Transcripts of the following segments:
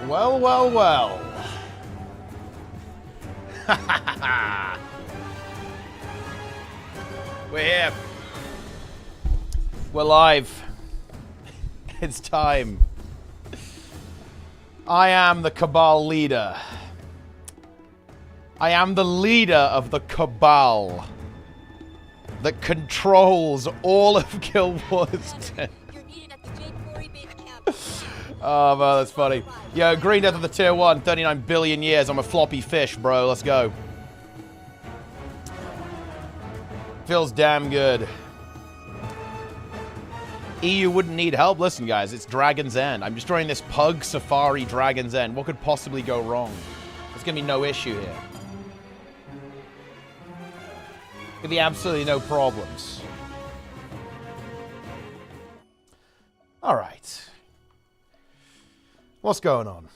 Well, well, well. We're here. We're live. It's time. I am the Cabal leader. I am the leader of the Cabal that controls all of Guild Wars 10. Oh, man, that's funny. Yo, Green Death of the Tier 1, 39 billion years. I'm a floppy fish, bro. Let's go. Feels damn good. EU wouldn't need help. Listen, guys, it's Dragon's End. I'm destroying this Pug Safari Dragon's End. What could possibly go wrong? There's going to be no issue here. There's going to be absolutely no problems. All right. What's going on?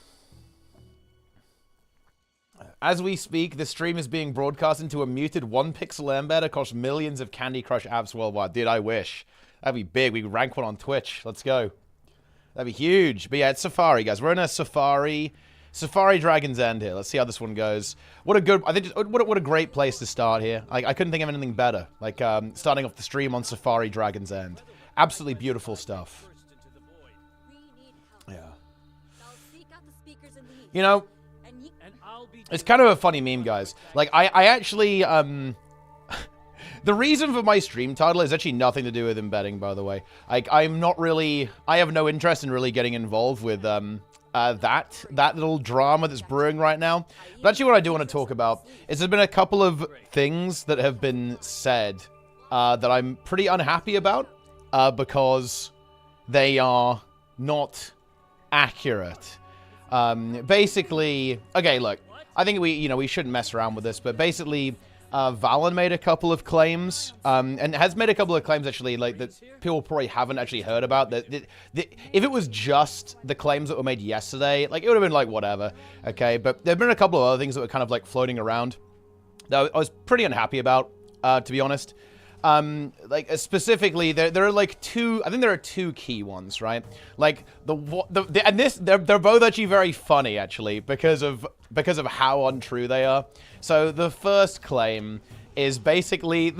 As we speak, this stream is being broadcast into a muted 1-pixel embed across millions of Candy Crush apps worldwide. Dude, I wish. That'd be big. We could rank one on Twitch. Let's go. That'd be huge. But yeah, it's Safari, guys. We're in a Safari Dragon's End here. Let's see how this one goes. What a good, I think, what a great place to start here. I couldn't think of anything better. Like, starting off the stream on Safari Dragon's End. Absolutely beautiful stuff. Yeah. You know, it's kind of a funny meme, guys. Like, I actually, the reason for my stream title is actually nothing to do with embedding, by the way. Like, I'm not really, I have no interest in really getting involved with, that little drama that's brewing right now. But actually what I do want to talk about is there's been a couple of things that have been said, that I'm pretty unhappy about, because they are not accurate. Basically, okay, look, I think we shouldn't mess around with this, but basically, Valen made a couple of claims, and has made a couple of claims, actually, like, that people probably haven't actually heard about. That if it was just the claims that were made yesterday, like, it would have been, like, whatever, okay? But there have been a couple of other things that were kind of, like, floating around that I was pretty unhappy about, to be honest. Like, specifically, there are, like, I think there are two key ones, right? Like, and they're both actually very funny, actually, because of how untrue they are. So, the first claim is basically,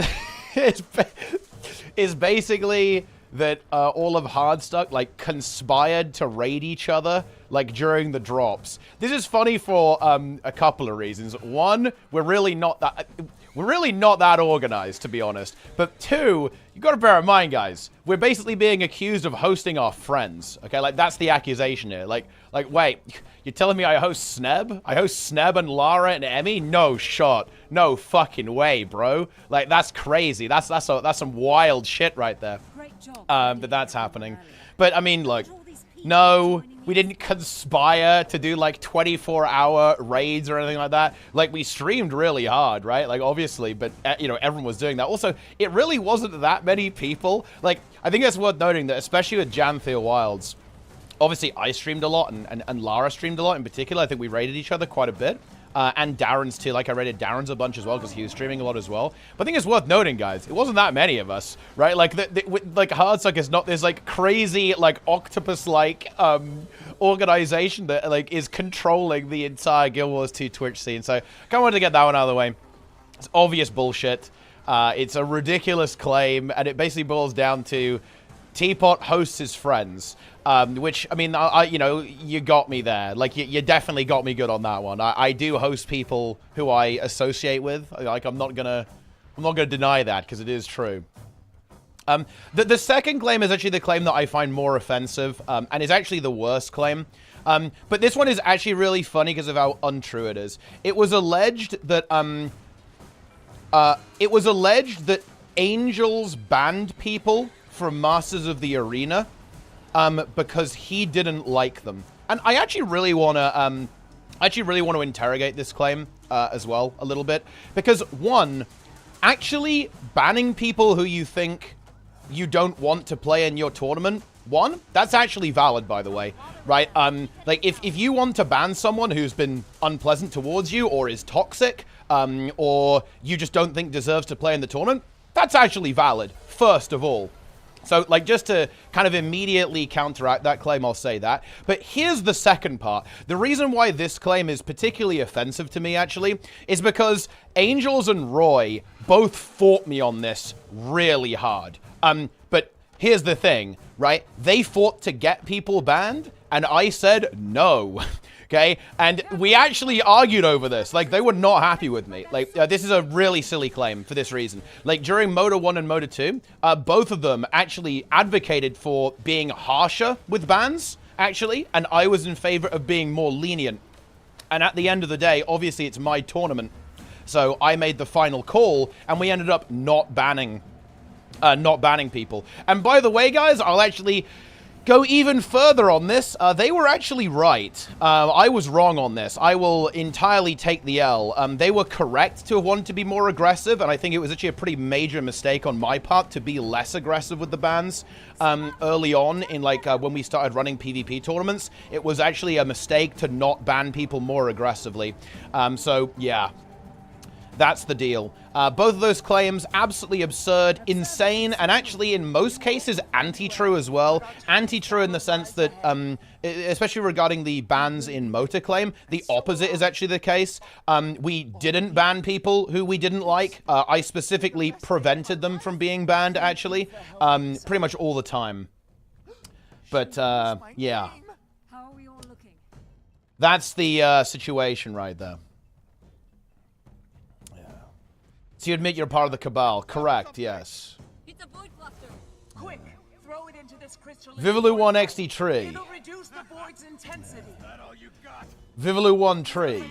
is basically that, all of Hardstuck, like, conspired to raid each other, like, during the drops. This is funny for, a couple of reasons. One, we're really not that organized, to be honest. But two, you gotta bear in mind, guys, we're basically being accused of hosting our friends. Okay, like, that's the accusation here. Like, wait, you're telling me I host Sneb? I host Sneb and Lara and Emmy? No shot. No fucking way, bro. Like, that's crazy. That's some wild shit right there. That's happening. But, I mean, look, no, we didn't conspire to do, like, 24-hour raids or anything like that. Like, we streamed really hard, right? Like, obviously, but, everyone was doing that. Also, it really wasn't that many people. Like, I think it's worth noting that, especially with Janthea Wilds, obviously, I streamed a lot, and Lara streamed a lot in particular. I think we raided each other quite a bit. And Darren's too. Like, I rated Darren's a bunch as well because he was streaming a lot as well. But I think it's worth noting, guys, it wasn't that many of us, right? Like, like, Hardstuck is not this, like, crazy, like, octopus-like organization that, like, is controlling the entire Guild Wars 2 Twitch scene. So, I kind of wanted to get that one out of the way. It's obvious bullshit. It's a ridiculous claim, and it basically boils down to Teapot hosts his friends. Which, I mean, you got me there. Like, you definitely got me good on that one. I do host people who I associate with. Like, I'm not gonna deny that, because it is true. The second claim is actually the claim that I find more offensive, and is actually the worst claim. But this one is actually really funny because of how untrue it is. It was alleged that, Angels banned people from Masters of the Arena, because he didn't like them. And I actually really want to, interrogate this claim, as well, a little bit. Because, one, actually banning people who you think you don't want to play in your tournament, one, that's actually valid, by the way, right? Like, if you want to ban someone who's been unpleasant towards you, or is toxic, or you just don't think deserves to play in the tournament, that's actually valid, first of all. So, like, just to kind of immediately counteract that claim, I'll say that. But here's the second part. The reason why this claim is particularly offensive to me, actually, is because Angels and Roy both fought me on this really hard. But here's the thing, right? They fought to get people banned, and I said no. Okay, and we actually argued over this. Like, they were not happy with me. Like, this is a really silly claim for this reason. Like, during Moda 1 and Moda 2, both of them actually advocated for being harsher with bans, actually, and I was in favor of being more lenient. And at the end of the day, obviously, it's my tournament, so I made the final call, and we ended up not banning people. And by the way, guys, I'll actually go even further on this. They were actually right. I was wrong on this. I will entirely take the L. They were correct to want to be more aggressive, and I think it was actually a pretty major mistake on my part to be less aggressive with the bans early on in, like, when we started running PvP tournaments. It was actually a mistake to not ban people more aggressively. So, yeah. That's the deal. Both of those claims, absolutely absurd, insane, and actually in most cases anti-true as well. Anti-true in the sense that, especially regarding the bans in Motor claim, the opposite is actually the case. We didn't ban people who we didn't like. I specifically prevented them from being banned, actually, pretty much all the time. But, yeah. That's the situation right there. So you admit you're part of the Cabal, correct? Yes. Quick, throw it into this crystal. Vivalu 1 XD tree. It'll reduce the void's intensity. Vivalu 1 tree.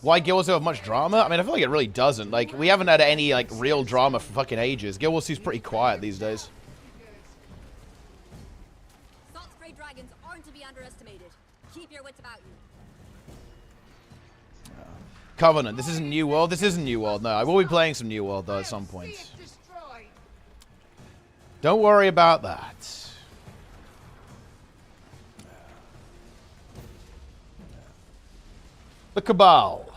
Why Guild Wars have much drama? I mean, I feel like it really doesn't. Like, we haven't had any, like, real drama for fucking ages. Guild Wars seems pretty quiet these days. Salt spray dragons aren't to be underestimated. Keep your wits about you. Covenant. This isn't New World. This isn't New World. No, I will be playing some New World, though, at some point. Don't worry about that. The Cabal.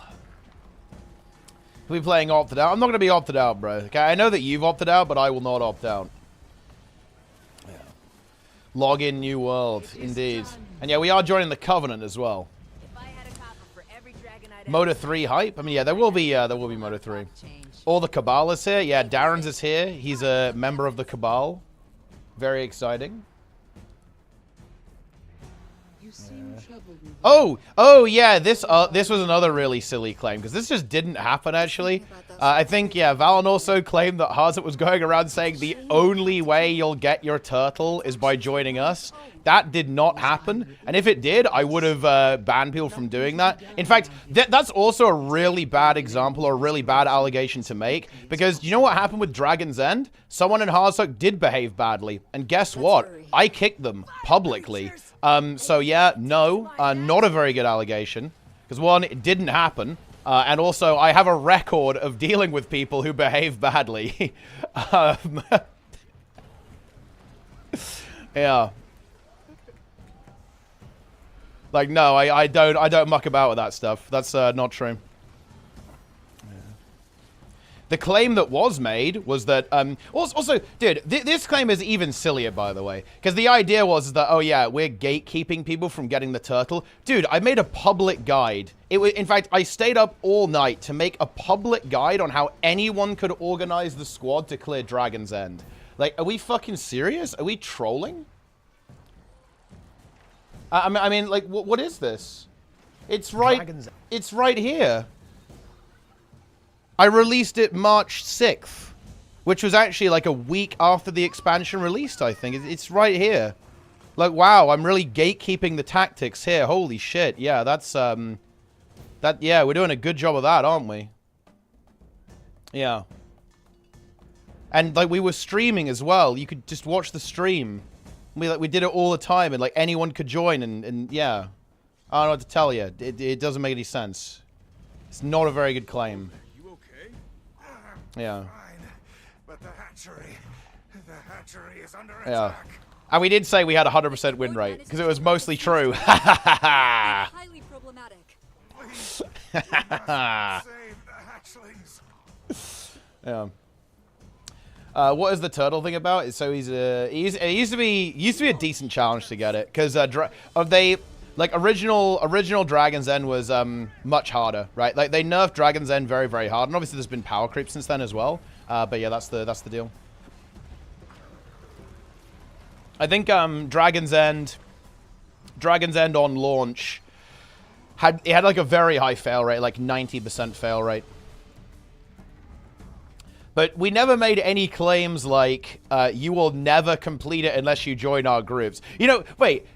We'll be playing opted out. I'm not going to be opted out, bro. Okay, I know that you've opted out, but I will not opt out. Yeah. Log in New World, indeed. And yeah, we are joining the Covenant as well. Moda 3 hype? I mean, yeah, there will be Moda 3. All the Cabal is here. Yeah, Darren's is here. He's a member of the Cabal. Very exciting. Oh, yeah, this was another really silly claim, because this just didn't happen, actually. I think, yeah, Valen also claimed that Hardstuck was going around saying the only way you'll get your turtle is by joining us. That did not happen, and if it did, I would have banned people from doing that. In fact, that's also a really bad example or a really bad allegation to make, because you know what happened with Dragon's End? Someone in Hardstuck did behave badly, and guess what? I kicked them publicly. So yeah, no, not a very good allegation, because one, it didn't happen, and also I have a record of dealing with people who behave badly. Yeah. Like, no, I don't muck about with that stuff. That's not true. The claim that was made was that, also, dude, this claim is even sillier, by the way, because the idea was that, oh yeah, we're gatekeeping people from getting the turtle. Dude, I made a public guide. In fact, I stayed up all night to make a public guide on how anyone could organize the squad to clear Dragon's End. Like, are we fucking serious? Are we trolling? I mean, like, what is this? It's right here. I released it March 6th, which was actually like a week after the expansion released, I think. It's right here. Like, wow, I'm really gatekeeping the tactics here. Holy shit. Yeah, that's, yeah, we're doing a good job of that, aren't we? Yeah. And, like, we were streaming as well. You could just watch the stream. We did it all the time, and, like, anyone could join, and yeah. I don't know what to tell you. It doesn't make any sense. It's not a very good claim. Yeah. Fine, but the hatchery is under attack. And we did say we had 100% win rate, because it was mostly true. Highly problematic. Please, we must save the hatchlings. Yeah. What is the turtle thing about? So it used to be a decent challenge to get it because original Dragon's End was much harder, right? Like they nerfed Dragon's End very, very hard, and obviously there's been power creep since then as well. But yeah, that's the deal. I think Dragon's End on launch had like a very high fail rate, like 90% fail rate. But we never made any claims like, you will never complete it unless you join our groups. You know, wait,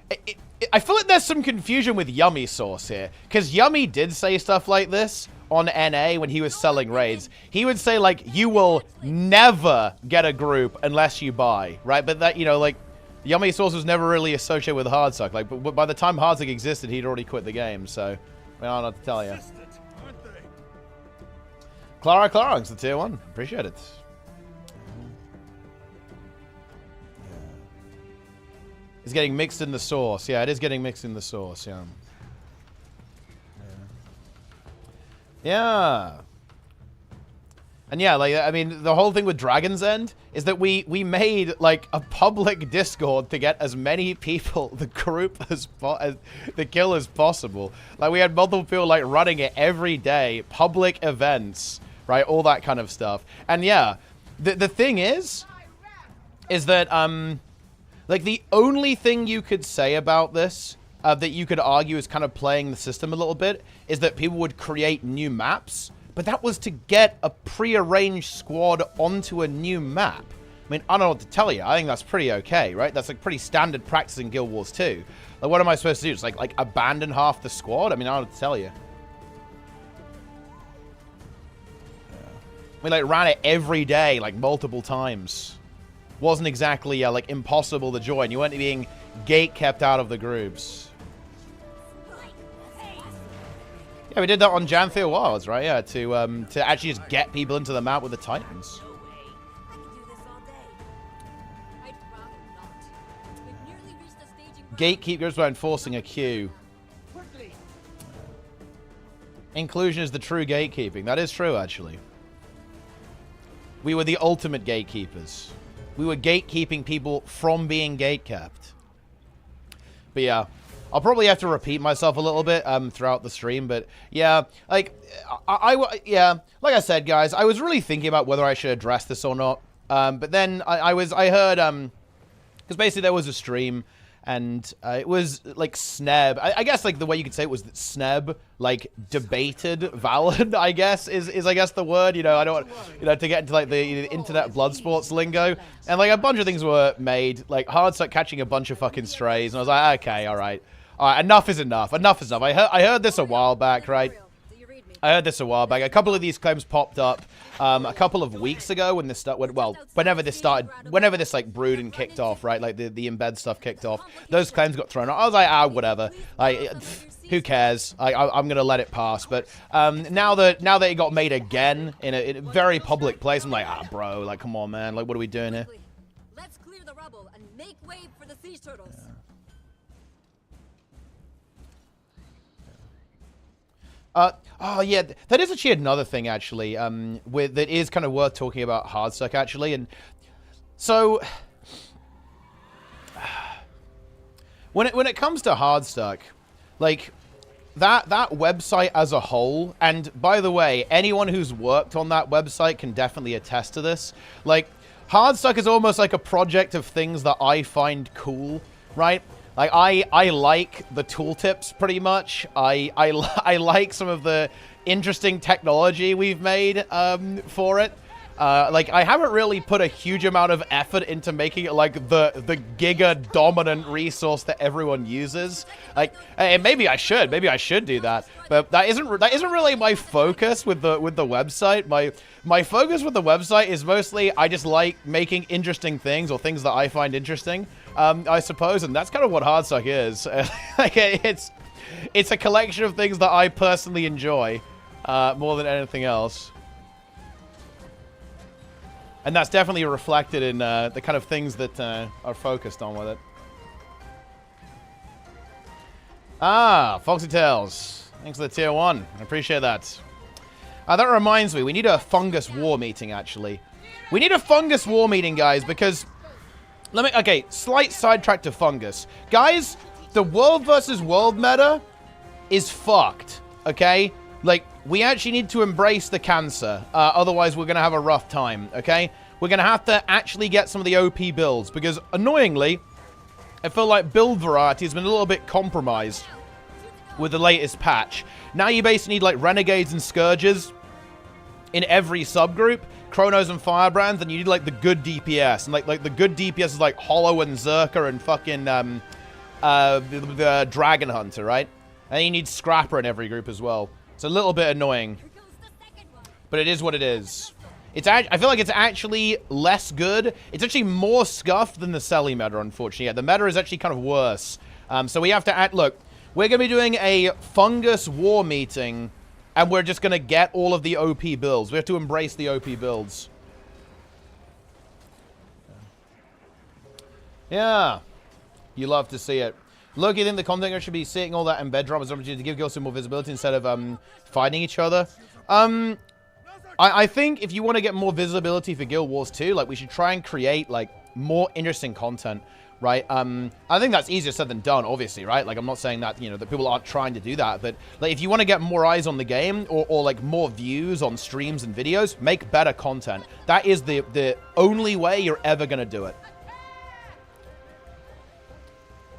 I feel like there's some confusion with Yummy Sauce here. Because Yummy did say stuff like this on NA when he was selling raids. He would say, like, you will never get a group unless you buy, right? But that, you know, like, Yummy Sauce was never really associated with Hardstuck. Like, but by the time Hardstuck existed, he'd already quit the game, so I don't know what to tell you. Clara Clark's the tier 1. Appreciate it. It's getting mixed in the sauce. Yeah, it is getting mixed in the sauce, yeah. Yeah. And yeah, like, I mean, the whole thing with Dragon's End is that we made, like, a public Discord to get as many people, the group, as the kill as possible. Like, we had multiple people, like, running it every day, public events, right? All that kind of stuff. And yeah, the thing is that, like, the only thing you could say about this, that you could argue is kind of playing the system a little bit, is that people would create new maps. But that was to get a prearranged squad onto a new map. I mean, I don't know what to tell you. I think that's pretty okay, right? That's like pretty standard practice in Guild Wars 2. Like, what am I supposed to do? Just like abandon half the squad? I mean, I don't know what to tell you. We like ran it every day, like multiple times. Wasn't exactly like impossible to join. You weren't being gate kept out of the groups. Yeah, we did that on Janthea Wilds, right? Yeah, to actually just get people into the map with the Titans. Gatekeep goes by enforcing a queue. Inclusion is the true gatekeeping. That is true, actually. We were the ultimate gatekeepers. We were gatekeeping people from being gatekept. But yeah. I'll probably have to repeat myself a little bit throughout the stream, but yeah, like yeah, like I said, guys, I was really thinking about whether I should address this or not. But then I heard because basically there was a stream and it was like Sneb. I guess like the way you could say it was that Sneb like debated Valid. I guess is I guess the word. You know, I don't to get into like the internet blood sports lingo. And like a bunch of things were made, like Hardstuck catching a bunch of fucking strays, and I was like, okay, all right. All right, enough is enough. Enough is enough. I heard this a while back, right? I heard this a while back. A couple of these claims popped up a couple of weeks ago when this started. Well, whenever this like brewed and kicked off, right? Like the embed stuff kicked off. Those claims got thrown out. I was like, whatever. Like, who cares? I'm gonna let it pass. But now that it got made again in a very public place, I'm like, bro, like, come on, man. Like, what are we doing here? Let's clear the rubble and make way for the sea turtles. Yeah. Oh yeah, that is actually another thing actually, that is kind of worth talking about Hardstuck actually, and so when it comes to Hardstuck, like that website as a whole, and by the way, anyone who's worked on that website can definitely attest to this. Like Hardstuck is almost like a project of things that I find cool, right? Like, I like the tooltips pretty much. I like some of the interesting technology we've made for it. Like, I haven't really put a huge amount of effort into making it like the giga dominant resource that everyone uses. Like, maybe I should do that. But that isn't really my focus with the website. My focus with the website is mostly I just like making interesting things or things that I find interesting. I suppose, and that's kind of what Hardstuck is. Like it's a collection of things that I personally enjoy more than anything else. And that's definitely reflected in the kind of things that are focused on with it. Foxy Tails. Thanks for the tier 1. I appreciate that. That reminds me, we need a Fungus War meeting, actually. We need a fungus war meeting, guys, because... Okay, slight sidetrack to fungus. Guys, the world versus world meta is fucked, okay? Like, we actually need to embrace the cancer. Otherwise, we're going to have a rough time, okay? We're going to have to actually get some of the OP builds, because, annoyingly, I feel like build variety has been a little bit compromised with the latest patch. Now you basically need, like, Renegades and Scourges in every subgroup, Chronos and Firebrands, and you need, like, the good DPS. And, like the good DPS is, like, Hollow and Zerker and fucking, the Dragon Hunter, right? And you need Scrapper in every group as well. It's a little bit annoying. But it is what it is. I feel like it's actually less good. It's actually more scuffed than the Selly meta, unfortunately. Yeah, the meta is actually kind of worse. So we have to act... Look, we're going to be doing a fungus war meeting, and we're just going to get all of the OP builds. We have to embrace the OP builds. Yeah. You love to see it. Look, you think the content should be seeing all that embed drop as an opportunity to give girls some more visibility instead of fighting each other? I think if you want to get more visibility for Guild Wars 2, like, we should try and create, like, more interesting content, right? I think that's easier said than done, obviously, right? Like, I'm not saying that, you know, that people aren't trying to do that, but, like, if you want to get more eyes on the game or like, more views on streams and videos, make better content. That is the only way you're ever going to do it.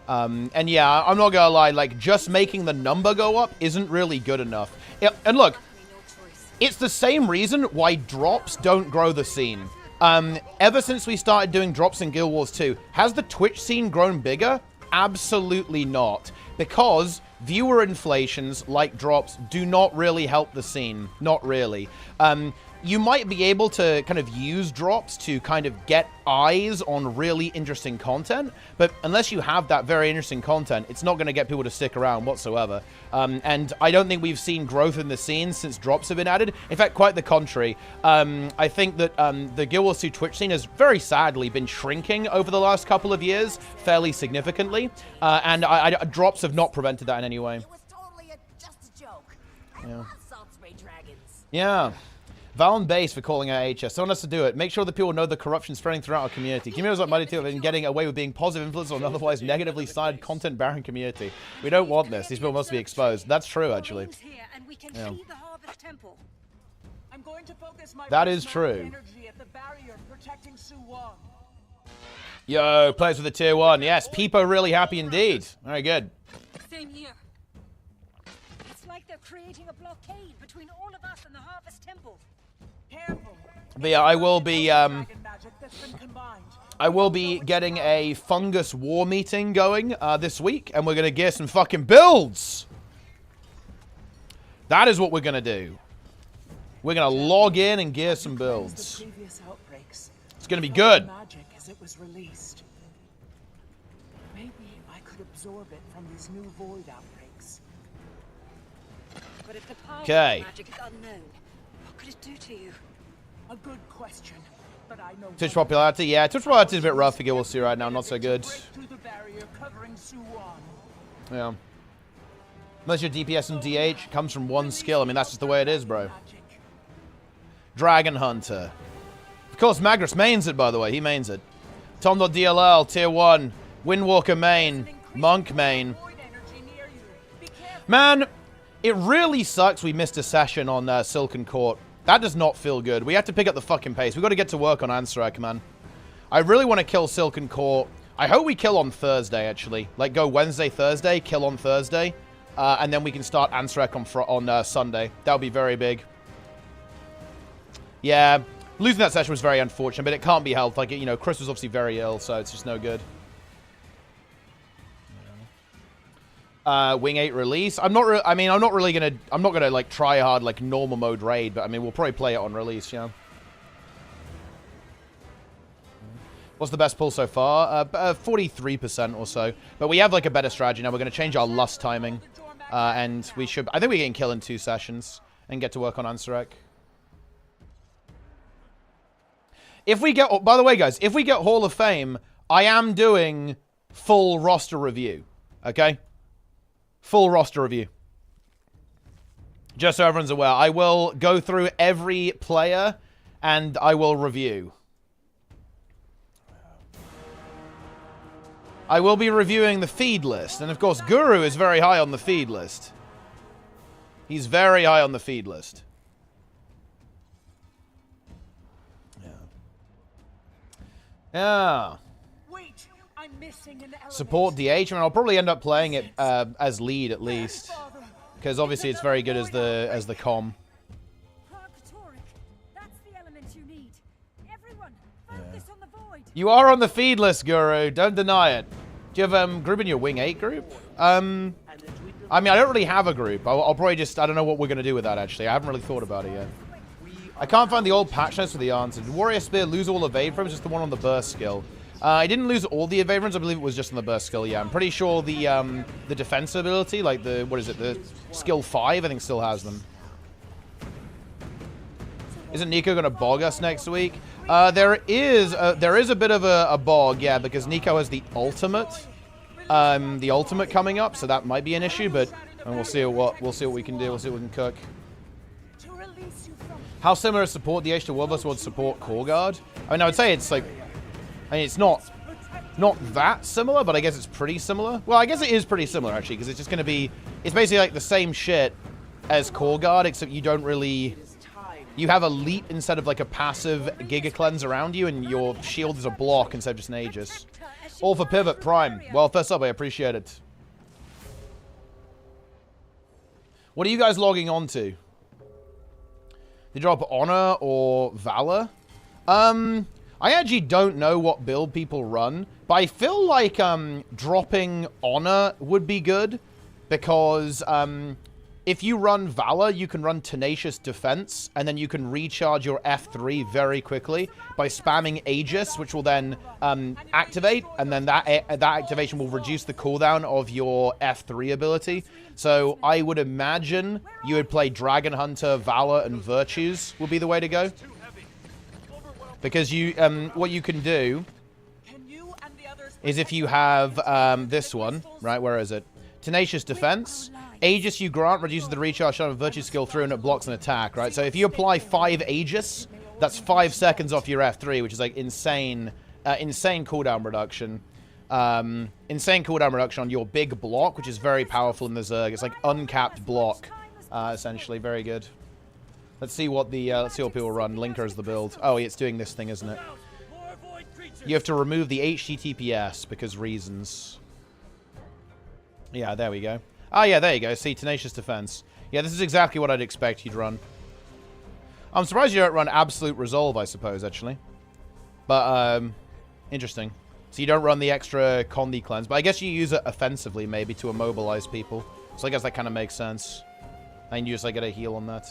And yeah, I'm not gonna lie, like, just making the number go up isn't really good enough. And look, it's the same reason why drops don't grow the scene. Ever since we started doing drops in Guild Wars 2, has the Twitch scene grown bigger? Absolutely not. Because viewer inflations, like drops, do not really help the scene. Not really. You might be able to kind of use drops to kind of get eyes on really interesting content, but unless you have that very interesting content, it's not going to get people to stick around whatsoever. And I don't think we've seen growth in the scene since drops have been added. In fact, quite the contrary. I think that the Guild Wars 2 Twitch scene has very sadly been shrinking over the last couple of years, fairly significantly, and drops have not prevented that in any way. It was totally just a joke. I Yeah. love salt spray dragons. Yeah. Val and Base for calling out HS. Someone has to do it. Make sure that people know the corruption spreading throughout our community. Communities like Mighty 2 have been getting away with being positive influence on otherwise negatively sided content barren community. We don't want this. These people must be exposed. That's true, actually. Yeah. I'm going to focus my That is true. energy at the barrier protecting Suwon. Yo, players with a tier 1. Yes, Peepo really happy indeed. Very good. Same here. It's like they're creating a blockade between all of us and the Harvest Temple. Careful. But yeah, I will be Dragon magic that's been combined. getting a fungus war meeting going this week, and we're gonna gear some fucking builds. That is what we're gonna do. We're gonna log in and gear some builds. It's gonna be good. Magic as it was released. Maybe I could absorb it from these new void outbreaks. But if the power Okay. of magic is unknown, what could it do to you? A good question, but I know Twitch popularity, yeah, Twitch popularity is a bit rough for Guild Wars 2 right now, not so good. break through the barrier covering Suwon. Yeah. Unless your DPS and DH comes from one skill, I mean, that's just the way it is, bro. Magic. Dragon Hunter. Of course, Magnus mains it, by the way. He mains it. Tom.dll, tier 1. Windwalker main. Monk main. Void energy near you. Be careful. Man, it really sucks we missed a session on Silken Court. That does not feel good. We have to pick up the fucking pace. We got to get to work on Ansarek, man. I really want to kill Silken Court. I hope we kill on Thursday, actually. Like, go Wednesday, Thursday, kill on Thursday. And then we can start Ansarek on Sunday. That would be very big. Yeah, losing that session was very unfortunate, but it can't be helped. Like, you know, Chris was obviously very ill, so it's just no good. Wing 8 release. I'm not gonna like try hard like normal mode raid, but I mean we'll probably play it on release, yeah. What's the best pull so far? 43% or so. But we have like a better strategy now. We're gonna change our lust timing, and we should. I think we can kill in 2 sessions and get to work on Ansarek. If we get, by the way, guys, if we get Hall of Fame, I am doing full roster review. Okay. Full roster review. Just so everyone's aware, I will go through every player and I will review. I will be reviewing the feed list, and of course, Guru is very high on the feed list. He's very high on the feed list. Yeah. Wait, I'm missing an element. Support DH. I mean, I'll probably end up playing it as lead at least, because obviously it's very good as the com. That's the element you need. Everyone, focus on the void. You are on the feed list, Guru. Don't deny it. Do you have group in your Wing 8 group? I mean, I don't really have a group. I'll probably just, I don't know what we're going to do with that, actually. I haven't really thought about it yet. I can't find the old patch notes for the answer. Did Warrior Spear lose all evade frames? Just the one on the burst skill. I didn't lose all the evade frames. I believe it was just on the burst skill, yeah. I'm pretty sure the defense ability, like the, what is it, the skill 5, I think still has them. Isn't Nico going to bog us next week? There is a bit of a bog, yeah, because Nico has the ultimate coming up, so that might be an issue, but we'll see what we can do. We'll see what we can cook. How similar is support DH to World vs. World support Core Guard? I mean, I would say it's like, I mean, it's not that similar, but I guess it's pretty similar. Well, I guess it is pretty similar, actually, because it's just going to be, it's basically like the same shit as Core Guard, except you don't really, you have a leap instead of like a passive Giga Cleanse around you, and your shield is a block instead of just an Aegis. All for Pivot Prime. Well, first up, I appreciate it. What are you guys logging on to? They drop Honor or Valor? I actually don't know what build people run, but I feel like dropping Honor would be good, because if you run Valor, you can run Tenacious Defense, and then you can recharge your F3 very quickly by spamming Aegis, which will then activate, and then that activation will reduce the cooldown of your F3 ability. So I would imagine you would play Dragon Hunter, Valor, and Virtues would be the way to go. Because you, what you can do is if you have this one, right, where is it? Tenacious Defense. Aegis you grant reduces the recharge of Virtue skill through and it blocks an attack, right? So if you apply 5 Aegis, that's 5 seconds off your F3, which is like insane cooldown reduction. Insane cooldown reduction on your big block, which is very powerful in the Zerg. It's like uncapped block, essentially. Very good. Let's see what people run. Linker is the build. Oh, it's doing this thing, isn't it? You have to remove the HTTPS because reasons. Yeah, there we go. Ah, yeah, there you go. See, Tenacious Defense. Yeah, this is exactly what I'd expect you'd run. I'm surprised you don't run Absolute Resolve, I suppose, actually. But, interesting. So you don't run the extra Condi Cleanse, but I guess you use it offensively, maybe, to immobilize people. So I guess that kind of makes sense. And you just, like, get a heal on that.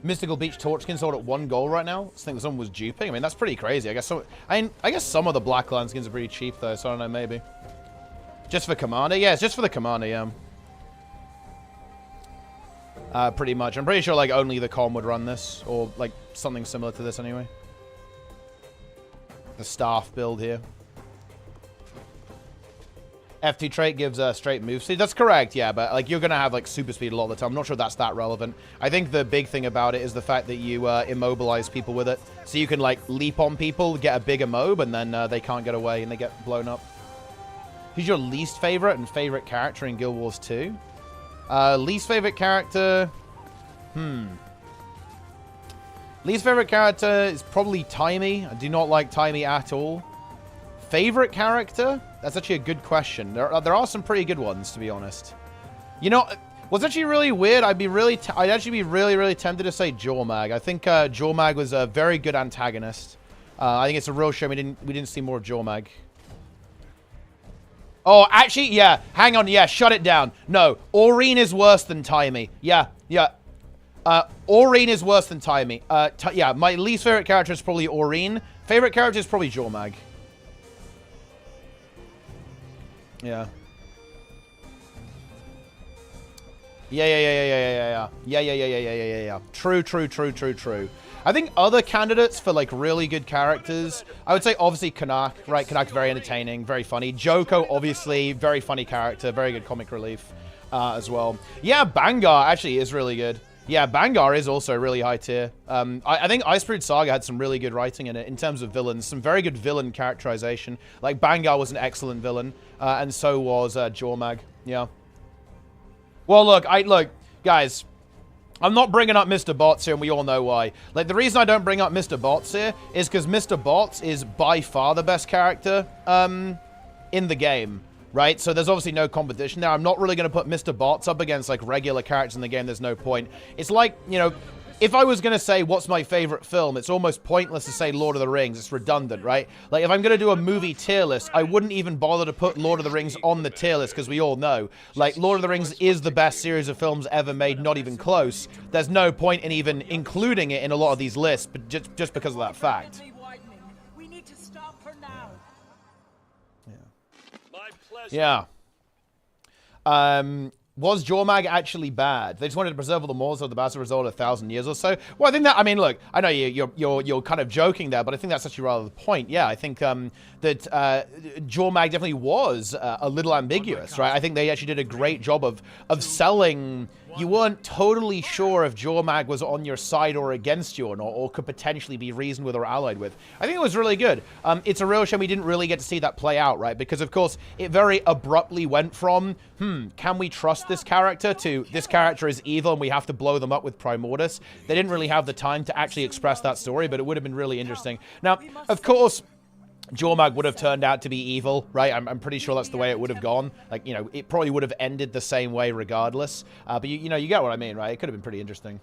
Mystical Beach Torch skins sold at 1 gold right now. I think someone was duping. I mean, that's pretty crazy. I guess some of the Black Land skins are pretty cheap, though, so I don't know, maybe. Just for Commander? Yeah, it's just for the Commander, yeah. Pretty much. I'm pretty sure, like, only the Com would run this. Or, like, something similar to this, anyway. The staff build here. F2 trait gives straight move speed. That's correct, yeah, but, like, you're going to have, like, super speed a lot of the time. I'm not sure that's that relevant. I think the big thing about it is the fact that you immobilize people with it. So you can, like, leap on people, get a bigger mob, and then they can't get away and they get blown up. Who's your least favorite and favorite character in Guild Wars 2? Least favorite character... Least favorite character is probably Timey. I do not like Timey at all. Favorite character? That's actually a good question. There are some pretty good ones, to be honest. You know, what's actually really weird, I'd actually be really, really tempted to say Jormag. I think Jormag was a very good antagonist. I think it's a real shame we didn't see more of Jormag. Oh, actually, yeah. Hang on, yeah, shut it down. No, Aurene is worse than Timey. Yeah. Aurene is worse than Timey. Yeah, my least favorite character is probably Aurene. Favorite character is probably Jormag. Yeah. Yeah. True. I think other candidates for, like, really good characters, I would say, obviously, Canuck, right? Canuck's very entertaining, very funny. Joko, obviously, very funny character, very good comic relief as well. Yeah, Bangar actually is really good. Yeah, Bangar is also really high tier. I think Icebrewed Saga had some really good writing in it in terms of villains. Some very good villain characterization. Like, Bangar was an excellent villain, and so was Jormag. Yeah. Well, look, guys, I'm not bringing up Mr. Bots here, and we all know why. Like, the reason I don't bring up Mr. Bots here is because Mr. Bots is by far the best character in the game. Right, so there's obviously no competition there. I'm not really going to put Mr. Bots up against, like, regular characters in the game. There's no point. It's like, you know, if I was going to say what's my favorite film, it's almost pointless to say Lord of the Rings. It's redundant, right? Like, if I'm going to do a movie tier list, I wouldn't even bother to put Lord of the Rings on the tier list, because we all know, like, Lord of the Rings is the best series of films ever made, not even close. There's no point in even including it in a lot of these lists, but just because of that fact. We need to stop her now. Yeah. Was Jormag actually bad? They just wanted to preserve all the morals of the bastard result of 1,000 years or so. Well, I think that, I mean, look, I know you're kind of joking there, but I think that's actually rather the point. Yeah, I think that Jormag definitely was a little ambiguous, right? I think they actually did a great job of selling. You weren't totally sure if Jormag was on your side or against you or could potentially be reasoned with or allied with. I think it was really good. It's a real shame we didn't really get to see that play out, right? Because, of course, it very abruptly went from, can we trust this character, to this character is evil and we have to blow them up with Primordus. They didn't really have the time to actually express that story, but it would have been really interesting. Now, of course, Jormag would have turned out to be evil, right? I'm pretty sure that's the way it would have gone. Like, you know, it probably would have ended the same way regardless. But, you know, you get what I mean, right? It could have been pretty interesting.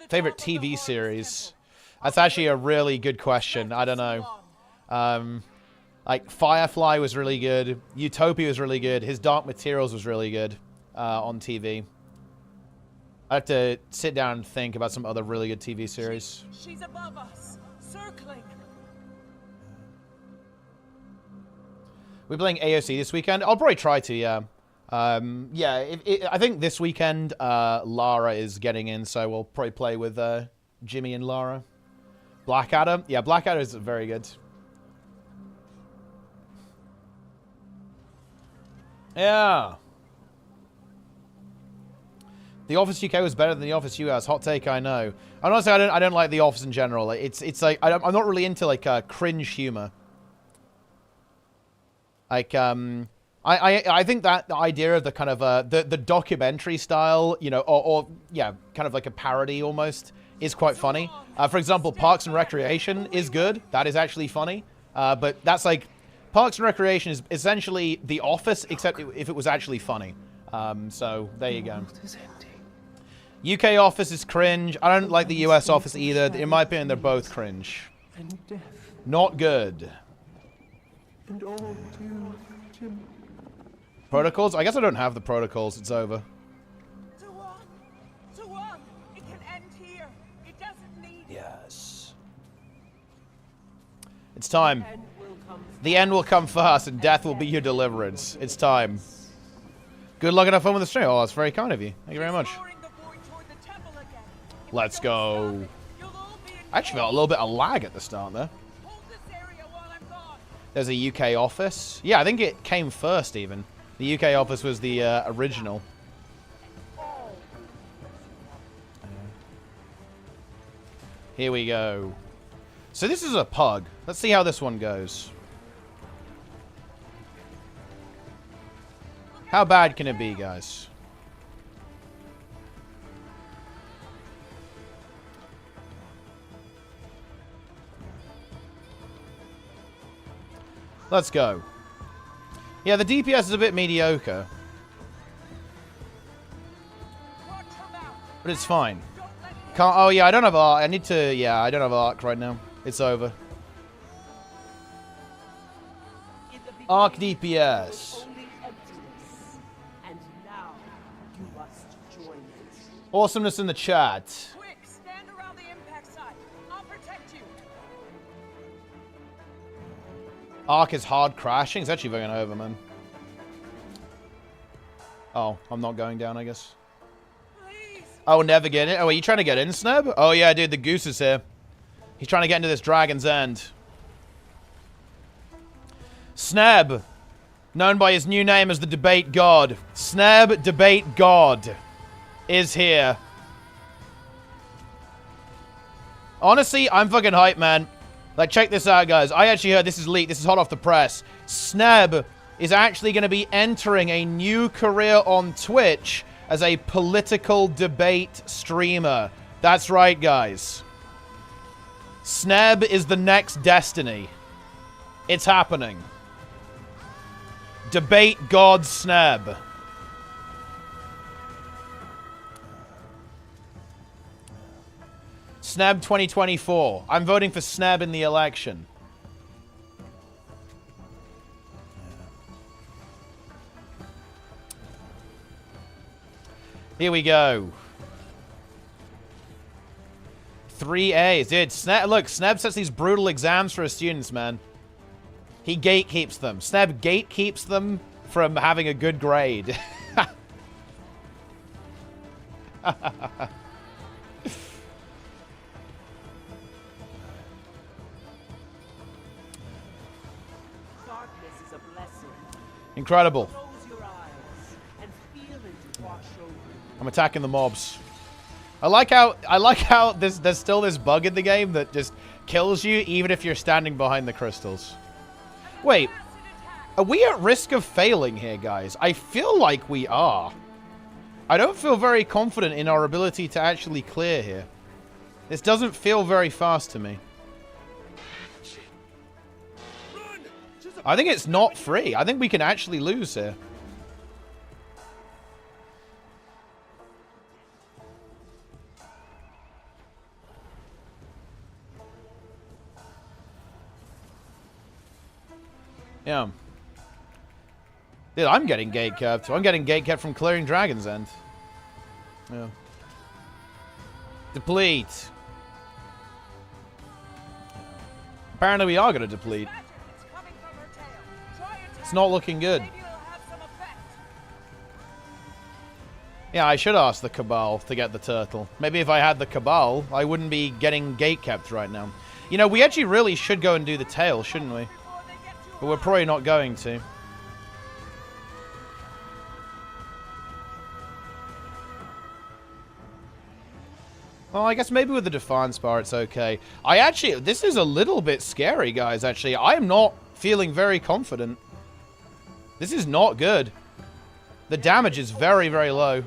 Favorite TV series? That's actually a really good question. I don't know. Like, Firefly was really good. Utopia was really good. His Dark Materials was really good on TV. I have to sit down and think about some other really good TV series. She's above us, circling. We're playing AOC this weekend. I'll probably try to, yeah. Yeah, I think this weekend Lara is getting in, so we'll probably play with Jimmy and Lara. Blackadder? Yeah, Blackadder is very good. Yeah. The Office UK was better than The Office US. Hot take, I know. And honestly, I don't like The Office in general. It's like I'm not really into like cringe humor. Like I think that the idea of the kind of the documentary style, you know, or yeah, kind of like a parody almost, is quite funny. For example, Parks and Recreation is good. That is actually funny. But that's like Parks and Recreation is essentially The Office, except if it was actually funny. So there you go. UK Office is cringe. I don't like the US Office either. In my opinion, they're both cringe. Not good. Protocols? I guess I don't have the protocols. It's over. To one. It can end here. It doesn't need. Yes. It's time. The end will come fast, and death will be your deliverance. It's time. Good luck and have fun with the stream. Oh, that's very kind of you. Thank you very much. Let's go. I actually felt a little bit of lag at the start there. There's a UK office. Yeah, I think it came first even. The UK office was the original. Here we go. So this is a pug. Let's see how this one goes. How bad can it be, guys? Let's go. Yeah, the DPS is a bit mediocre. But it's fine. Can't, oh yeah, I don't have arc. I need to, yeah, I don't have arc right now. It's over. ArcDPS. Awesomeness in the chat. Quick, stand around the impact site. I'll protect you. Arc is hard crashing. It's actually going over, man. Oh, I'm not going down, I guess. Please. Oh, never get in. Oh, are you trying to get in, Sneb? Oh, yeah, dude, the goose is here. He's trying to get into this Dragon's End. Sneb, known by his new name as the Debate God. Sneb, Debate God. is here. Honestly, I'm fucking hyped, man. Like, check this out, guys. I actually heard this is leaked. This is hot off the press. Sneb is actually going to be entering a new career on Twitch as a political debate streamer. That's right, guys. Sneb is the next Destiny. It's happening. Debate God Sneb. Sneb 2024. I'm voting for Sneb in the election. Here we go. 3 A's. Dude, Sneb, look, Sneb sets these brutal exams for his students, man. He gatekeeps them. Sneb gatekeeps them from having a good grade. Incredible. I'm attacking the mobs. I like how there's still this bug in the game that just kills you even if you're standing behind the crystals. Wait, are we at risk of failing here, guys? I feel like we are. I don't feel very confident in our ability to actually clear here. This doesn't feel very fast to me. I think it's not free. I think we can actually lose here. Yeah. Dude, I'm getting gate capped. I'm getting gate capped from clearing Dragon's End. Yeah. Deplete. Apparently we are going to deplete. It's not looking good. Yeah, I should ask the Cabal to get the turtle. Maybe if I had the Cabal, I wouldn't be getting gate kept right now. You know, we actually really should go and do the tail, shouldn't we? But we're probably not going to. Well, I guess maybe with the Defiance bar, it's okay. This is a little bit scary, guys, actually. I am not feeling very confident. This is not good. The damage is very, very low.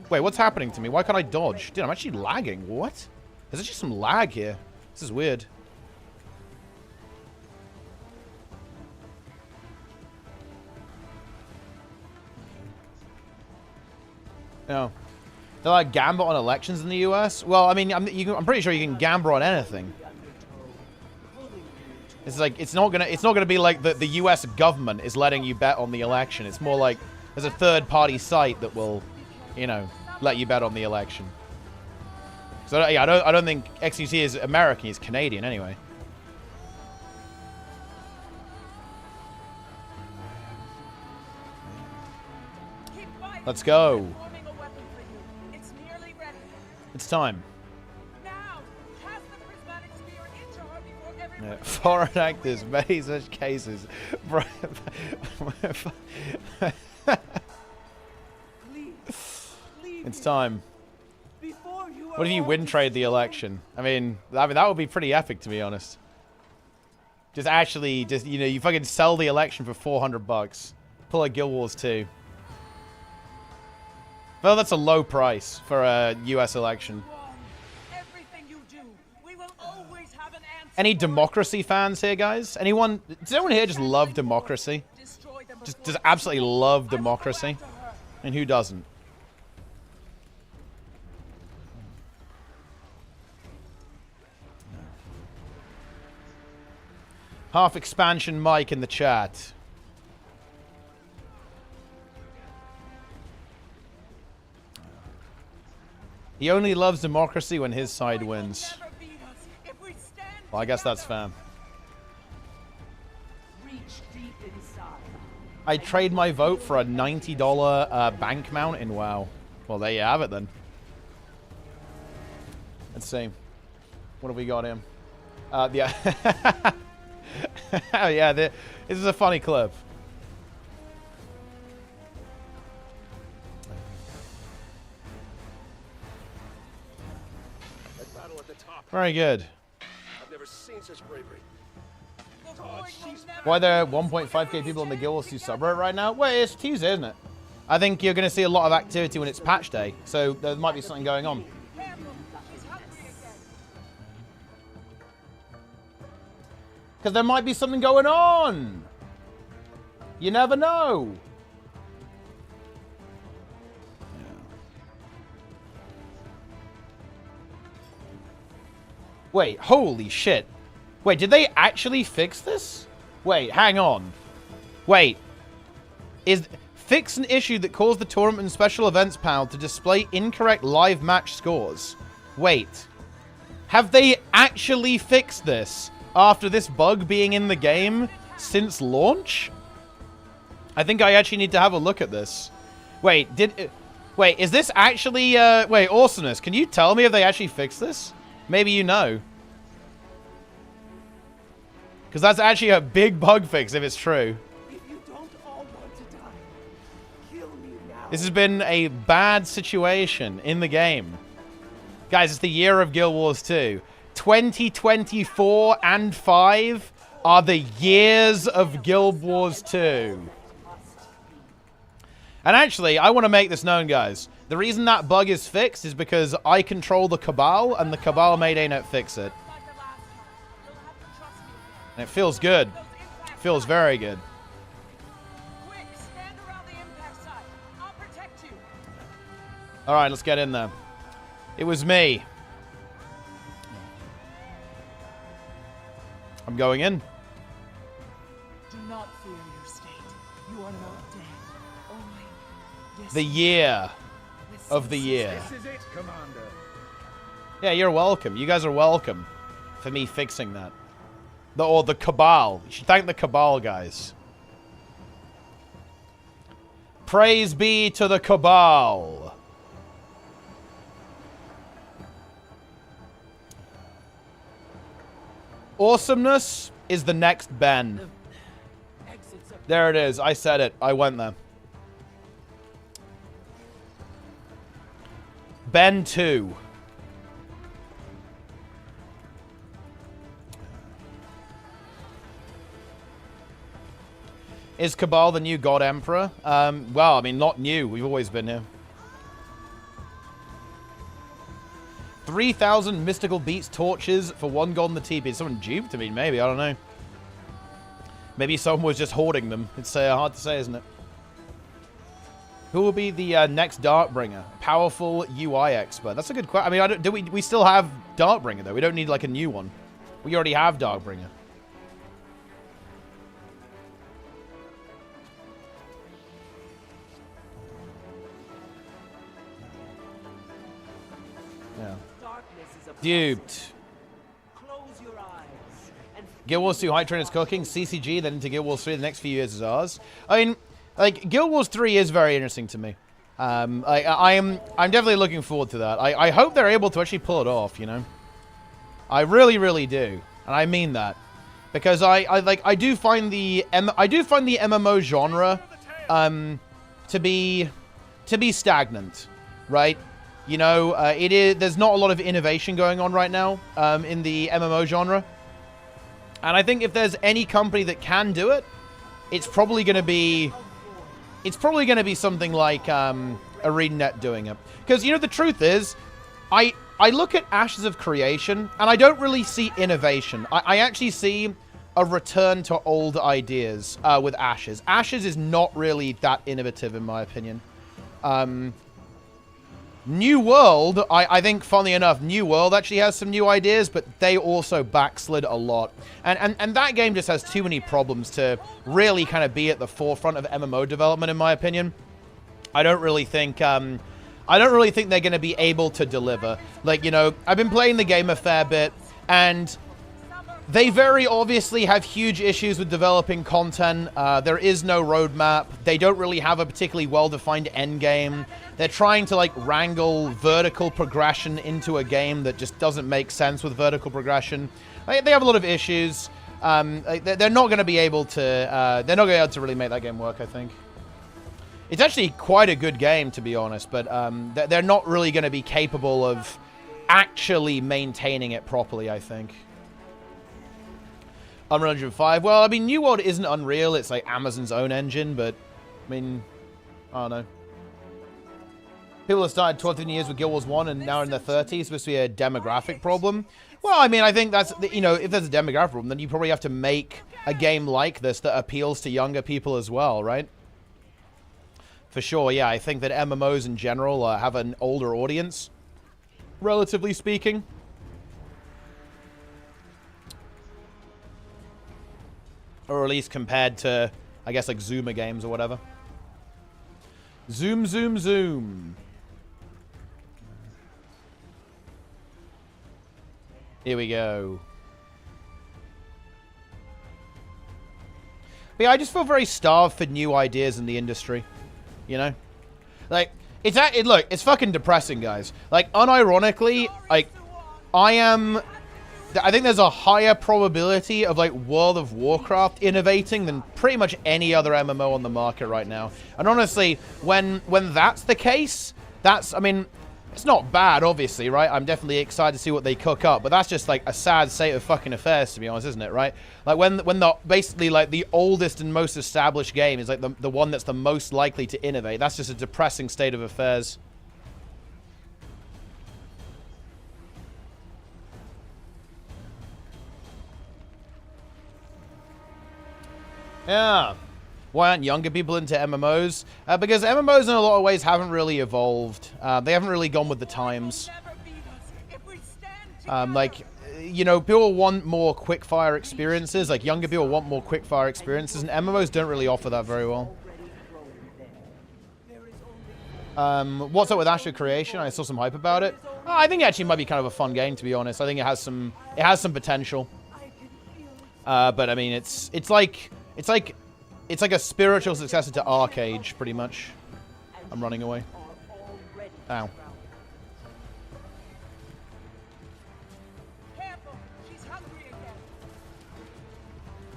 Wait, what's happening to me? Why can't I dodge? Dude, I'm actually lagging. What? There's actually some lag here. This is weird. No. They're like gambit on elections in the US? Well, I mean, I'm pretty sure you can gamble on anything. It's like it's not gonna be like the US government is letting you bet on the election. It's more like there's a third-party site that will, you know, let you bet on the election. So yeah, I don't think XQC is American. He's Canadian anyway. Let's go. It's time. Yeah. Foreign actors, many such cases. It's time. What if you win trade the election? I mean, that would be pretty epic, to be honest. Just you know, you fucking sell the election for 400 bucks. Pull a Guild Wars 2. Well, that's a low price for a US election. Any democracy fans here, guys? Anyone? Does anyone here just love democracy? Just absolutely love democracy? And who doesn't? Half expansion Mike in the chat. He only loves democracy when his side wins. Well, I guess that's fair. I trade my vote for a $90 bank mount in WoW. Well, there you have it then. Let's see. What have we got here? Yeah. Oh, yeah, this is a funny clip. at the top. Very good. I've never seen such bravery. Why there are 1.5k people in the Guild Wars 2 subreddit right now? Well, it's Tuesday, isn't it? I think you're going to see a lot of activity when it's patch day, so there might be something going on. Because there might be something going on! You never know! Wait, holy shit. Wait, did they actually fix this? Wait, hang on. Wait. Fix an issue that caused the tournament and special events panel to display incorrect live match scores. Wait. Have they actually fixed this after this bug being in the game since launch? I think I actually need to have a look at this. Wait, wait, is this actually, wait, Awesomeness, can you tell me if they actually fixed this? Maybe you know. Because that's actually a big bug fix if it's true. If you don't all want to die, kill me now. This has been a bad situation in the game. Guys, it's the year of Guild Wars 2. 2024 and 5 are the years of Guild Wars 2. And actually, I want to make this known, guys. The reason that bug is fixed is because I control the Cabal, and the Cabal made ArenaNet fix it. And it feels good. It feels very good. Quick, stand around the impact site. I'll protect you. Alright, let's get in there. It was me. I'm going in. Do not fear your state. You are not dead. Only The year of the year. This is it, Commander. Yeah, you're welcome. You guys are welcome for me fixing that. Or the Cabal. You should thank the Cabal, guys. Praise be to the Cabal. Awesomeness is the next Ben. There it is. I said it. I went there. Ben 2. Is Cabal the new God Emperor? Well, I mean, not new. We've always been here. 3,000 mystical beats torches for one gold in the TP. Someone duped to me, maybe. I don't know. Maybe someone was just hoarding them. It's hard to say, isn't it? Who will be the next Darkbringer? Powerful UI expert. That's a good question. I mean, we still have Darkbringer, though. We don't need, like, a new one. We already have Darkbringer. Yeah. Duped. close your eyes and Guild Wars 2 High Trainers cooking, CCG, then into Guild Wars 3 the next few years is ours. I mean, like, Guild Wars 3 is very interesting to me. I'm definitely looking forward to that. I hope they're able to actually pull it off, you know? I really, really do. And I mean that. Because I do find the MMO genre to be stagnant, right? You know, there's not a lot of innovation going on right now in the MMO genre. And I think if there's any company that can do it, it's probably going to be something like ArenaNet doing it. Because, you know, the truth is, I look at Ashes of Creation, and I don't really see innovation. I actually see a return to old ideas with Ashes. Ashes is not really that innovative, in my opinion. New World, I think, funny enough, New World actually has some new ideas, but they also backslid a lot. And that game just has too many problems to really kind of be at the forefront of MMO development, in my opinion. I don't really think they're going to be able to deliver. Like, you know, I've been playing the game a fair bit, and they very obviously have huge issues with developing content. There is no roadmap. They don't really have a particularly well-defined end game. They're trying to, like, wrangle vertical progression into a game that just doesn't make sense with vertical progression. They have a lot of issues. They're not going to be able to. They're not going to be able to really make that game work, I think. It's actually quite a good game, to be honest, but they're not really going to be capable of actually maintaining it properly, I think. Unreal Engine 5. Well, I mean, New World isn't Unreal. It's like Amazon's own engine, but, I mean, I don't know. People that started 12, 15 years with Guild Wars 1 and now in their 30s, supposed to be a demographic problem. Well, I mean, I think that's, you know, if there's a demographic problem, then you probably have to make a game like this that appeals to younger people as well, right? For sure, yeah. I think that MMOs in general have an older audience, relatively speaking. Or at least compared to, I guess, like Zoomer games or whatever. Zoom, zoom, zoom. Here we go. But yeah, I just feel very starved for new ideas in the industry. You know? Like, look, it's fucking depressing, guys. Like, unironically, like, I think there's a higher probability of, like, World of Warcraft innovating than pretty much any other MMO on the market right now. And honestly, when that's the case, I mean, it's not bad, obviously, right? I'm definitely excited to see what they cook up, but that's just, like, a sad state of fucking affairs, to be honest, isn't it, right? Like, when the, basically, like, the oldest and most established game is, like, the one that's the most likely to innovate, that's just a depressing state of affairs. Yeah. Why aren't younger people into MMOs? Because MMOs in a lot of ways haven't really evolved. They haven't really gone with the times. Like, you know, people want more quick-fire experiences. Like, younger people want more quick-fire experiences, and MMOs don't really offer that very well. What's up with Astro Creation? I saw some hype about it. I think it actually might be kind of a fun game, to be honest. I think it has some potential. But I mean, it's like a spiritual successor to Arcade, pretty much. I'm running away. Ow.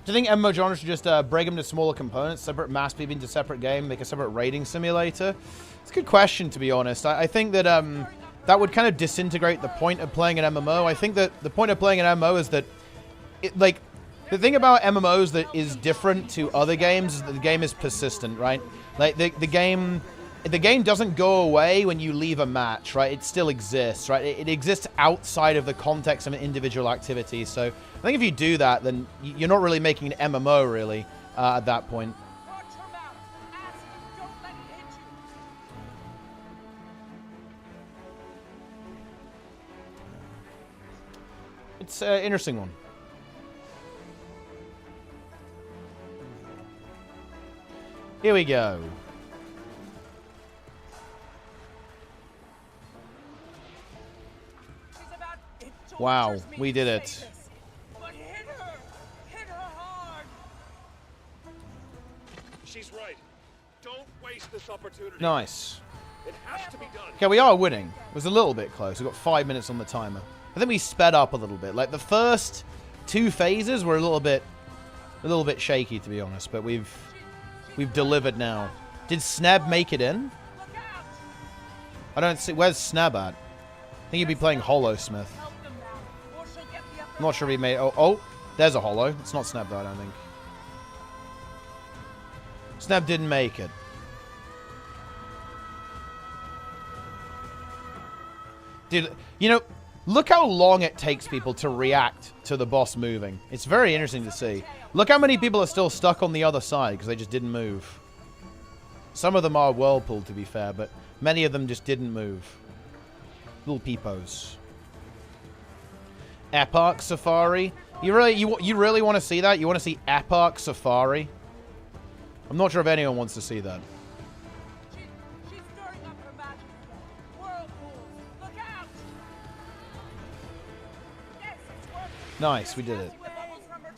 Do you think MMO genre should just break them into smaller components, separate mass PvP into separate game, make a separate raiding simulator? It's a good question, to be honest. I think that that would kind of disintegrate the point of playing an MMO. I think that the point of playing an MMO is that, the thing about MMOs that is different to other games is that the game is persistent, right? Like, the game doesn't go away when you leave a match, right? It still exists, right? It exists outside of the context of an individual activity. So I think if you do that, then you're not really making an MMO, really, at that point. It's an interesting one. Here we go. Wow, we did it. She's right. Don't waste this opportunity. Nice. It has to be done. Okay, we are winning. It was a little bit close. We've got 5 minutes on the timer. I think we sped up a little bit. Like, the first 2 phases were a little bit shaky, to be honest, but we've delivered now. Did Sneb make it in? I don't see. Where's Sneb at? I think he'd be playing Holosmith. I'm not sure if he made. Oh, there's a Holo. It's not Sneb though, I don't think. Sneb didn't make it. Dude, you know, look how long it takes people to react to the boss moving. It's very interesting to see. Look how many people are still stuck on the other side because they just didn't move. Some of them are Whirlpool, to be fair, but many of them just didn't move. Little peepos. Epoch Safari. You really want to see that? You want to see Epoch Safari? I'm not sure if anyone wants to see that. She's stirring up her magic again. Whirlpools, look out! Yes, it's working. Nice, we did it. Bubbles from her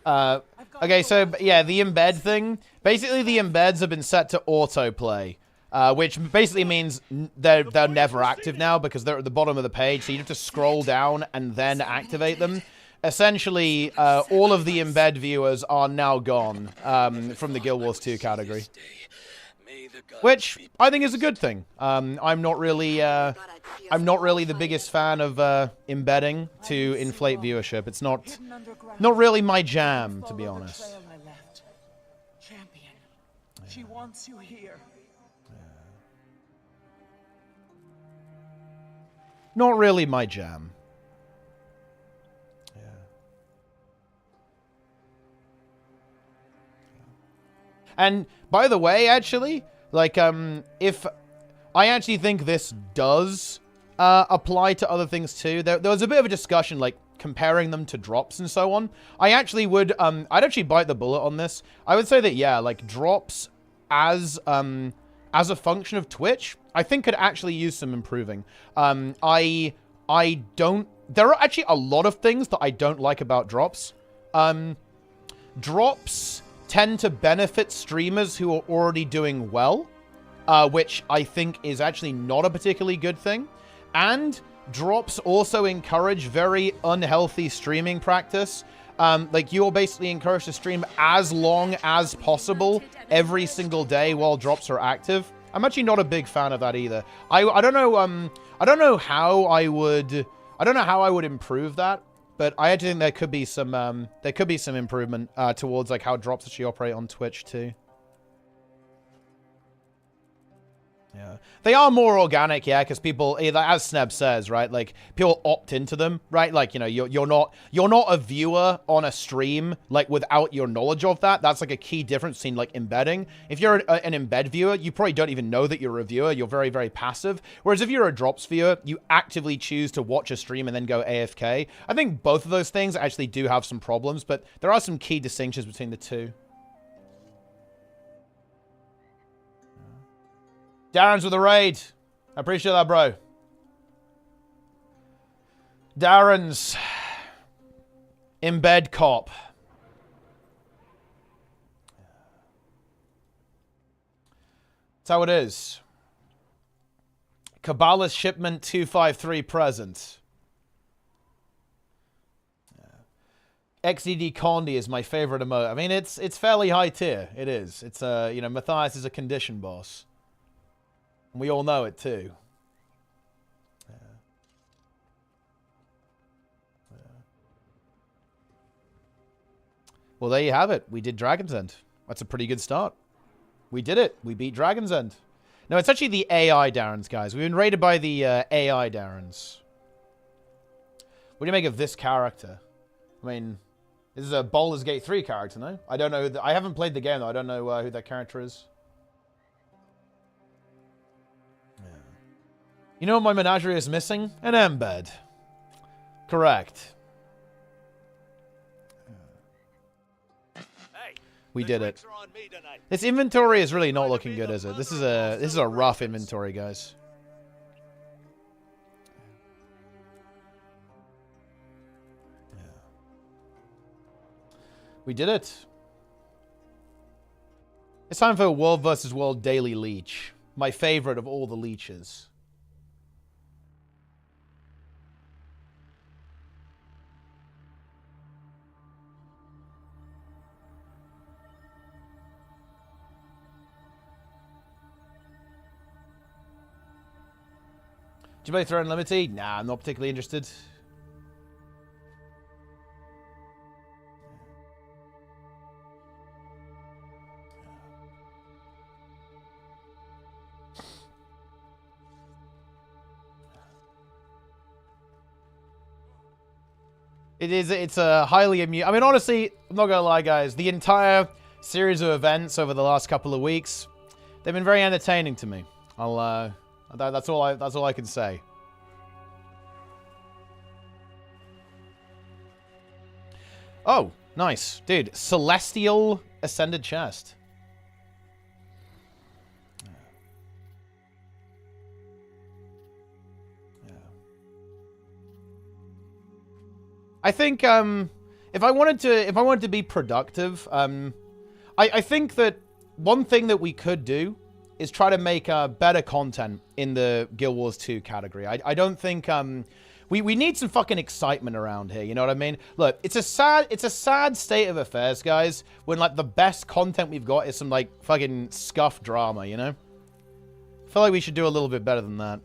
tail. Okay, so, yeah, the embed thing. Basically, the embeds have been set to autoplay, which basically means they're never active now because they're at the bottom of the page, so you have to scroll down and then activate them. Essentially, all of the embed viewers are now gone from the Guild Wars 2 category. which I think is a good thing. I'm not really the biggest fan of embedding to inflate viewership. It's not really my jam, to be honest. Champion, she wants you here. Not really my jam. Yeah. And by the way, actually, like, if I actually think this does apply to other things too. There was a bit of a discussion, like, comparing them to drops and so on. I actually would, I'd actually bite the bullet on this. I would say that, yeah, like, drops as a function of Twitch, I think could actually use some improving. I don't... There are actually a lot of things that I don't like about drops. Drops tend to benefit streamers who are already doing well, which I think is actually not a particularly good thing. And drops also encourage very unhealthy streaming practice. Like, you're basically encouraged to stream as long as possible every single day while drops are active. I'm actually not a big fan of that either. I don't know how I would improve that, but I actually think there could be some improvement towards like how drops actually operate on Twitch too. Yeah, they are more organic, yeah, because people, as Sneb says, right, like, people opt into them, right? Like, you know, you're not a viewer on a stream, like, without your knowledge of that. That's, like, a key difference between, like, embedding. If you're an embed viewer, you probably don't even know that you're a viewer. You're very, very passive. Whereas if you're a drops viewer, you actively choose to watch a stream and then go AFK. I think both of those things actually do have some problems, but there are some key distinctions between the two. Darren's with a raid. I appreciate that, bro. Darren's embed cop. That's how it is. CABAL shipment 253 present. XDD Condi is my favorite emote. I mean, it's fairly high tier. It is. It's you know, Matthias is a condition boss. We all know it too. Yeah. Yeah. Well, there you have it. We did Dragon's End. That's a pretty good start. We did it. We beat Dragon's End. No, it's actually the AI Darrens, guys. We've been raided by the AI Darrens. What do you make of this character? I mean, this is a Baldur's Gate 3 character, no? I don't know. I haven't played the game, though. I don't know who that character is. You know what my menagerie is missing? An embed. Correct. We did it. This inventory is really not looking good, is it? This is a rough inventory, guys. We did it. It's time for World vs. World Daily Leech. My favorite of all the leeches. Did you play Throne Unlimited? Nah, I'm not particularly interested. It's a highly amusing. I mean, honestly, I'm not gonna lie, guys. The entire series of events over the last couple of weeks, they've been very entertaining to me. That's all I can say. Oh, nice. Dude, Celestial Ascended Chest. I think if I wanted to be productive, I think that one thing that we could do is try to make better content in the Guild Wars 2 category. I don't think We need some fucking excitement around here, you know what I mean? Look, it's a sad state of affairs, guys, when, like, the best content we've got is some, like, fucking scuff drama, you know? I feel like we should do a little bit better than that.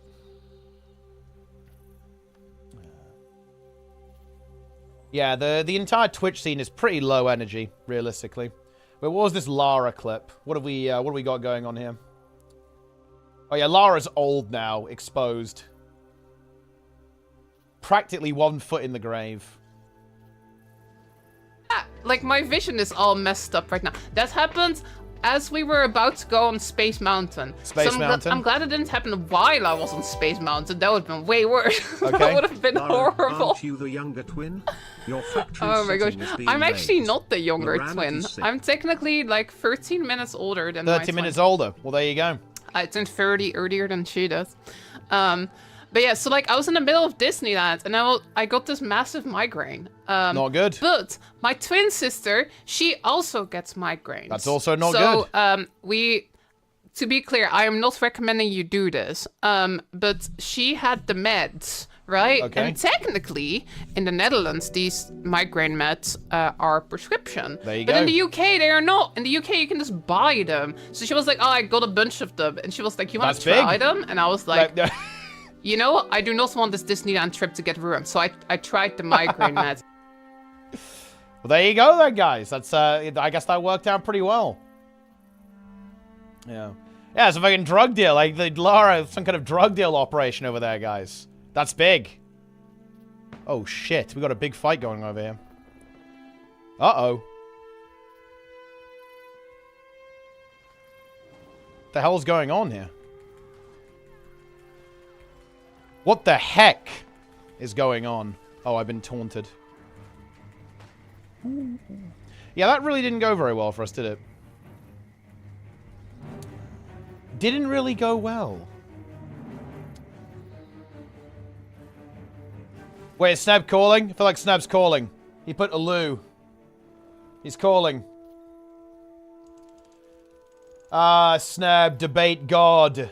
Yeah, the entire Twitch scene is pretty low energy, realistically. But what was this Lara clip? What have we got going on here? Oh yeah, Lara's old now, exposed. Practically 1 foot in the grave. Yeah, like, my vision is all messed up right now. That happened as we were about to go on Space Mountain. Mountain? I'm glad it didn't happen while I was on Space Mountain. That would have been way worse. Okay. That would have been Lara, horrible. aren't you the younger twin? Your factory Oh my gosh. setting is being I'm actually made. not the younger Moranity's twin. sick. I'm technically like 13 minutes older than my 30 twin. minutes older. Well, there you go. I turned 30 earlier than she does. But yeah, so like I was in the middle of Disneyland and I got this massive migraine. Not good. But my twin sister, she also gets migraines. That's also not good. good. To be clear, I am not recommending you do this. But she had the meds, right? Okay. And technically, in the Netherlands, these migraine meds are prescription. There you but go. in the UK, they are not. In the UK, you can just buy them. So she was like, oh, I got a bunch of them. And she was like, you want That's to try big. them? And I was like, Like, you know, I do not want this Disneyland trip to get ruined. So I tried the migraine meds. well, there you go then, guys. That's, I guess that worked out pretty well. Yeah. Yeah, it's a fucking drug deal. Like, Lara, some kind of drug deal operation over there, guys. That's big. Oh, shit. We got a big fight going over here. Uh-oh. What the hell's going on here? What the heck is going on? Oh, I've been taunted. Yeah, that really didn't go very well for us, did it? Didn't really go well. Wait, is Snab calling? I feel like Snab's calling. He put Alu. He's calling. Ah, Snab, debate God.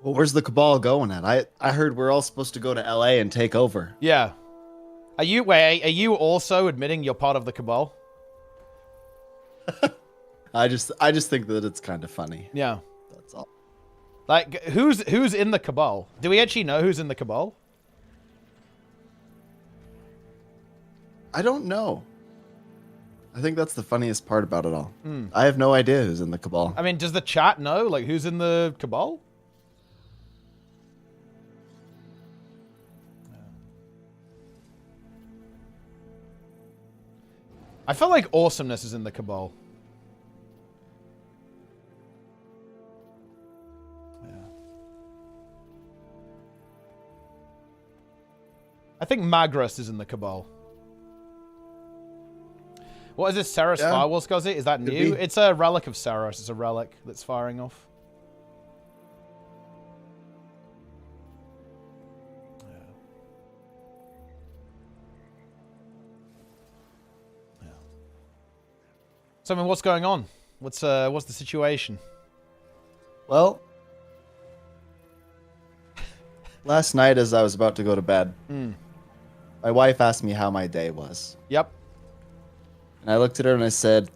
Well, where's the Cabal going at? I heard we're all supposed to go to LA and take over. Yeah. Are you also admitting you're part of the Cabal? I just think that it's kind of funny. Yeah. That's all. Like, who's in the Cabal? Do we actually know who's in the Cabal? I don't know. I think that's the funniest part about it all. I have no idea who's in the Cabal. I mean, does the chat know, like, who's in the Cabal? I feel like awesomeness is in the Cabal. Yeah. I think Magras is in the Cabal. What is this, Ceres Firewall Scuzzy? Is that new? be. It's a relic of Ceres. It's a relic that's firing off. So, I mean, what's going on? What's the situation? Well, last night as I was about to go to bed, my wife asked me how my day was. Yep. And I looked at her and I said,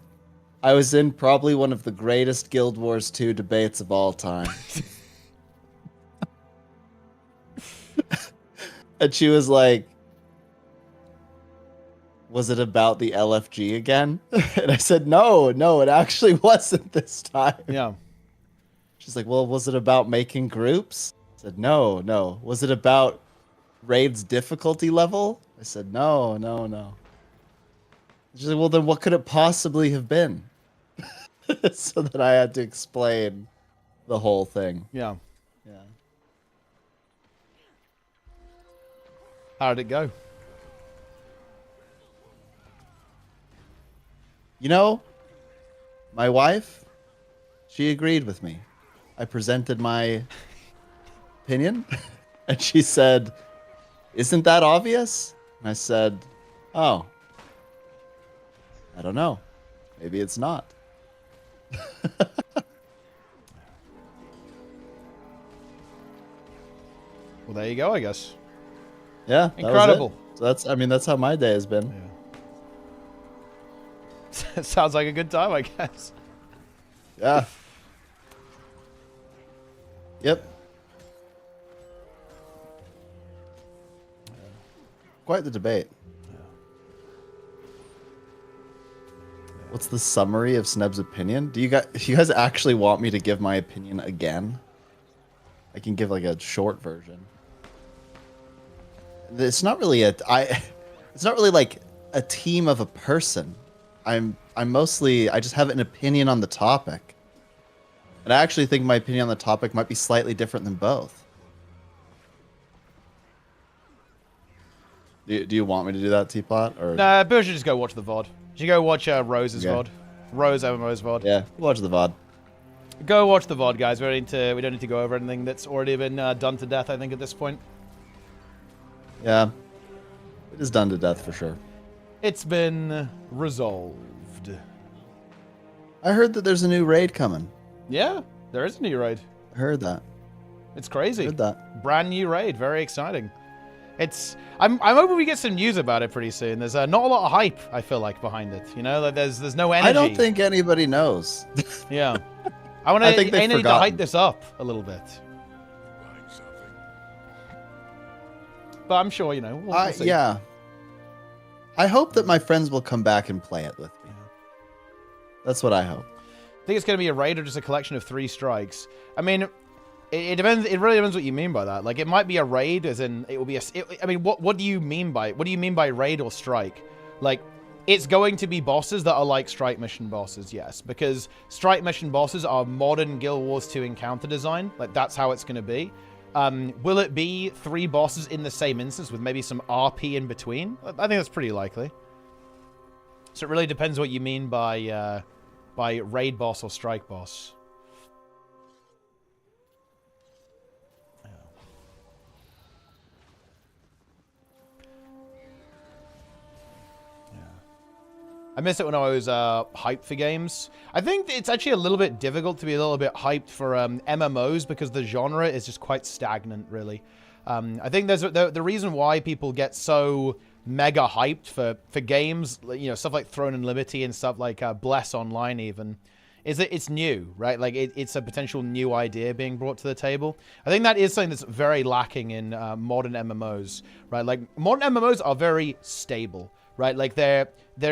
I was in probably one of the greatest Guild Wars 2 debates of all time. And she was like, was it about the LFG again? And I said, no, it actually wasn't this time. Yeah. She's like, well, was it about making groups? I said, no. Was it about Raid's difficulty level? I said, no. She's like, well, then what could it possibly have been? So that I had to explain the whole thing. Yeah. Yeah. How did it go? You know, my wife, she agreed with me. I presented my opinion, and she said, isn't that obvious? And I said, oh, I don't know. Maybe it's not. Well, there you go, I guess. Yeah, that Incredible. Was it. So that's, I mean, that's how my day has been. Yeah. Sounds like a good time, I guess. Yeah. Yep. Quite the debate. What's the summary of Sneb's opinion? Do you guys actually want me to give my opinion again? I can give like a short version. It's not really it's not really like a team of a person. I just have an opinion on the topic. And I actually think my opinion on the topic might be slightly different than both. Do you want me to do that, Teapot? Or Nah, Bill should just go watch the VOD. Should you go watch Rose's VOD? Rose MMO's VOD. Yeah, watch the VOD. Go watch the VOD, guys. We don't need to go over anything that's already been done to death, I think, at this point. Yeah. It is done to death for sure. It's been resolved. I heard that there's a new raid coming. Yeah, there is a new raid. I heard that. It's crazy. I heard that. Brand new raid. Very exciting. I'm hoping we get some news about it pretty soon. There's not a lot of hype, I feel like, behind it. You know, like there's no energy. I don't think anybody knows. Yeah. I need to forgotten. hype this up a little bit. But I'm sure, you know, we'll see. Yeah. I hope that my friends will come back and play it with me. That's what I hope. I think it's going to be a raid or just a collection of 3 strikes. I mean, it depends. It really depends what you mean by that. Like, it might be a raid, as in it will be a. I mean, what do you mean by raid or strike? Like, it's going to be bosses that are like strike mission bosses, yes, because strike mission bosses are modern Guild Wars 2 encounter design. Like, that's how it's going to be. Will it be 3 bosses in the same instance with maybe some RP in between? I think that's pretty likely. So it really depends what you mean by raid boss or strike boss. I miss it when I was hyped for games. I think it's actually a little bit difficult to be a little bit hyped for MMOs because the genre is just quite stagnant, really. I think there's the reason why people get so mega hyped for games, you know, stuff like Throne and Liberty and stuff like Bless Online even, is that it's new, right? Like, it's a potential new idea being brought to the table. I think that is something that's very lacking in modern MMOs, right? Like, modern MMOs are very stable, right? Like, their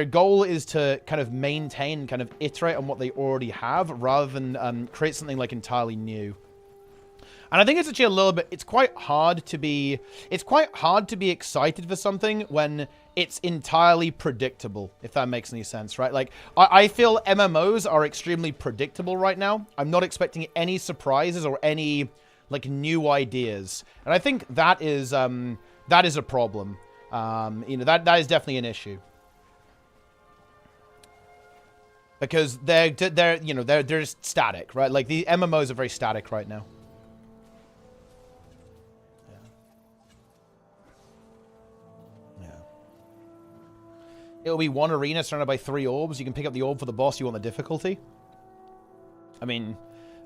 goal is to kind of maintain, kind of iterate on what they already have rather than create something like entirely new. And I think it's actually a little bit, it's quite hard to be excited for something when it's entirely predictable, if that makes any sense, right? Like, I feel MMOs are extremely predictable right now. I'm not expecting any surprises or any, like, new ideas. And I think that is a problem. You know, that is definitely an issue. Because they're just static, right? Like, the MMOs are very static right now. It'll be 1 arena surrounded by 3 orbs. You can pick up the orb for the boss you want the difficulty. I mean,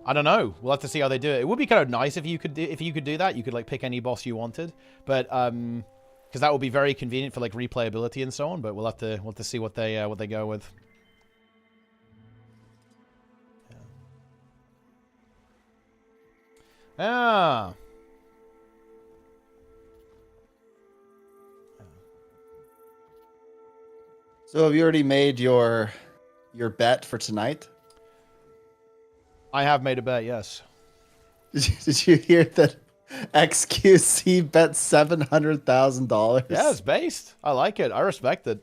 I don't know. We'll have to see how they do it. It would be kind of nice if you could do that. You could, like, pick any boss you wanted, but because that would be very convenient for, like, replayability and so on. But we'll have to see what they go with. Ah. So have you already made your bet for tonight? I have made a bet, yes. Did you hear that XQC bet $700,000? Yeah, it's based. I like it. I respect it.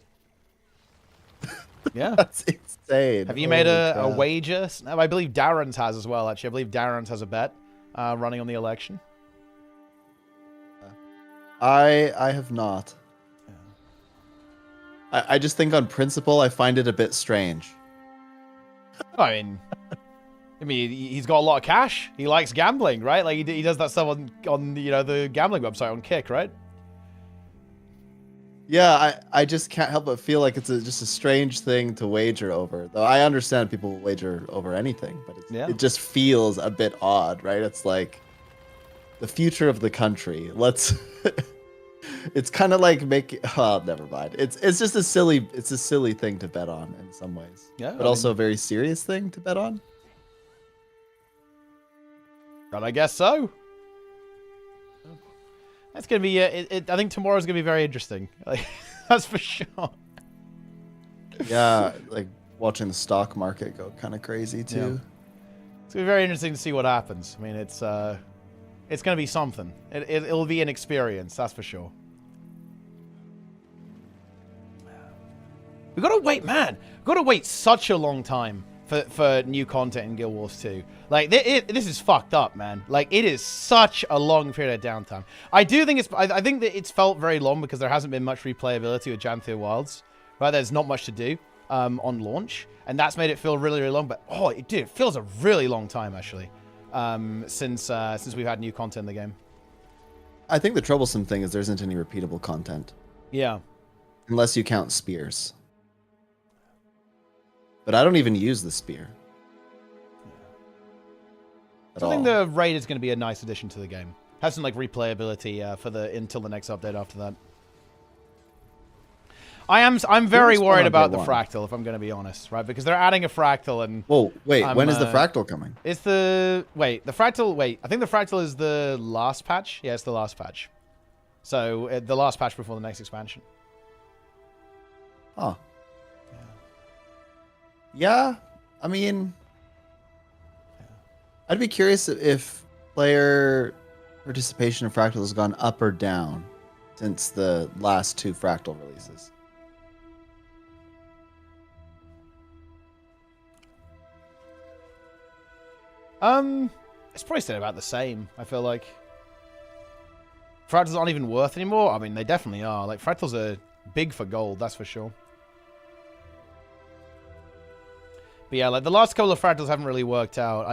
Yeah. That's insane. Have you made a wager? I believe Darren's has as well, actually. I believe Darren's has a bet running on the election. I have not. I just think on principle, I find it a bit strange. I mean, he's got a lot of cash. He likes gambling, right? Like, he does that stuff on you know, the gambling website on Kick, right? Yeah, I just can't help but feel like it's just a strange thing to wager over. Though I understand people wager over anything, but it just feels a bit odd, right? It's like the future of the country. Let's It's kind of like making. Oh, never mind. It's just a silly. It's a silly thing to bet on in some ways. Yeah, but also a very serious thing to bet on. But I guess so. That's gonna be. I think tomorrow's gonna be very interesting. Like, that's for sure. Yeah, like watching the stock market go kind of crazy too. Yeah. It's gonna be very interesting to see what happens. I mean, it's gonna be something. It'll be an experience, that's for sure. We gotta wait, man. We gotta wait such a long time for new content in Guild Wars 2. Like, this is fucked up, man. Like, it is such a long period of downtime. I do think I think that it's felt very long because there hasn't been much replayability with Jam 3 Wilds. Right, there's not much to do on launch, and that's made it feel really, really long. But oh, it feels a really long time actually since we've had new content in the game. I think the troublesome thing is there isn't any repeatable content. Yeah, unless you count spears. But I don't even use the spear. I think the raid is going to be a nice addition to the game. Has some like replayability for until the next update after that. I'm very worried about the fractal, if I'm going to be honest, right? Because they're adding a fractal and... Whoa, wait, when is the fractal coming? It's the... Wait, the fractal... Wait, I think the fractal is the last patch. Yeah, it's the last patch. So, the last patch before the next expansion. Huh. Yeah, I mean... I'd be curious if player participation in fractal has gone up or down since the last 2 fractal releases. It's probably still about the same, I feel like. Fractals aren't even worth anymore? I mean, they definitely are. Like, fractals are big for gold, that's for sure. But yeah, like, the last couple of fractals haven't really worked out.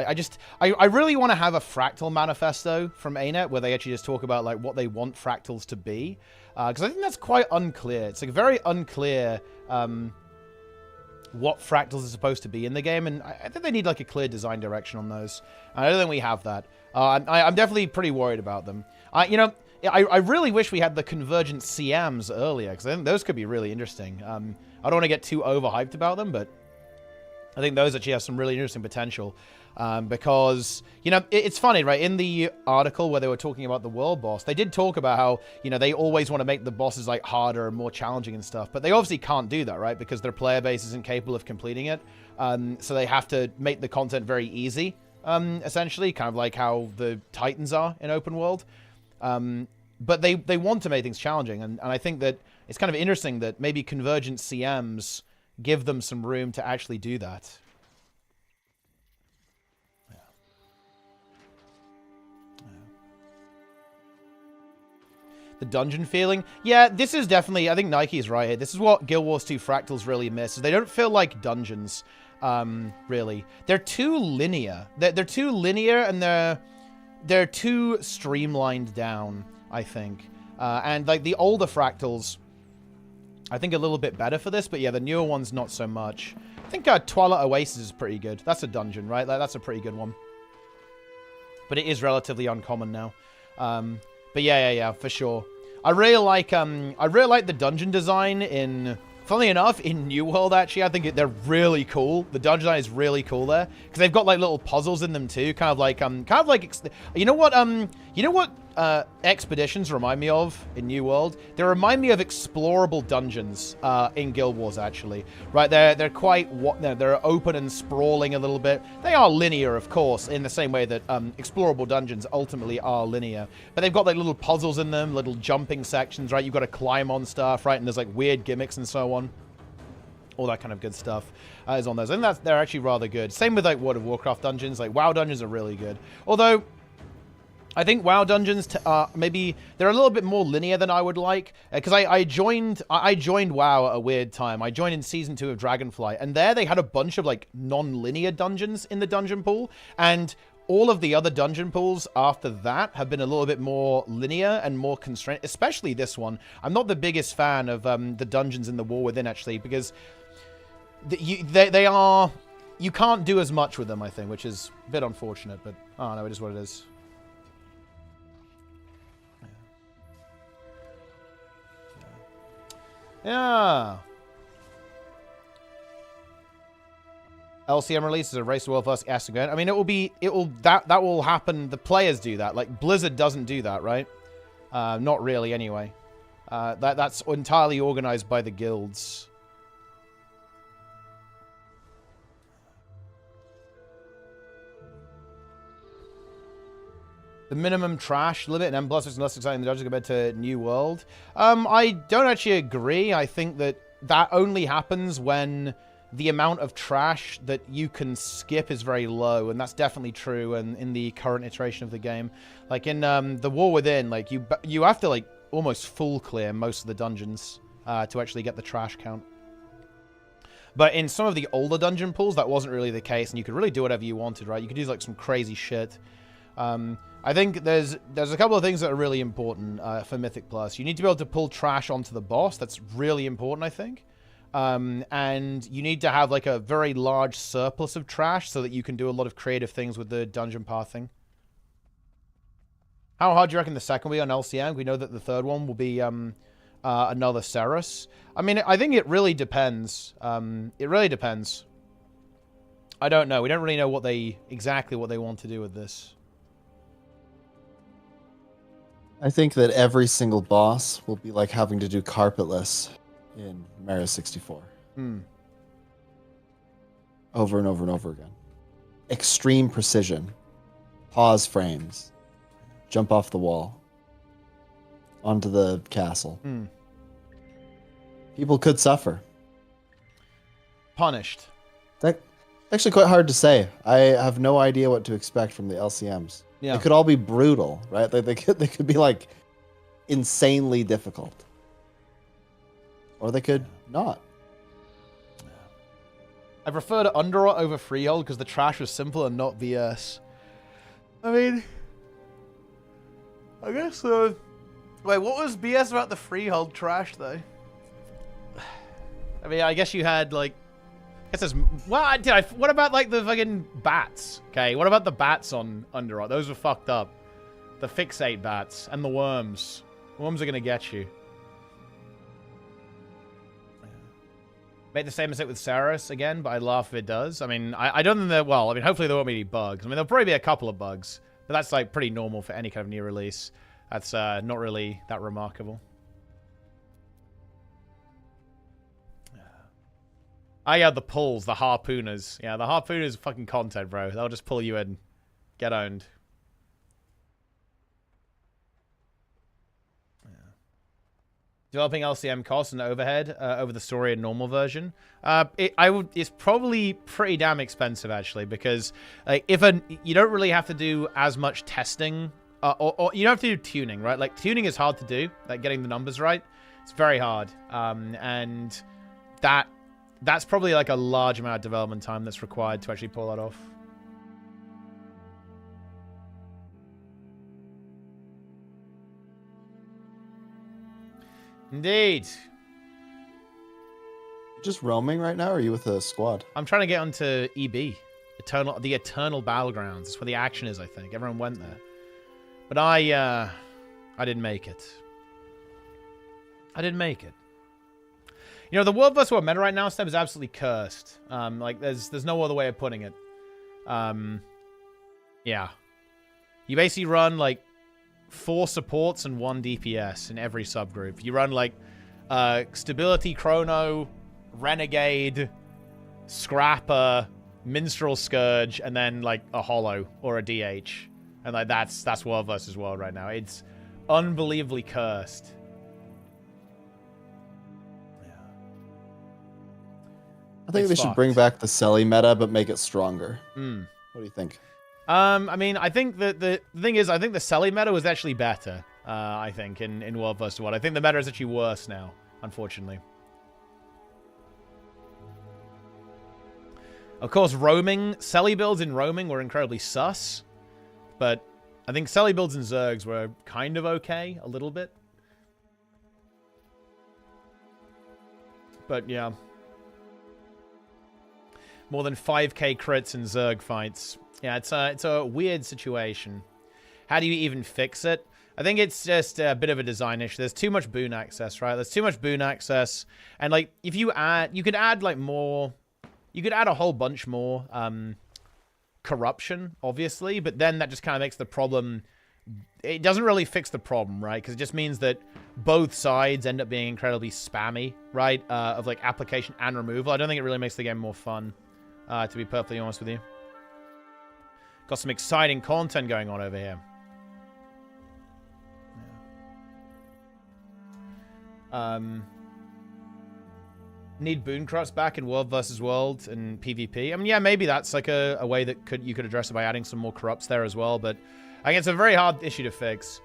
I really want to have a fractal manifesto from ArenaNet where they actually just talk about, like, what they want fractals to be. Because I think that's quite unclear. It's, like, very unclear, what fractals are supposed to be in the game, and I think they need like a clear design direction on those. I don't think we have that. I'm definitely pretty worried about them. You know, I really wish we had the convergent CMs earlier, because I think those could be really interesting. I don't want to get too overhyped about them, but I think those actually have some really interesting potential. Because, you know, it's funny, right? In the article where they were talking about the world boss, they did talk about how, you know, they always want to make the bosses, like, harder and more challenging and stuff. But they obviously can't do that, right? Because their player base isn't capable of completing it. So they have to make the content very easy, essentially. Kind of like how the Titans are in open world. But they want to make things challenging. And I think that it's kind of interesting that maybe convergent CMs give them some room to actually do that. The dungeon feeling. Yeah, this is definitely, I think Nike's right here. This is what Guild Wars 2 Fractals really miss. They don't feel like dungeons, really. They're too linear. They're too linear, and they're too streamlined down, I think. And like the older Fractals, I think a little bit better for this, but yeah, the newer ones not so much. I think Twilight Oasis is pretty good. That's a dungeon, right? Like, that's a pretty good one. But it is relatively uncommon now. But yeah, for sure. I really like the dungeon design in, funnily enough, in New World, actually. I think they're really cool. The dungeon design is really cool there. Because they've got, like, little puzzles in them, too. Kind of like, you know what expeditions remind me of in New World? They remind me of explorable dungeons in Guild Wars, actually. Right, they're quite, they're open and sprawling a little bit. They are linear, of course, in the same way that explorable dungeons ultimately are linear. But they've got like little puzzles in them, little jumping sections, right? You've got to climb on stuff, right? And there's like weird gimmicks and so on. All that kind of good stuff is on those. And they're actually rather good. Same with like World of Warcraft dungeons. Like WoW dungeons are really good. Although I think WoW dungeons, maybe they're a little bit more linear than I would like. Because I joined WoW at a weird time. I joined in Season 2 of Dragonflight. And there they had a bunch of, like, non-linear dungeons in the dungeon pool. And all of the other dungeon pools after that have been a little bit more linear and more constrained. Especially this one. I'm not the biggest fan of the dungeons in the War Within, actually. Because they are... You can't do as much with them, I think. Which is a bit unfortunate. But, I don't know, it is what it is. Yeah. LCM release is a race to world first again. I mean, that will happen. The players do that. Like Blizzard doesn't do that, right? Not really, anyway. That's entirely organized by the guilds. The minimum trash limit in M+ is less exciting than Dungeons compared to New World. I don't actually agree. I think that only happens when the amount of trash that you can skip is very low, and that's definitely true in the current iteration of the game. Like in the War Within, like you have to like almost full clear most of the dungeons to actually get the trash count. But in some of the older dungeon pools, that wasn't really the case, and you could really do whatever you wanted, right? You could do like some crazy shit. I think there's a couple of things that are really important for Mythic Plus. You need to be able to pull trash onto the boss. That's really important, I think. And you need to have like a very large surplus of trash so that you can do a lot of creative things with the dungeon pathing. How hard do you reckon the second will be on LCM? We know that the third one will be another Ceres. I mean, I think it really depends. It really depends. I don't know. We don't really know exactly what they want to do with this. I think that every single boss will be like having to do carpetless in Mario 64. Over and over and over again. Extreme precision. Pause frames. Jump off the wall. Onto the castle. People could suffer. Punished. That's actually quite hard to say. I have no idea what to expect from the LCMs. Yeah. They could all be brutal, right? They could be like insanely difficult. Or they could not. I prefer to Underrot over Freehold because the trash was simple and not VS. I mean, I guess so. Wait, what was BS about the Freehold trash though? I mean, I guess you had like, I guess there's, what about like the fucking bats? Okay, what about the bats on Underrot? Those were fucked up. The fixate bats and the worms. The worms are gonna get you. Make the same mistake with Saros again, but I'd laugh if it does. I mean, I don't think there, well, I mean, hopefully there won't be any bugs. I mean, there'll probably be a couple of bugs, but that's like pretty normal for any kind of new release. That's not really that remarkable. Yeah, the pulls, the harpooners. Yeah, the harpooners are fucking content, bro. They'll just pull you in. Get owned. Developing LCM costs and overhead over the story and normal version. It's probably pretty damn expensive actually, because like you don't really have to do as much testing, or you don't have to do tuning, right? Like tuning is hard to do, like getting the numbers right. It's very hard, and that's probably like a large amount of development time that's required to actually pull that off. Indeed. Just roaming right now, or are you with a squad? I'm trying to get onto EB. The Eternal Battlegrounds. That's where the action is, I think. Everyone went there. But I didn't make it. I didn't make it. You know, the World vs. World meta right now, Step, is absolutely cursed. Like, there's no other way of putting it. Yeah. You basically run, like, 4 supports and 1 DPS in every subgroup. You run like Stability Chrono, Renegade, Scrapper, Minstrel Scourge, and then like a Hollow or a DH. And like that's World versus World right now. It's unbelievably cursed. Yeah. I think they should bring back the Selly meta but make it stronger. Hmm. What do you think? I mean, I think that the thing is, I think the Selly meta was actually better, I think, in World vs. World. I think the meta is actually worse now, unfortunately. Of course, roaming, Selly builds in roaming were incredibly sus, but I think Selly builds in Zergs were kind of okay, a little bit. But, yeah. More than 5k crits in Zerg fights. Yeah, it's a weird situation. How do you even fix it? I think it's just a bit of a design issue. There's too much boon access, right? There's too much boon access. And, like, if you could add, like, more... You could add a whole bunch more corruption, obviously. But then that just kind of makes the problem... It doesn't really fix the problem, right? Because it just means that both sides end up being incredibly spammy, right? Of, like, application and removal. I don't think it really makes the game more fun, to be perfectly honest with you. Got some exciting content going on over here. Need boon corrupts back in World versus World and PvP. I mean, yeah, maybe that's like a way that you could address it by adding some more corrupts there as well. But I think it's a very hard issue to fix.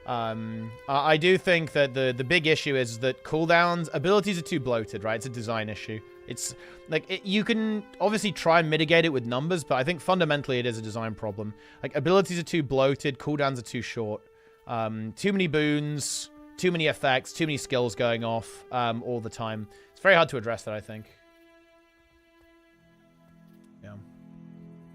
I do think that the big issue is that cooldowns, abilities are too bloated, right? It's a design issue. It's like you can obviously try and mitigate it with numbers, but I think fundamentally it is a design problem. Like abilities are too bloated, cooldowns are too short, too many boons. Too many effects, too many skills going off all the time. It's very hard to address that, I think. Yeah.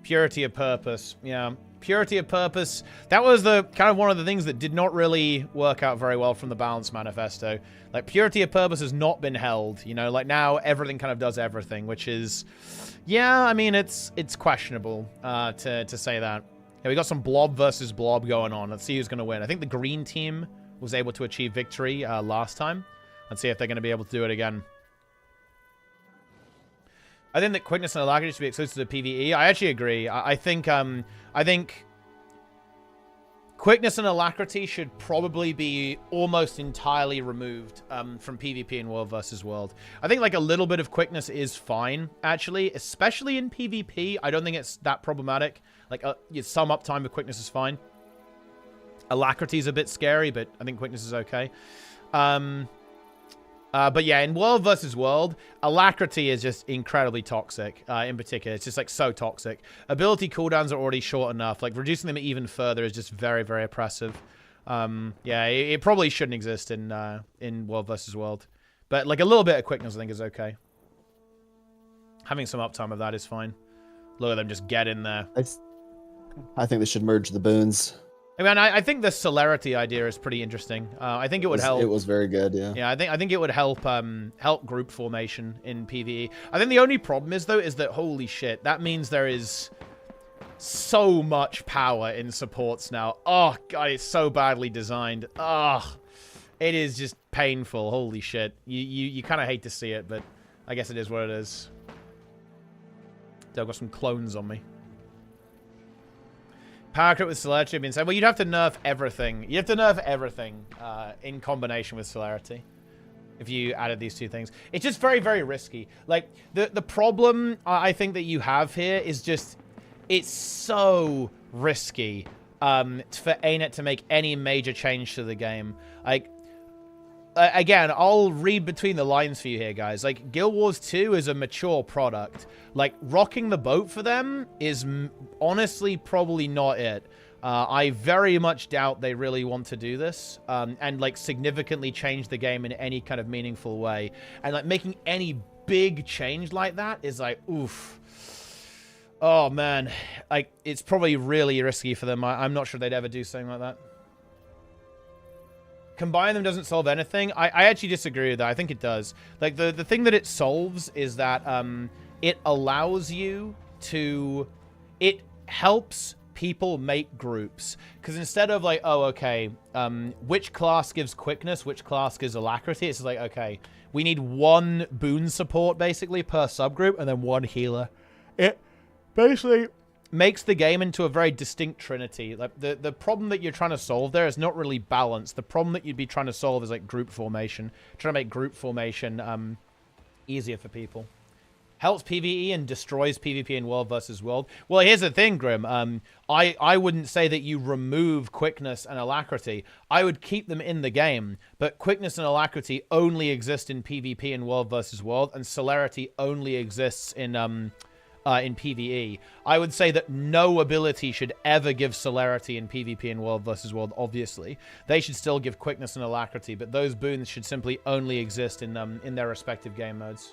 Purity of purpose. Yeah. Purity of purpose. That was the kind of one of the things that did not really work out very well from the balance manifesto. Like, purity of purpose has not been held. You know, like now everything kind of does everything, which is... Yeah, I mean, it's questionable to say that. Yeah, we got some blob versus blob going on. Let's see who's going to win. I think the green team was able to achieve victory last time. Let's see if they're going to be able to do it again. I think that quickness and alacrity should be exclusive to PvE. I actually agree. I think quickness and alacrity should probably be almost entirely removed from PvP and World versus World. I think like a little bit of quickness is fine, actually, especially in PvP. I don't think it's that problematic. Like some uptime with quickness is fine. Alacrity is a bit scary, but I think quickness is okay. But yeah, in World versus World, alacrity is just incredibly toxic. In particular, it's just like so toxic. Ability cooldowns are already short enough. Like reducing them even further is just very, very oppressive. Yeah, it probably shouldn't exist in World versus World. But like a little bit of quickness, I think, is okay. Having some uptime of that is fine. Look at them just get in there. I think they should merge the boons. I mean, I think the celerity idea is pretty interesting. I think it would help. It was very good, yeah. Yeah, I think it would help help group formation in PvE. I think the only problem is though is that holy shit, that means there is so much power in supports now. Oh god, it's so badly designed. Oh, it is just painful. Holy shit, you kind of hate to see it, but I guess it is what it is. I've got some clones on me. Power crit with celerity being said. Well, you'd have to nerf everything. You have to nerf everything in combination with celerity if you added these two things. It's just very, very risky. Like, the problem I think that you have here is just... It's so risky for ArenaNet to make any major change to the game. Like... Again, I'll read between the lines for you here, guys. Like, Guild Wars 2 is a mature product. Like, rocking the boat for them is honestly probably not it. I very much doubt they really want to do this and, like, significantly change the game in any kind of meaningful way. And, like, making any big change like that is, like, oof. Oh, man. Like, it's probably really risky for them. I'm not sure they'd ever do something like that. Combine them doesn't solve anything. I actually disagree with that. I think it does. Like, the thing that it solves is that it allows you to... It helps people make groups. Because instead of like, oh, okay, which class gives quickness, which class gives alacrity, it's like, okay, we need one boon support, basically, per subgroup, and then one healer. It basically... makes the game into a very distinct trinity. Like the problem that you're trying to solve there is not really balance. The problem that you'd be trying to solve is like group formation. Trying to make group formation easier for people. Helps PvE and destroys PvP in World versus World. Well, here's the thing, Grim. I wouldn't say that you remove quickness and alacrity. I would keep them in the game, but quickness and alacrity only exist in PvP in World versus World, and celerity only exists in PvE. I would say that no ability should ever give celerity in PvP and World versus World, obviously. They should still give quickness and alacrity, but those boons should simply only exist in their respective game modes.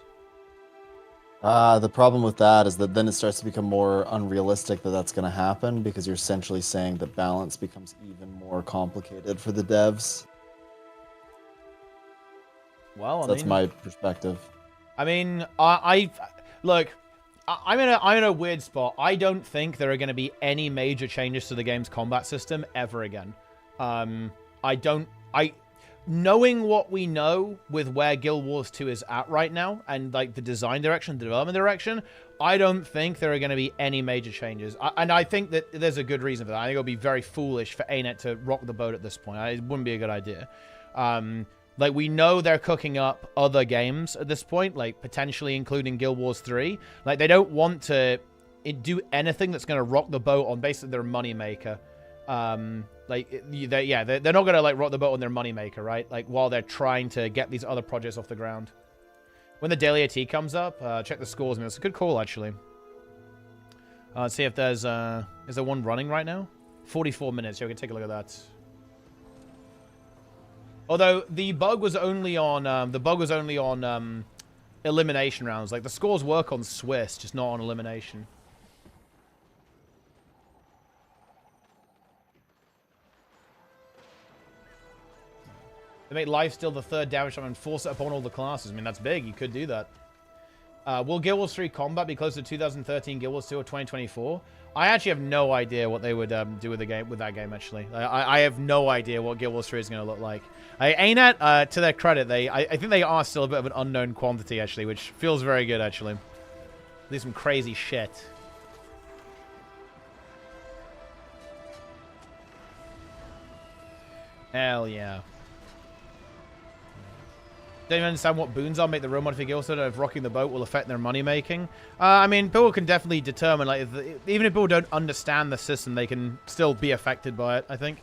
The problem with that is that then it starts to become more unrealistic that that's going to happen, because you're essentially saying that balance becomes even more more complicated for the devs. Well, That's my perspective. I mean, I look. I'm in a weird spot. I don't think there are going to be any major changes to the game's combat system ever again. Knowing what we know with where Guild Wars 2 is at right now, and like the design direction, the development direction, I don't think there are going to be any major changes. And I think that there's a good reason for that. I think it would be very foolish for ArenaNet to rock the boat at this point. It wouldn't be a good idea. Like, we know they're cooking up other games at this point, like, potentially including Guild Wars 3. Like, they don't want to do anything that's going to rock the boat on basically their moneymaker. They're not going to, like, rock the boat on their moneymaker, right? Like, while they're trying to get these other projects off the ground. When the Daily AT comes up, check the scores. I mean, it's a good call, actually. Let's see if there's, is there one running right now? 44 minutes. Yeah, we can take a look at that. Although the bug was only on elimination rounds. Like the scores work on Swiss, just not on elimination. They make lifesteal the third damage and force it upon all the classes. I mean, that's big. You could do that. Will Guild Wars 3 combat be close to 2013 Guild Wars 2 or 2024? I actually have no idea what they would do with that game. Actually, I have no idea what Guild Wars 3 is going to look like. ArenaNet, to their credit, I think they are still a bit of an unknown quantity actually, which feels very good actually. Do some crazy shit. Hell yeah. Don't even understand what boons are. Make the real mod for Guild if rocking the boat will affect their money making. I mean, people can definitely determine, like, even if people don't understand the system, they can still be affected by it, I think.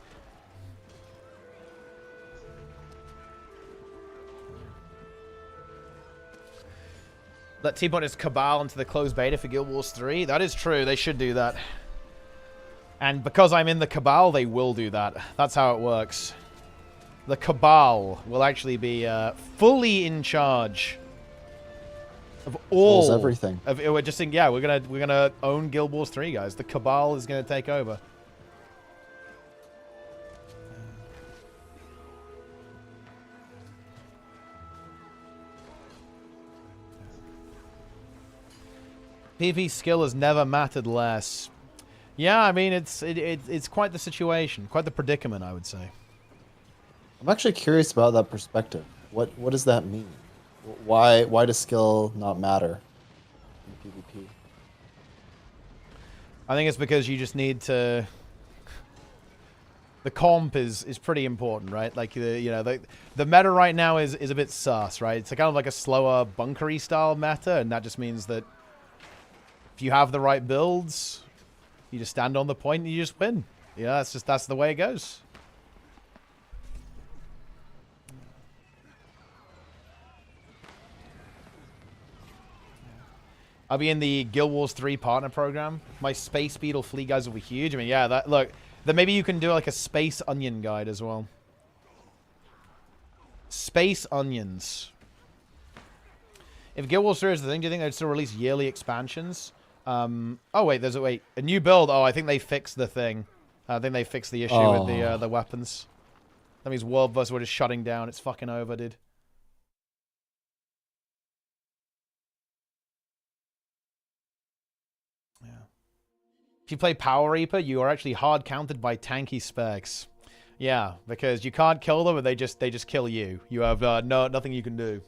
Let T-Bot is CABAL into the closed beta for Guild Wars 3. That is true. They should do that. And because I'm in the CABAL, they will do that. That's how it works. The CABAL will actually be fully in charge of all everything. We're just saying, yeah, we're gonna own Guild Wars 3, guys. The CABAL is gonna take over. PvP skill has never mattered less. Yeah, I mean it's quite the situation, quite the predicament, I would say. I'm actually curious about that perspective. What does that mean? Why does skill not matter in PvP? I think it's because you just need to. The comp is pretty important, right? Like the meta right now is a bit sus, right? It's kind of like a slower bunkery style meta, and that just means that if you have the right builds, you just stand on the point and you just win. Yeah, that's the way it goes. I'll be in the Guild Wars 3 partner program. My space beetle fleet guys will be huge. I mean, yeah, look, then maybe you can do like a space onion guide as well. Space onions. If Guild Wars 3 is the thing, do you think they'd still release yearly expansions? Oh wait, a new build. Oh, I think they fixed the thing. I think they fixed the issue with the weapons. That means World vs. World is shutting down. It's fucking over, dude. Yeah. If you play Power Reaper, you are actually hard counted by tanky specs. Yeah, because you can't kill them, and they just kill you. You have nothing you can do.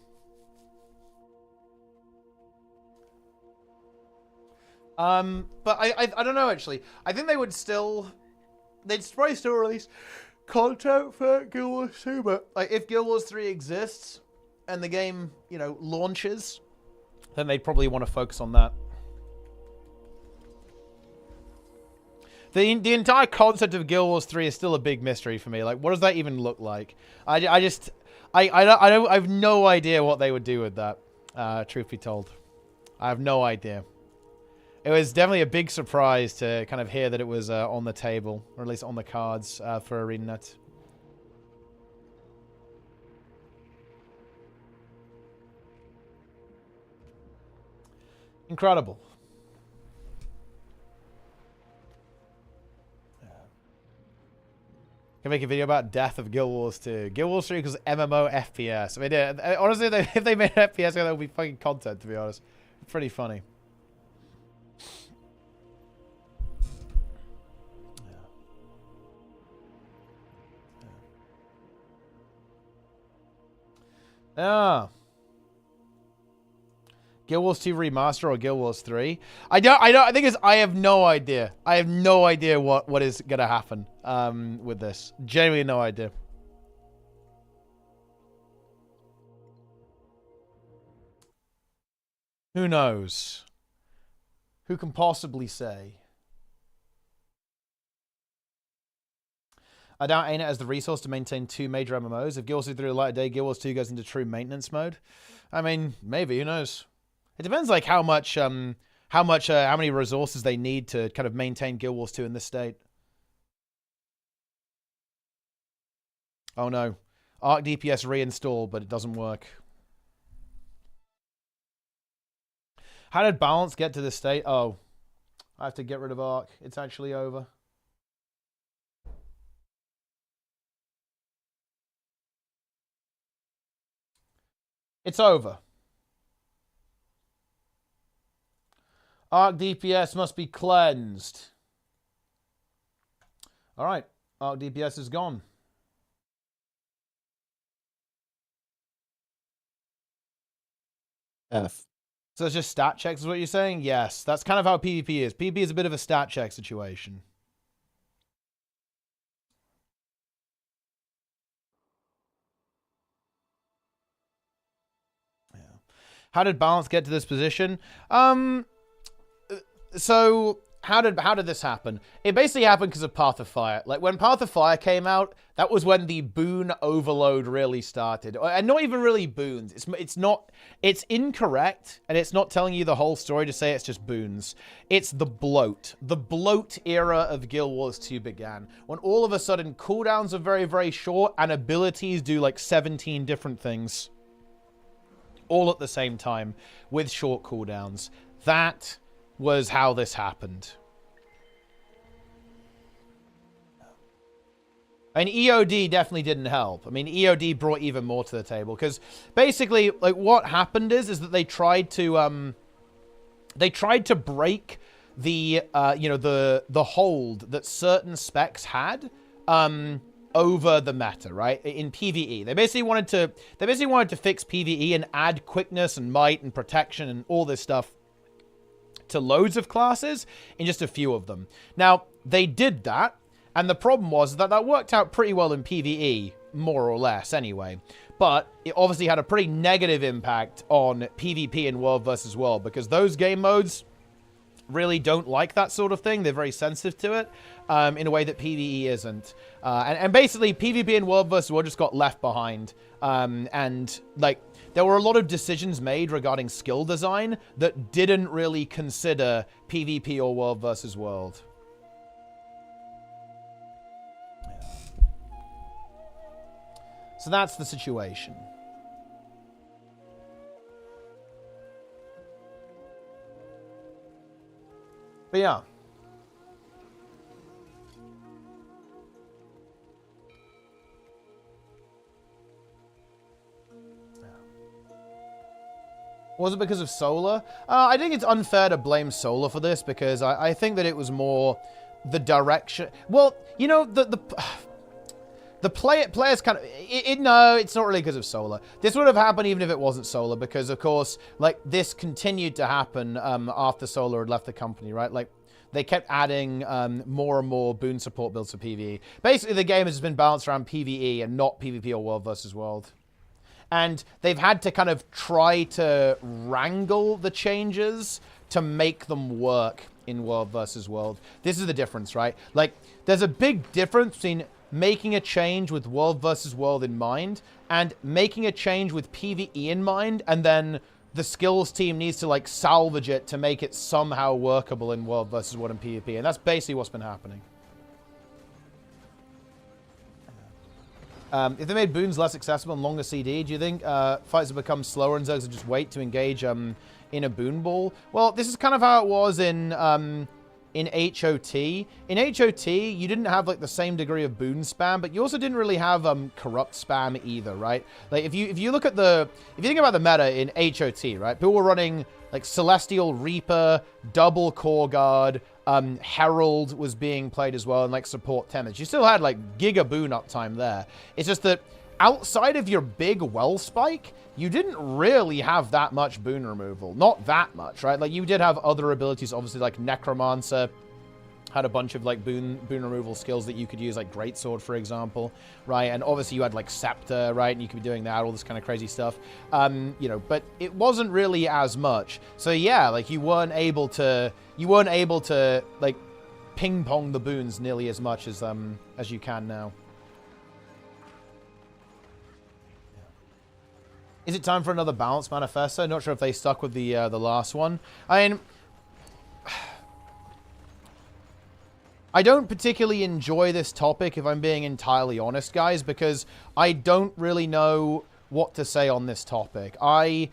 But I don't know actually. I think they'd probably still release content for Guild Wars 2, but like if Guild Wars 3 exists and the game, launches, then they'd probably want to focus on that. The entire concept of Guild Wars 3 is still a big mystery for me. Like, what does that even look like? I have no idea what they would do with that. Truth be told, I have no idea. It was definitely a big surprise to kind of hear that it was on the table, or at least on the cards for ArenaNet. Incredible. Can make a video about death of Guild Wars 2. Guild Wars 3 because MMO FPS. I mean, honestly, if they made FPS, that would be fucking content, to be honest. Pretty funny. Yeah. Guild Wars 2 remaster or Guild Wars 3? I think I have no idea. I have no idea what is gonna happen with this. Genuinely no idea. Who knows? Who can possibly say? I doubt ArenaNet has the resource to maintain 2 major MMOs. If Guild Wars 2 through the light of day, Guild Wars 2 goes into true maintenance mode. I mean, maybe, who knows? It depends, like, how many resources they need to kind of maintain Guild Wars 2 in this state. Oh no. ArcDPS reinstalled, but it doesn't work. How did balance get to this state? Oh. I have to get rid of Arc. It's actually over. It's over. ArcDPS must be cleansed. All right. ArcDPS is gone. F. So it's just stat checks is what you're saying? Yes. That's kind of how PvP is. PvP is a bit of a stat check situation. Yeah. How did balance get to this position? So how did this happen? It basically happened because of Path of Fire. Like when Path of Fire came out, that was when the boon overload really started. And not even really boons. It's incorrect, and it's not telling you the whole story to say it's just boons. It's the bloat. The bloat era of Guild Wars 2 began when all of a sudden cooldowns are very, very short and abilities do like 17 different things all at the same time with short cooldowns. That was how this happened. And EOD definitely didn't help. I mean, EOD brought even more to the table because basically, like, what happened is that they tried to break the the hold that certain specs had over the meta, right? In PvE, they basically wanted to fix PvE and add quickness and might and protection and all this stuff to loads of classes in just a few of them. Now, they did that, and the problem was that that worked out pretty well in PvE, more or less, anyway. But it obviously had a pretty negative impact on PvP and World versus World, because those game modes really don't like that sort of thing. They're very sensitive to it, in a way that PvE isn't. And basically, PvP and World versus World just got left behind. And, like, there were a lot of decisions made regarding skill design that didn't really consider PvP or World versus World. Yeah. So that's the situation. But yeah. Was it because of Solar? I think it's unfair to blame Solar for this because I think that it was more the direction. Well, you know, the players kind of... No, it's not really because of Solar. This would have happened even if it wasn't Solar because, of course, like, this continued to happen after Solar had left the company, right? Like, they kept adding more and more boon support builds for PvE. Basically, the game has been balanced around PvE and not PvP or World versus World. And they've had to kind of try to wrangle the changes to make them work in World versus World. This is the difference, right? Like, there's a big difference between making a change with World versus World in mind and making a change with PvE in mind, and then the skills team needs to, like, salvage it to make it somehow workable in World versus World and PvP. And that's basically what's been happening. If they made boons less accessible and longer CD, do you think fights have become slower and Zergs will just wait to engage in a boon ball? Well, this is kind of how it was in in HOT. In HOT, you didn't have like the same degree of boon spam, but you also didn't really have corrupt spam either, right? Like if you look at if you think about the meta in HOT, right? People were running like Celestial Reaper, double Core Guard, Herald was being played as well, and like support Temets. You still had like giga boon uptime there. It's just that outside of your big well spike, you didn't really have that much boon removal. Not that much, right? Like you did have other abilities, obviously, like Necromancer had a bunch of like boon removal skills that you could use, like Greatsword, for example, right? And obviously you had like Scepter, right? And you could be doing that, all this kind of crazy stuff, you know. But it wasn't really as much. So yeah, like you weren't able to like ping pong the boons nearly as much as you can now. Is it time for another balance manifesto? Not sure if they stuck with the last one. I mean, I don't particularly enjoy this topic, if I'm being entirely honest, guys, because I don't really know what to say on this topic. I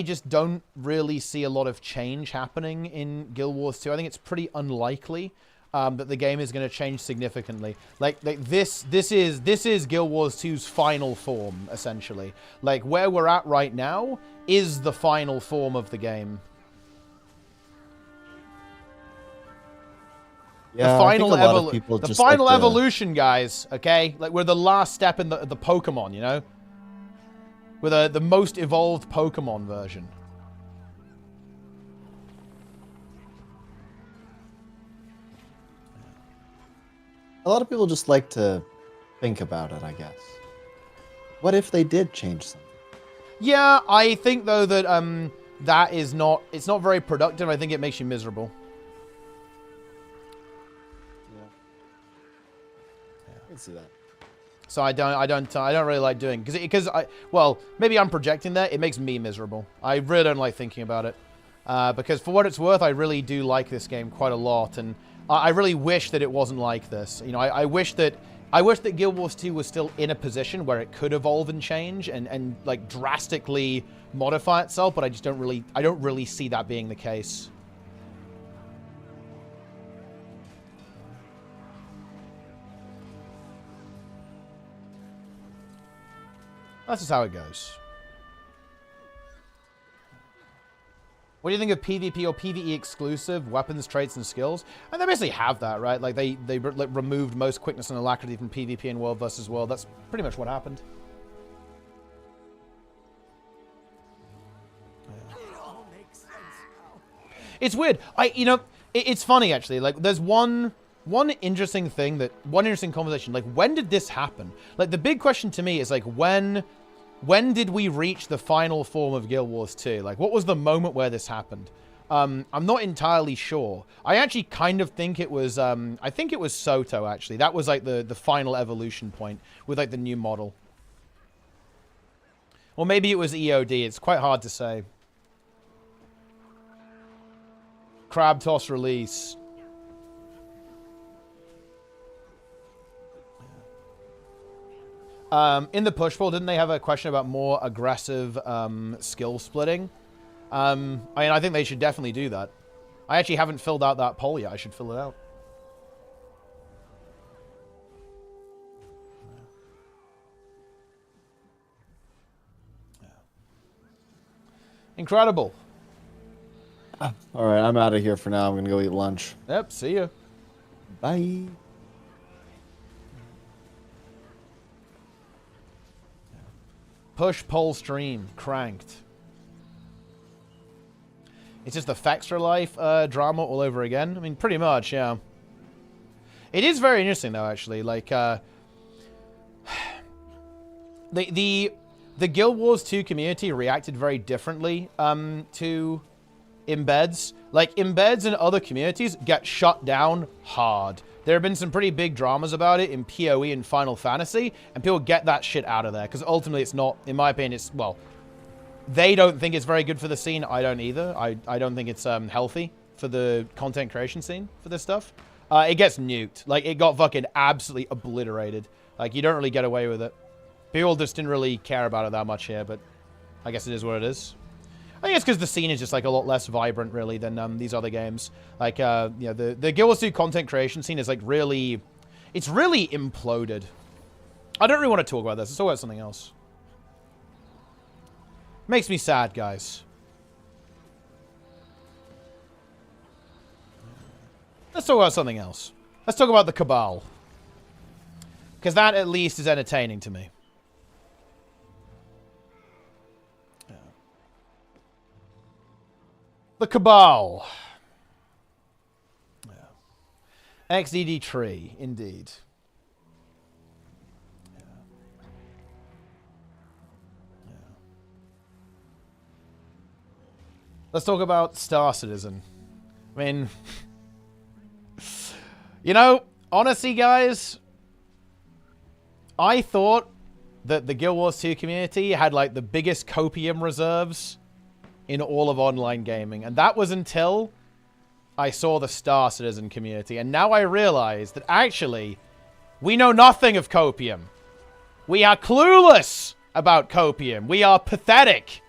just don't really see a lot of change happening in Guild Wars 2. I think it's pretty unlikely that the game is going to change significantly. Like this is Guild Wars 2's final form, essentially. Like where we're at right now is the final form of the game. Yeah, the final evolution, guys. Okay, like we're the last step in the Pokemon, you know. We're the most evolved Pokemon version. A lot of people just like to think about it, I guess. What if they did change something? Yeah, I think though that that is not, it's not very productive. I think it makes you miserable. I can see that. So I don't really like doing, well, maybe I'm projecting that. It makes me miserable. I really don't like thinking about it. Because for what it's worth, I really do like this game quite a lot, and I really wish that it wasn't like this. You know, I wish that Guild Wars 2 was still in a position where it could evolve and change and like drastically modify itself, but I don't really see that being the case. That's just how it goes. What do you think of PvP or PvE exclusive weapons, traits, and skills? And they basically have that, right? Like they like removed most quickness and alacrity from PvP and World vs. World. That's pretty much what happened. Yeah. It all makes sense now. It's weird. You know, it's funny actually. Like there's one interesting conversation. Like when did this happen? Like the big question to me is like when did we reach the final form of Guild Wars 2? Like, what was the moment where this happened? I'm not entirely sure. I actually kind of think it was, I think it was Soto, actually. That was, like, the final evolution point with, like, the new model. Or maybe it was EOD. It's quite hard to say. Crab Toss release. In the push poll, didn't they have a question about more aggressive skill splitting? I mean, I think they should definitely do that. I actually haven't filled out that poll yet. I should fill it out. Incredible. All right, I'm out of here for now. I'm going to go eat lunch. Yep, see ya. Bye. Push poll stream cranked. It's just the Fextra Life drama all over again. I mean, pretty much, yeah. It is very interesting though, actually. Like, the Guild Wars 2 community reacted very differently to embeds. Like, embeds in other communities get shut down hard. There have been some pretty big dramas about it in PoE and Final Fantasy, and people get that shit out of there, because ultimately it's not, in my opinion, it's, well, they don't think it's very good for the scene. I don't either. I don't think it's healthy for the content creation scene for this stuff. It gets nuked. Like, it got fucking absolutely obliterated. Like, you don't really get away with it. People just didn't really care about it that much here, but I guess it is what it is. I think it's because the scene is just like a lot less vibrant, really, than these other games. Like, you know, the Guild Wars 2 content creation scene is like really, it's really imploded. I don't really want to talk about this. Let's talk about something else. Makes me sad, guys. Let's talk about something else. Let's talk about the Cabal. Because that, at least, is entertaining to me. Yeah. The Cabal. Yeah. XDD tree, indeed. Yeah. Yeah. Let's talk about Star Citizen. I mean... You know, honestly, guys, I thought that the Guild Wars 2 community had, like, the biggest copium reserves in all of online gaming. And that was until I saw the Star Citizen community. And now I realize that, actually, we know nothing of copium. We are clueless about copium. We are pathetic,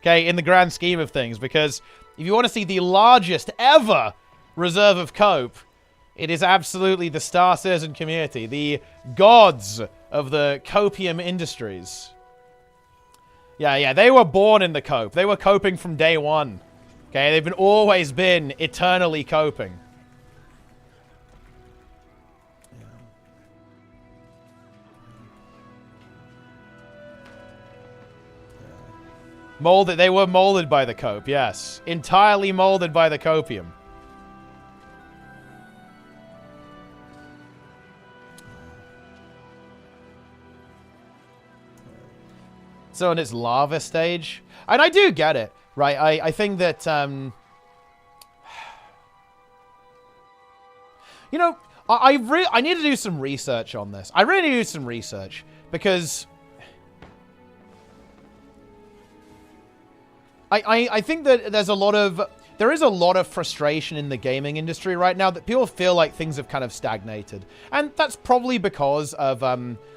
okay, in the grand scheme of things. Because if you want to see the largest ever reserve of cope, it is absolutely the Star Citizen community, the gods of the copium industries. Yeah, they were born in the cope. They were coping from day one. Okay, they've always been eternally coping. Molded, they were molded by the cope, yes. Entirely molded by the copium. So in its lava stage, and I do get it, right? I think that, you know, I need to do some research on this. I really need to do some research because I think that there is a lot of frustration in the gaming industry right now that people feel like things have kind of stagnated. And that's probably because of,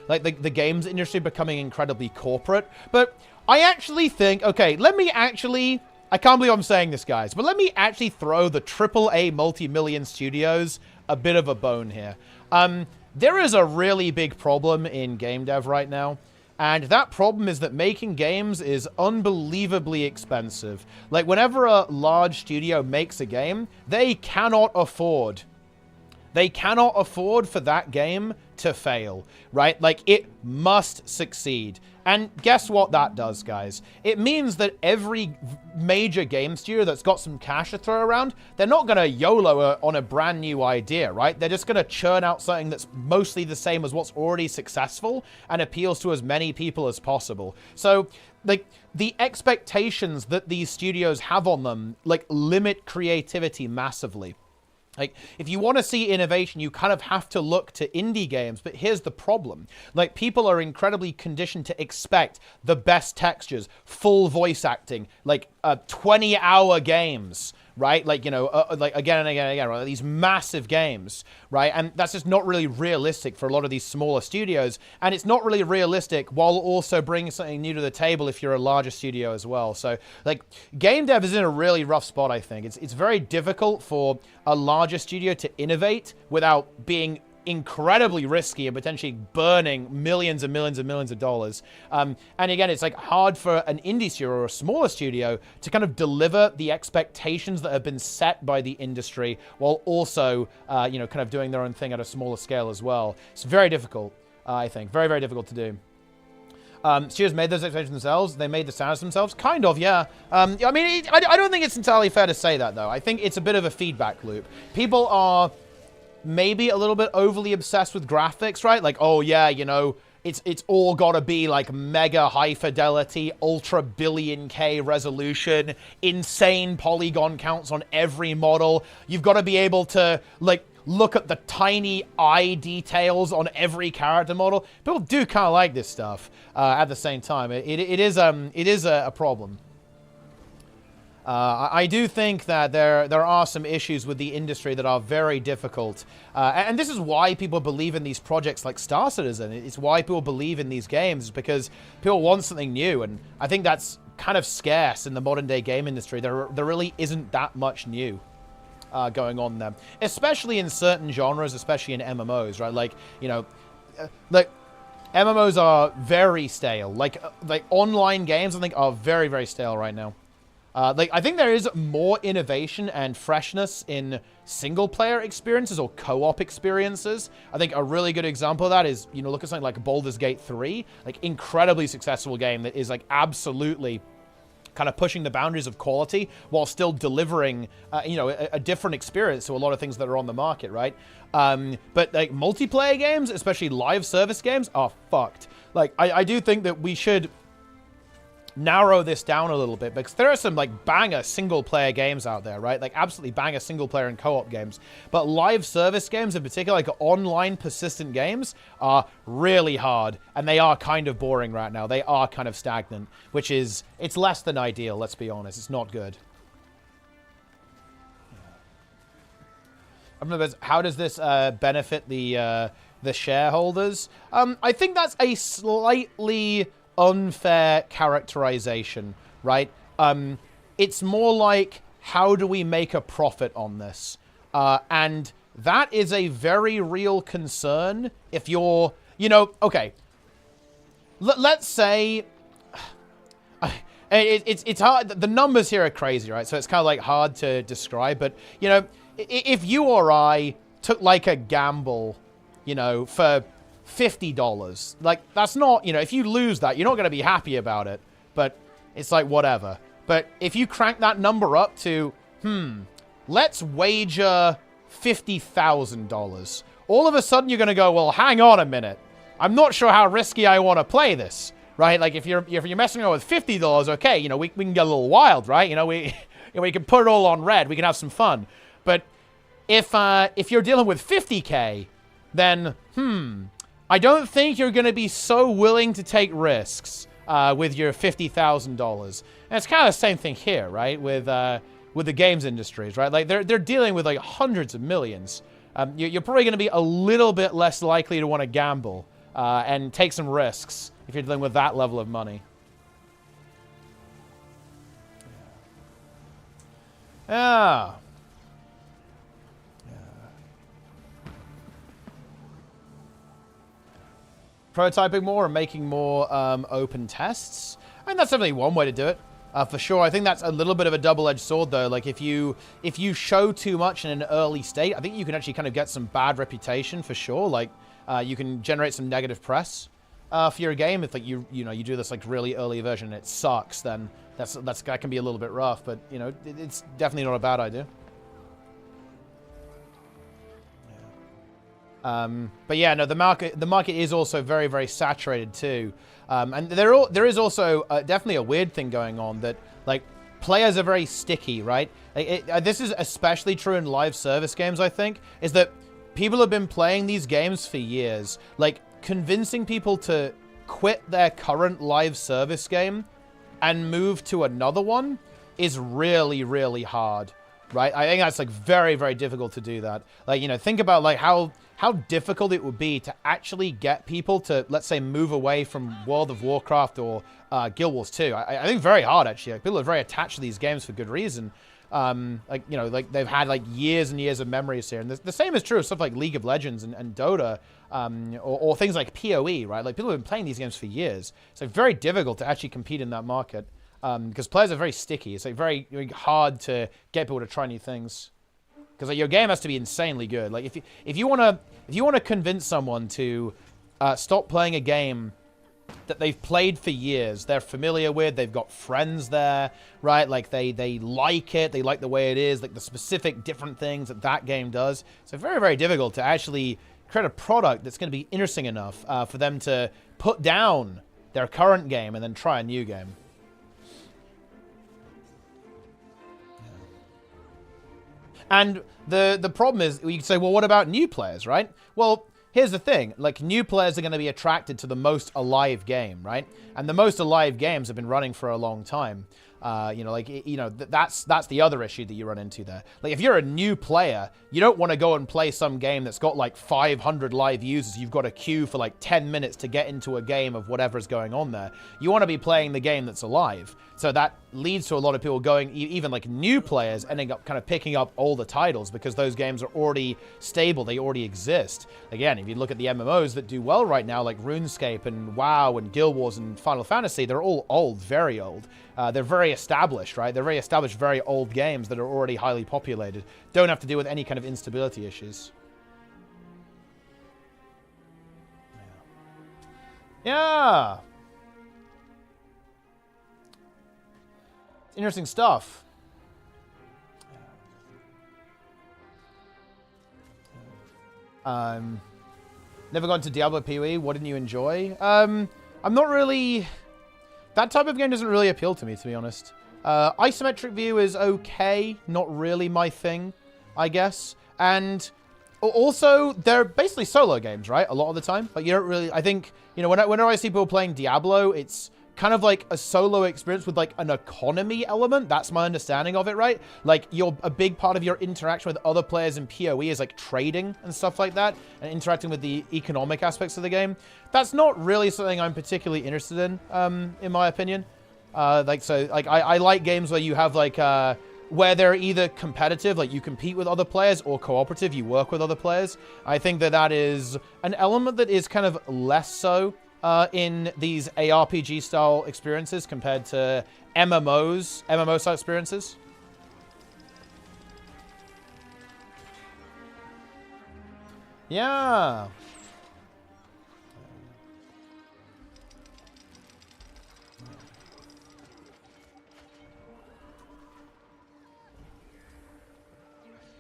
like, the games industry becoming incredibly corporate. But I actually think, okay, I can't believe I'm saying this, guys, but let me actually throw the AAA multi-million studios a bit of a bone here. There is a really big problem in game dev right now. And that problem is that making games is unbelievably expensive. Like, whenever a large studio makes a game, they cannot afford for that game to fail, right? Like, it must succeed. And guess what that does, guys? It means that every major game studio that's got some cash to throw around, they're not going to YOLO on a brand new idea, right? They're just going to churn out something that's mostly the same as what's already successful and appeals to as many people as possible. So, like, the expectations that these studios have on them, like, limit creativity massively. Like, if you want to see innovation, you kind of have to look to indie games, but here's the problem. Like, people are incredibly conditioned to expect the best textures, full voice acting, like, 20-hour games, right? Like, you know, like, again and again and again, right? These massive games, right? And that's just not really realistic for a lot of these smaller studios, and it's not really realistic while also bringing something new to the table if you're a larger studio as well. So, like, game dev is in a really rough spot, I think. It's very difficult for a larger studio to innovate without being incredibly risky and potentially burning millions and millions and millions of dollars. And again, it's like hard for an indie studio or a smaller studio to kind of deliver the expectations that have been set by the industry while also, you know, kind of doing their own thing at a smaller scale as well. It's very difficult, I think. Very, very difficult to do. Studios made those expectations themselves. They made the standards themselves. Kind of, yeah. I mean, I don't think it's entirely fair to say that, though. I think it's a bit of a feedback loop. People are maybe a little bit overly obsessed with graphics, right? Like, oh, yeah, you know, it's all got to be, like, mega high fidelity, ultra billion K resolution, insane polygon counts on every model. You've got to be able to, like, look at the tiny eye details on every character model. People do kind of like this stuff at the same time. It is a problem. I do think that there are some issues with the industry that are very difficult. And this is why people believe in these projects like Star Citizen. It's why people believe in these games, because people want something new. And I think that's kind of scarce in the modern day game industry. There really isn't that much new going on there. Especially in certain genres, especially in MMOs, right? Like, you know, like MMOs are very stale. Like online games, I think, are very, very stale right now. Like, I think there is more innovation and freshness in single-player experiences or co-op experiences. I think a really good example of that is, you know, look at something like Baldur's Gate 3. Like, incredibly successful game that is, like, absolutely kind of pushing the boundaries of quality while still delivering, you know, a different experience to a lot of things that are on the market, right? But, like, multiplayer games, especially live service games, are fucked. Like, I do think that we should narrow this down a little bit, because there are some like banger single player games out there, right? Like absolutely banger single player and co-op games, but live service games in particular, like online persistent games, are really hard, and they are kind of boring right now. They are kind of stagnant, which is, it's less than ideal, let's be honest. It's not good. How does this benefit the shareholders? I think that's a slightly unfair characterization, right? It's more like, how do we make a profit on this? And that is a very real concern if you're, you know, okay. Let's say, it's hard, the numbers here are crazy, right? So it's kind of like hard to describe, but, you know, if you or I took like a gamble, you know, for $50. Like, that's not, you know, if you lose that, you're not going to be happy about it, but it's like, whatever. But if you crank that number up to, let's wager $50,000, all of a sudden you're going to go, well, hang on a minute. I'm not sure how risky I want to play this, right? Like, if you're messing around with $50, okay, you know, we can get a little wild, right? You know, we can put it all on red. We can have some fun. But if you're dealing with 50K, then, I don't think you're going to be so willing to take risks with your $50,000. And it's kind of the same thing here, right? With the games industries, right? Like, they're dealing with like hundreds of millions. You're probably going to be a little bit less likely to want to gamble and take some risks if you're dealing with that level of money. Yeah. Prototyping more and making more open tests. I mean, that's definitely one way to do it, for sure. I think that's a little bit of a double-edged sword, though. Like, if you show too much in an early state, I think you can actually kind of get some bad reputation, for sure. Like, you can generate some negative press for your game. If like you do this like really early version and it sucks, then that can be a little bit rough. But you know, it's definitely not a bad idea. But yeah, no, the market is also very, very saturated too. And there is also definitely a weird thing going on that, like, players are very sticky, right? This is especially true in live service games, I think, is that people have been playing these games for years. Like, convincing people to quit their current live service game and move to another one is really, really hard, right? I think that's, like, very, very difficult to do that. Like, you know, think about, like, how difficult it would be to actually get people to, let's say, move away from World of Warcraft or Guild Wars 2. I think very hard, actually. Like, people are very attached to these games for good reason. Like, you know, like, they've had, like, years and years of memories here. And the same is true of stuff like League of Legends and Dota, or things like PoE, right? Like, people have been playing these games for years. So it's very difficult to actually compete in that market, because players are very sticky. It's, like, very, very hard to get people to try new things. Because, like, your game has to be insanely good. Like, if you want to convince someone to stop playing a game that they've played for years, they're familiar with, they've got friends there, right? Like, they like it, they like the way it is, like the specific different things that game does. So very, very difficult to actually create a product that's going to be interesting enough for them to put down their current game and then try a new game. And the problem is, you could say, well, what about new players, right? Well, here's the thing. Like, new players are going to be attracted to the most alive game, right? And the most alive games have been running for a long time. You know, like, you know, that's the other issue that you run into there. Like, if you're a new player, you don't want to go and play some game that's got like 500 live users. You've got a queue for like 10 minutes to get into a game of whatever's going on there. You want to be playing the game that's alive. So that leads to a lot of people going, even like new players, ending up kind of picking up older titles because those games are already stable. They already exist. Again, if you look at the MMOs that do well right now, like RuneScape and WoW and Guild Wars and Final Fantasy, they're all old, very old. They're very established, right? They're very established, very old games that are already highly populated. Don't have to deal with any kind of instability issues. Yeah. Interesting stuff. Never gone to Diablo PoE. What didn't you enjoy? I'm not really... That type of game doesn't really appeal to me, to be honest. Isometric view is okay. Not really my thing, I guess. And also, they're basically solo games, right? A lot of the time. Like, you don't really... I think, you know, whenever I see people playing Diablo, it's kind of like a solo experience with like an economy element. That's my understanding of it, right? Like, a big part of your interaction with other players in PoE is like trading and stuff like that, and interacting with the economic aspects of the game. That's not really something I'm particularly interested in my opinion. I like games where you have like where they're either competitive, like you compete with other players, or cooperative, you work with other players. I think that is an element that is kind of less so in these ARPG-style experiences compared to MMO-style experiences. Yeah.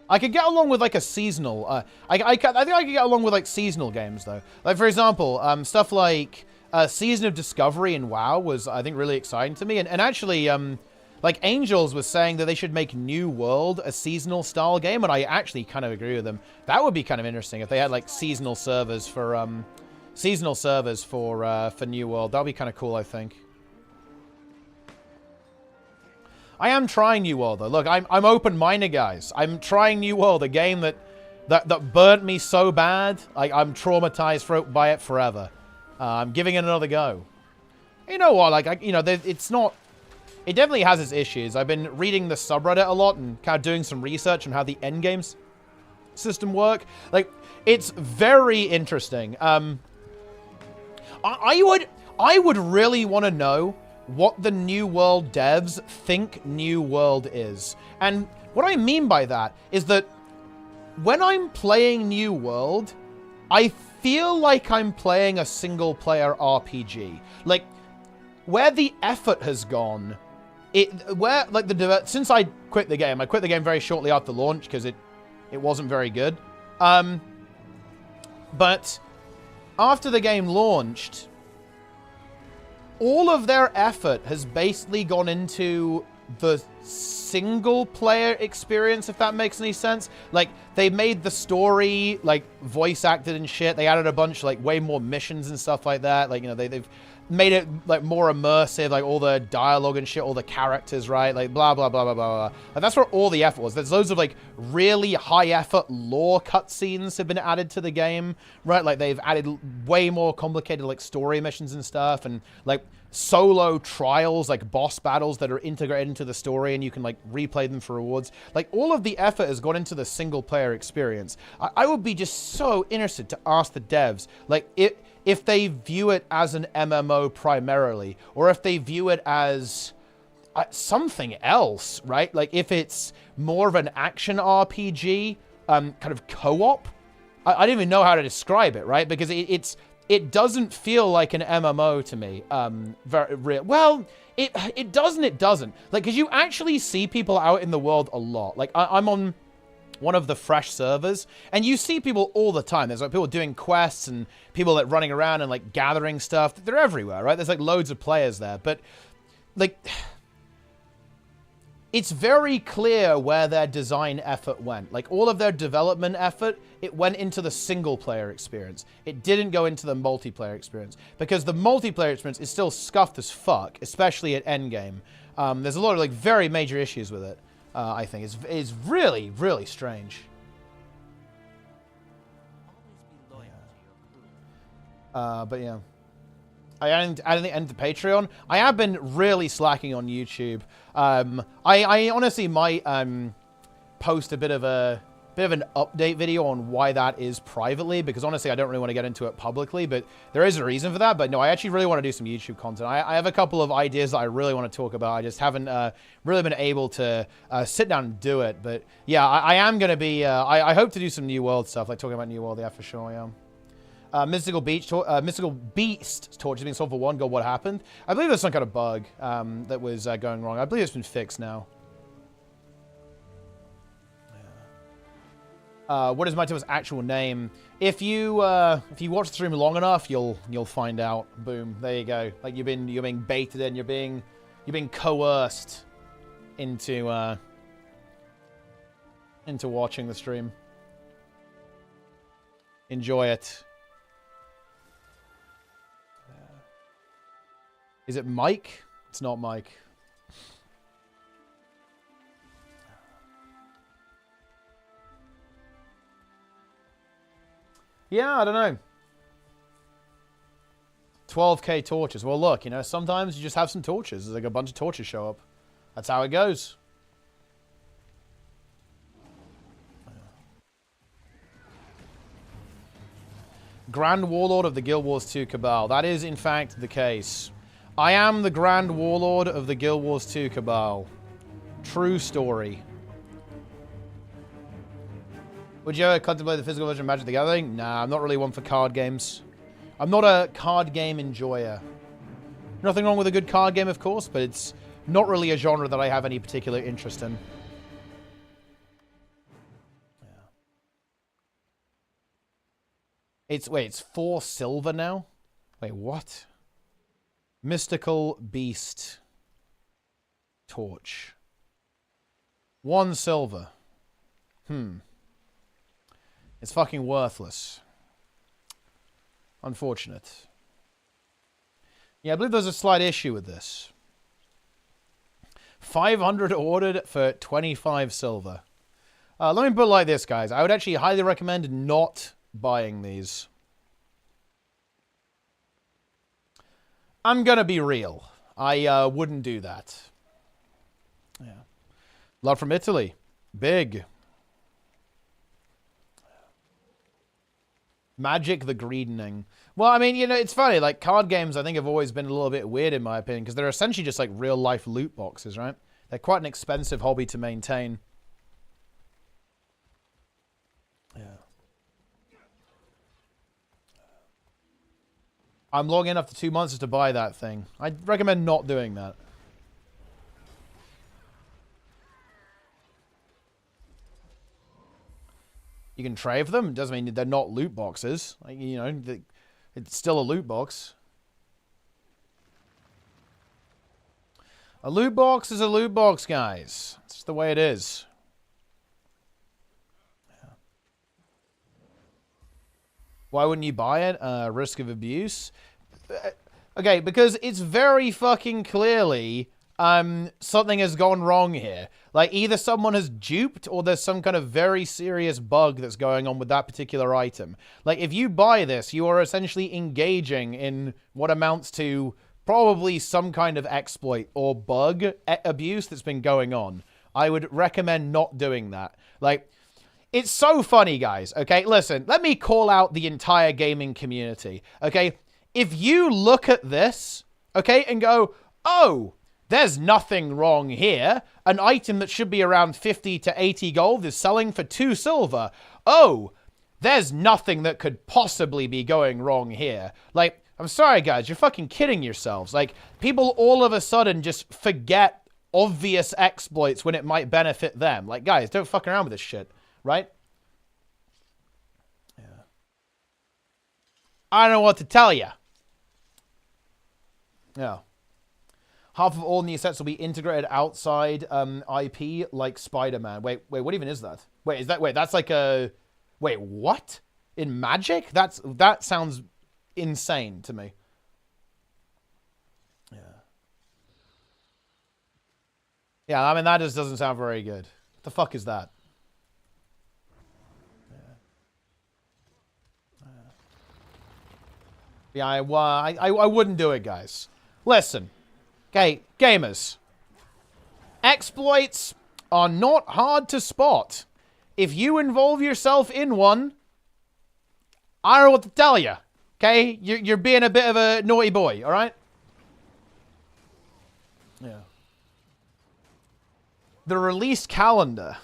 I could get along with like a seasonal. I think I could get along with like seasonal games though. Like for example, stuff like Season of Discovery in WoW was I think really exciting to me. And actually, like Angels was saying that they should make New World a seasonal style game, and I actually kind of agree with them. That would be kind of interesting if they had like seasonal servers for New World. That'd be kind of cool, I think. I am trying New World though. Look, I'm open-minded, guys. I'm trying New World, a game that burnt me so bad. I'm traumatized by it forever. I'm giving it another go. You know what? Like, it's not. It definitely has its issues. I've been reading the subreddit a lot and kind of doing some research on how the endgames system work. Like, it's very interesting. I would really want to know what the New World devs think New World is. And what I mean by that is that when I'm playing New World, I feel like I'm playing a single-player RPG. Like, where the effort has gone, since I quit the game, I quit the game very shortly after launch because it wasn't very good. But after the game launched, all of their effort has basically gone into the single-player experience, if that makes any sense. Like, they made the story, like, voice-acted and shit. They added a bunch, like, way more missions and stuff like that. Like, you know, they've made it, like, more immersive, like, all the dialogue and shit, all the characters, right? Like, blah, blah, blah, blah, blah, blah. And that's where all the effort was. There's loads of, like, really high-effort lore cutscenes have been added to the game, right? Like, they've added way more complicated, like, story missions and stuff, and, like, solo trials, like boss battles that are integrated into the story and you can like replay them for rewards. Like, all of the effort has gone into the single player experience. I would be just so interested to ask the devs, like, if they view it as an MMO primarily, or if they view it as something else, right? Like, if it's more of an action RPG, kind of co-op. I don't even know how to describe it, right? Because it doesn't feel like an MMO to me. Very real. Well, it doesn't. Like, because you actually see people out in the world a lot. Like, I'm on one of the fresh servers, and you see people all the time. There's like people doing quests and people like running around and like gathering stuff. They're everywhere, right? There's like loads of players there, but like, it's very clear where their design effort went. Like, all of their development effort, it went into the single-player experience. It didn't go into the multiplayer experience. Because the multiplayer experience is still scuffed as fuck, especially at endgame. There's a lot of like very major issues with it. I think it's really, really strange. But yeah. I didn't end the Patreon. I have been really slacking on YouTube. I honestly might post a bit of an update video on why that is privately, because honestly I don't really want to get into it publicly, but there is a reason for that. But no, I actually really want to do some YouTube content. I have a couple of ideas that I really want to talk about. I just haven't really been able to sit down and do it. But yeah, I am going to be, I hope to do some New World stuff, like talking about New World, yeah, for sure, yeah. Mystical Beast torch has been solved for 1. God, what happened? I believe there's some kind of bug that was going wrong. I believe it's been fixed now. What is my team's actual name? If you watch the stream long enough, you'll find out. Boom, there you go. Like you're being baited in. You're being coerced into watching the stream. Enjoy it. Is it Mike? It's not Mike. Yeah, I don't know. 12k torches. Well, look, you know, sometimes you just have some torches. There's like a bunch of torches show up. That's how it goes. Grand Warlord of the Guild Wars 2 Cabal. That is, in fact, the case. I am the Grand Warlord of the Guild Wars 2 Cabal. True story. Would you ever contemplate the physical version of Magic the Gathering? Nah, I'm not really one for card games. I'm not a card game enjoyer. Nothing wrong with a good card game, of course, but it's not really a genre that I have any particular interest in. Wait, it's 4 silver now? Wait, what? Mystical Beast torch. 1 silver. It's fucking worthless. Unfortunate. Yeah, I believe there's a slight issue with this. 500 ordered for 25 silver. Let me put it like this, guys. I would actually highly recommend not buying these. I'm gonna be real. I wouldn't do that. Yeah. Love from Italy. Big. Magic the Greening. Well, I mean, you know, it's funny. Like, card games, I think, have always been a little bit weird, in my opinion, because they're essentially just, like, real-life loot boxes, right? They're quite an expensive hobby to maintain. Yeah. I'm long enough to 2 months to buy that thing. I'd recommend not doing that. You can trade for them. It doesn't mean they're not loot boxes. Like, you know, it's still a loot box. A loot box is a loot box, guys. It's just the way it is. Yeah. Why wouldn't you buy it? Risk of abuse? Okay, because it's very fucking clearly something has gone wrong here. Like, either someone has duped or there's some kind of very serious bug that's going on with that particular item. Like, if you buy this, you are essentially engaging in what amounts to probably some kind of exploit or bug abuse that's been going on. I would recommend not doing that. Like, it's so funny, guys, okay? Listen, let me call out the entire gaming community, okay? If you look at this, okay, and go, oh, there's nothing wrong here. An item that should be around 50 to 80 gold is selling for 2 silver. Oh, there's nothing that could possibly be going wrong here. Like, I'm sorry, guys, you're fucking kidding yourselves. Like, people all of a sudden just forget obvious exploits when it might benefit them. Like, guys, don't fuck around with this shit, right? Yeah. I don't know what to tell you. Yeah. Half of all new sets will be integrated outside IP like Spider-Man. Wait, what even is that? Wait, that's like a... Wait, what? In Magic? That sounds insane to me. Yeah. Yeah, I mean, that just doesn't sound very good. What the fuck is that? Yeah, I wouldn't do it, guys. Listen. Okay, gamers. Exploits are not hard to spot. If you involve yourself in one, I don't know what to tell you. Okay? You're being a bit of a naughty boy, alright? Yeah. The release calendar.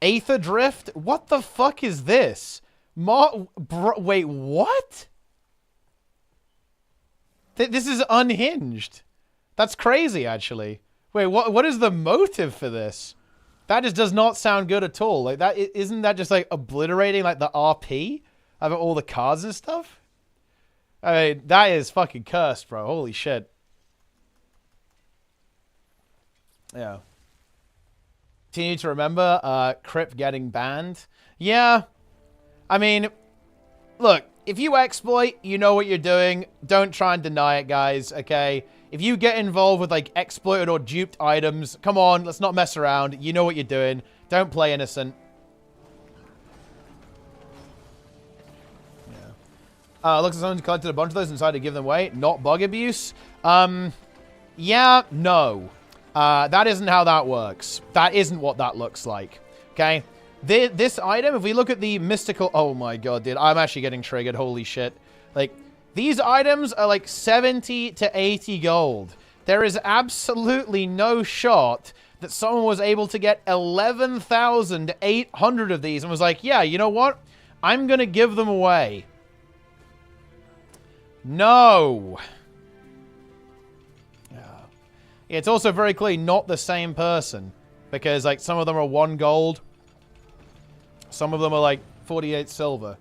Aether Drift? What the fuck is this? Wait, what? This is unhinged. That's crazy, actually. Wait, what is the motive for this? That just does not sound good at all. Like, that isn't that just, like, obliterating, like, the RP of all the cards and stuff? I mean, that is fucking cursed, bro. Holy shit. Yeah. Continue to remember, Crip getting banned. Yeah. I mean, look, if you exploit, you know what you're doing. Don't try and deny it, guys, okay? If you get involved with, like, exploited or duped items, come on, let's not mess around. You know what you're doing. Don't play innocent. Yeah. Looks like someone collected a bunch of those and decided to give them away. Not bug abuse. Yeah, no. That isn't how that works. That isn't what that looks like, okay? This item, if we look at the mystical... Oh my god, dude. I'm actually getting triggered. Holy shit. Like, these items are like 70 to 80 gold. There is absolutely no shot that someone was able to get 11,800 of these and was like, yeah, you know what? I'm going to give them away. No. Yeah, it's also very clearly not the same person. Because, like, some of them are 1 gold. Some of them are like 48 silver.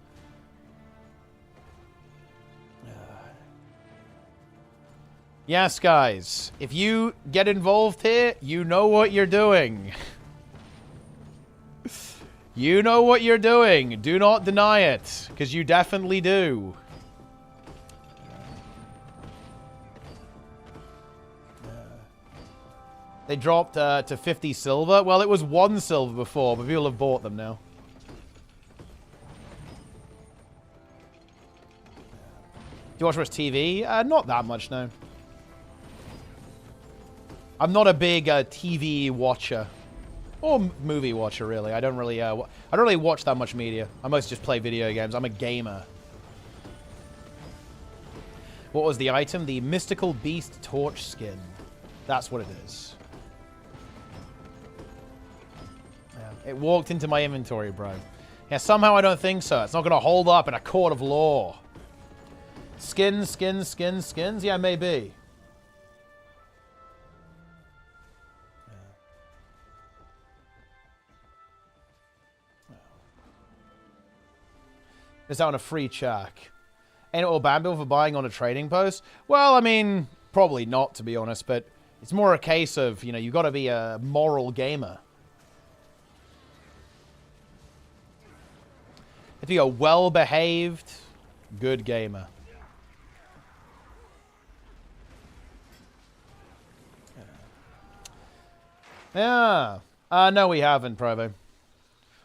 Yes, guys. If you get involved here, you know what you're doing. You know what you're doing. Do not deny it, because you definitely do. They dropped to 50 silver. Well, it was 1 silver before, but people have bought them now. Do you watch much TV? Not that much, no. I'm not a big TV watcher. Or movie watcher, really. I don't really watch that much media. I mostly just play video games. I'm a gamer. What was the item? The Mystical Beast Torch Skin. That's what it is. Yeah, it walked into my inventory, bro. Yeah, somehow I don't think so. It's not going to hold up in a court of law. Skins, skins, skins, skins? Yeah, maybe. It's out on a free check. Ain't it all ban bill for buying on a trading post? Well, I mean, probably not, to be honest, but it's more a case of, you know, you've got to be a moral gamer. If you're a well-behaved, good gamer. Yeah. No, we haven't, Provo.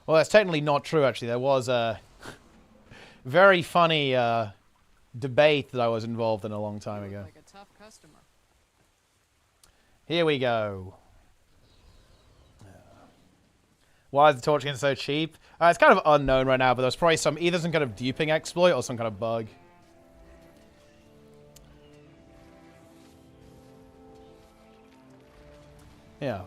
Well, that's technically not true, actually. There was a very funny debate that I was involved in a long time ago. Like a tough customer. Here we go. Why is the torch skin so cheap? It's kind of unknown right now, but there's probably either some kind of duping exploit or some kind of bug. Yeah.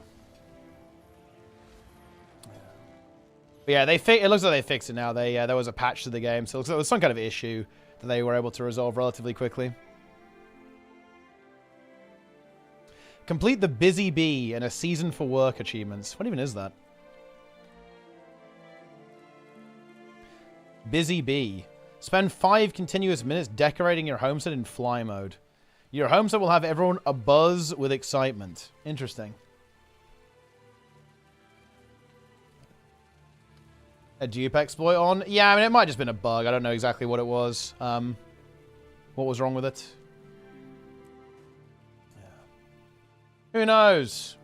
But yeah, it looks like they fixed it now. There was a patch to the game, so it looks like there was some kind of issue that they were able to resolve relatively quickly. Complete the Busy Bee and a Season for Work achievements. What even is that? Busy Bee. Spend 5 continuous minutes decorating your homestead in fly mode. Your homestead will have everyone abuzz with excitement. Interesting. A dupe exploit on? Yeah, I mean, it might have just been a bug. I don't know exactly what it was. What was wrong with it? Who knows?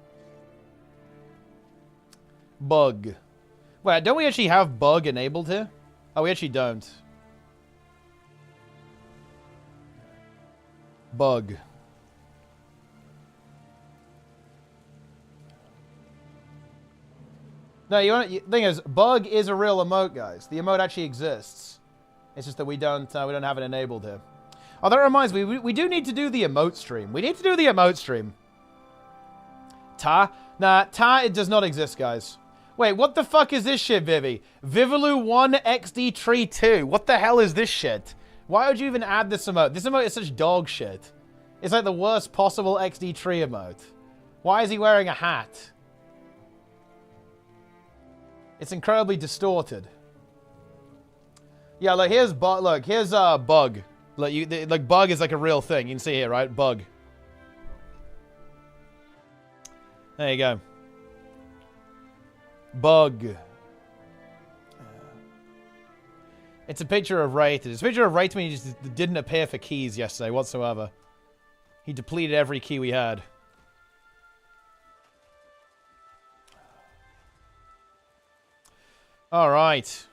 Bug. Wait, don't we actually have bug enabled here? Oh, we actually don't. Bug. No, the thing is, bug is a real emote, guys. The emote actually exists. It's just that we don't have it enabled here. Oh, that reminds me, we do need to do the emote stream. We need to do the emote stream. Ta? Nah, Ta, it does not exist, guys. Wait, what the fuck is this shit, Vivi? Vivaloo 1 XD Tree 2. What the hell is this shit? Why would you even add this emote? This emote is such dog shit. It's like the worst possible XD Tree emote. Why is he wearing a hat? It's incredibly distorted. Yeah, like here's bug. Look, here's bug. Like bug is like a real thing. You can see here, right? Bug. There you go. Bug. It's a picture of Rated. It's a picture of Rated when he just didn't appear for keys yesterday whatsoever. He depleted every key we had. All right.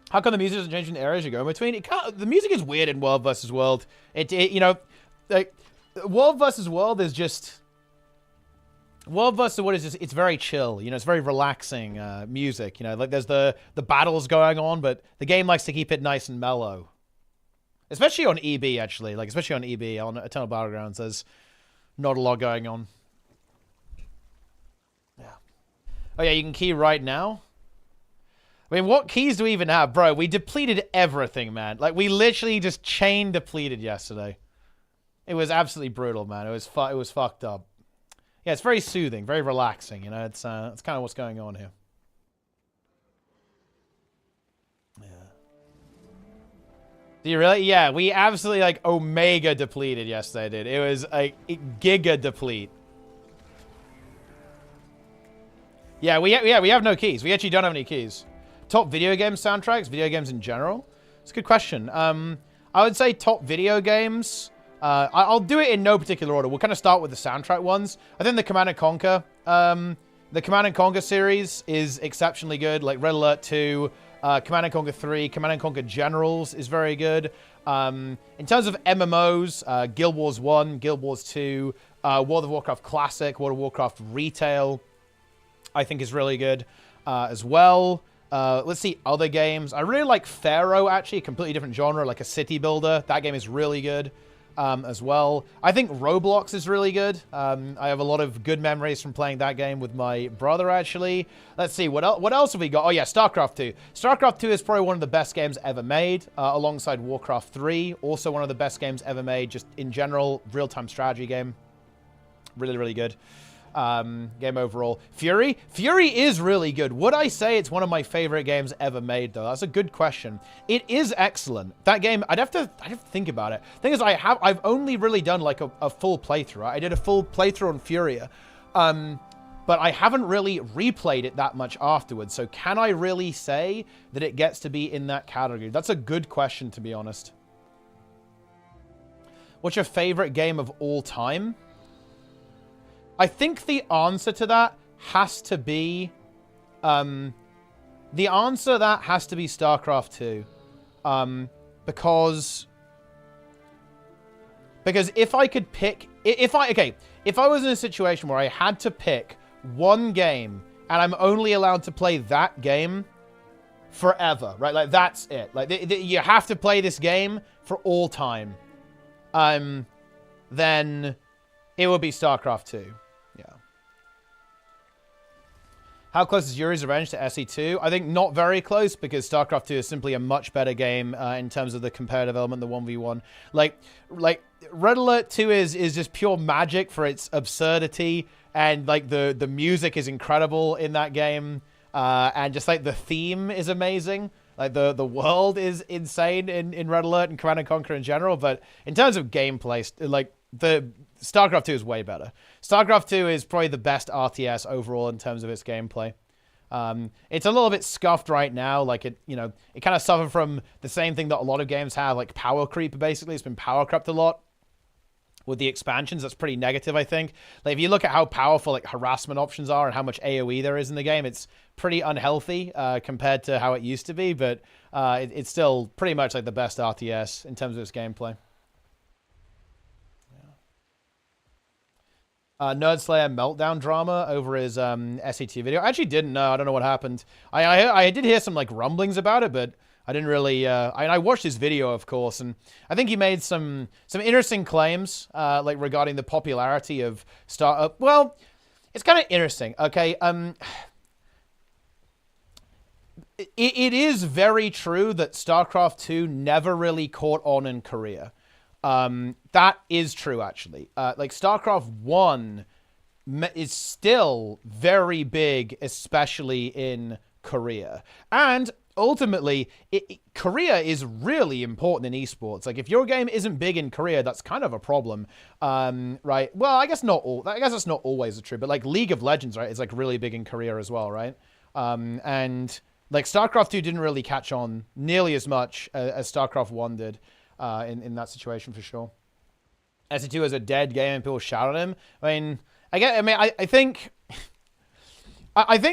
How come the music doesn't change in the areas you go in between? It can't, the music is weird in World vs. World. You know, like, World vs. World is just... World vs. World is just, it's very chill. You know, it's very relaxing music. You know, like there's the battles going on, but the game likes to keep it nice and mellow. Especially on EB, actually. Like, especially on EB, on Eternal Battlegrounds, there's not a lot going on. Yeah. Oh, yeah, you can key right now? I mean, what keys do we even have? Bro, we depleted everything, man. Like, we literally just chain depleted yesterday. It was absolutely brutal, man. It was fucked up. Yeah, it's very soothing, very relaxing, you know? It's kind of what's going on here. Yeah. Do you really? Yeah, we absolutely, like, Omega depleted yesterday, dude. It was, like, Giga deplete. Yeah, we have no keys. We actually don't have any keys. Top video game soundtracks, video games in general? It's a good question. I would say top video games. I'll do it in no particular order. We'll kind of start with the soundtrack ones. I think the Command & Conquer. The Command & Conquer series is exceptionally good. Like Red Alert 2, Command & Conquer 3, Command & Conquer Generals is very good. In terms of MMOs, Guild Wars 1, Guild Wars 2, World of Warcraft Classic, World of Warcraft Retail, I think is really good as well. Let's see other games. I really like Pharaoh, actually, a completely different genre, like a city builder. That game is really good as well. I think Roblox is really good. I have a lot of good memories from playing that game with my brother, actually. Let's see, what else have we got? Oh, yeah, Starcraft 2. Starcraft 2 is probably one of the best games ever made, alongside Warcraft 3. Also one of the best games ever made, just in general, real-time strategy game. Really, really good. Game overall. Fury is really good. Would I say it's one of my favorite games ever made, though? That's a good question. It is excellent. That game, I'd have to think about it. Thing is, I've only really done like a full playthrough. Right? I did a full playthrough on Furia, but I haven't really replayed it that much afterwards. So can I really say that it gets to be in that category? That's a good question, to be honest. What's your favorite game of all time? I think the answer to that has to be... the answer to that has to be StarCraft 2. Because if I could pick... If I was in a situation where I had to pick one game and I'm only allowed to play that game forever, right? Like, that's it. Like, you have to play this game for all time. Then it would be StarCraft 2. Yeah. How close is Yuri's Revenge to SE2? I think not very close, because StarCraft 2 is simply a much better game in terms of the comparative element, the 1v1. Like Red Alert 2 is just pure magic for its absurdity, and like the music is incredible in that game, and just like the theme is amazing. Like the world is insane in Red Alert and Command & Conquer in general, but in terms of gameplay, like the StarCraft 2 is way better. StarCraft 2 is probably the best RTS overall in terms of its gameplay. It's a little bit scuffed right now. Like it kind of suffered from the same thing that a lot of games have, like power creep. Basically, it's been power crept a lot. with the expansions. That's pretty negative, I think. Like, if you look at how powerful like harassment options are and how much AoE there is in the game, it's pretty unhealthy compared to how it used to be, but it's still pretty much like the best RTS in terms of its gameplay. Nerdslayer meltdown drama over his SET video. I actually didn't know. I don't know what happened. I did hear some like rumblings about it, but I didn't really. I watched his video, of course, and I think he made some interesting claims like regarding the popularity of well, it's kind of interesting. Okay, it is very true that StarCraft 2 never really caught on in Korea. That is true, actually. Like, StarCraft 1 is still very big, especially in Korea. And ultimately, Korea is really important in esports. Like, if your game isn't big in Korea, that's kind of a problem, right? Well, I guess that's not always true, but like League of Legends, right, is like really big in Korea as well, right? And like StarCraft 2 didn't really catch on nearly as much as StarCraft 1 did. In that situation, for sure. SE2 is a dead game and people shout at him. I think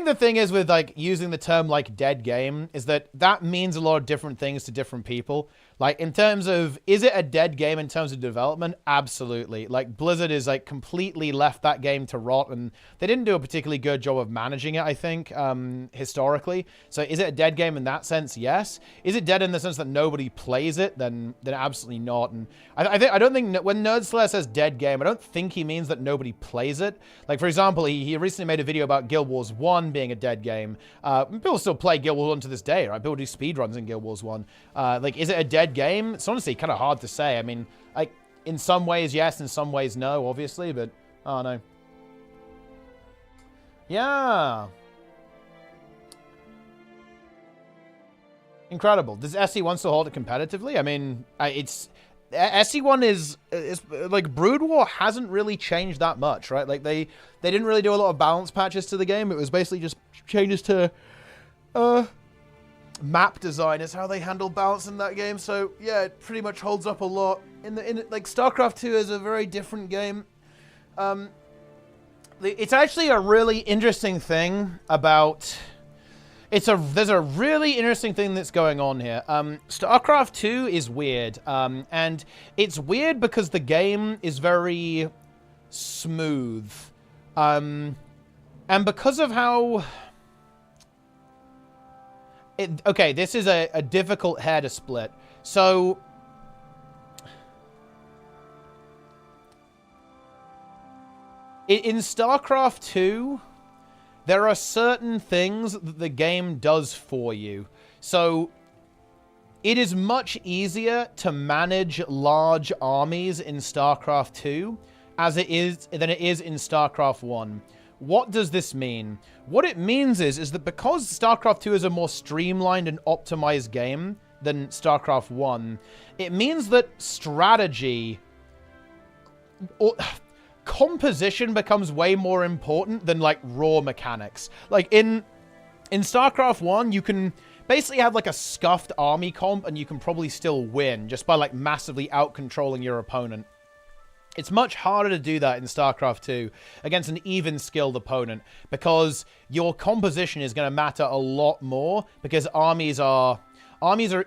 the thing is with like using the term like dead game is that means a lot of different things to different people. Like, in terms of, is it a dead game in terms of development? Absolutely. Like, Blizzard is like completely left that game to rot, and they didn't do a particularly good job of managing it, I think, historically. So is it a dead game in that sense? Yes. Is it dead in the sense that nobody plays it? Then absolutely not. And I don't think when Nerdslayer says dead game, I don't think he means that nobody plays it. Like, for example, he recently made a video about Guild Wars 1 being a dead game. People still play Guild Wars 1 to this day, right? People do speedruns in Guild Wars 1. Like, is it a dead game? It's honestly kind of hard to say. I mean, like, in some ways yes, in some ways no, obviously, but I don't know. Yeah. Incredible. Does SC1 still hold it competitively? I mean, it's SC1 is like, Brood War hasn't really changed that much, right? Like, they didn't really do a lot of balance patches to the game. It was basically just changes to map design is how they handle balance in that game. So yeah, it pretty much holds up a lot. Like, StarCraft 2 is a very different game. It's actually a really interesting thing about. There's a really interesting thing that's going on here. StarCraft 2 is weird, and it's weird because the game is very smooth, and because of how. Okay, this is a difficult hair to split. So, in StarCraft 2, there are certain things that the game does for you. So, it is much easier to manage large armies in StarCraft 2 than it is in StarCraft 1. What does this mean? What it means is that because StarCraft 2 is a more streamlined and optimized game than StarCraft 1, it means that strategy or composition becomes way more important than like raw mechanics. Like, in StarCraft 1, you can basically have like a scuffed army comp and you can probably still win just by like massively out-controlling your opponent. It's much harder to do that in StarCraft 2 against an even-skilled opponent because your composition is going to matter a lot more because armies are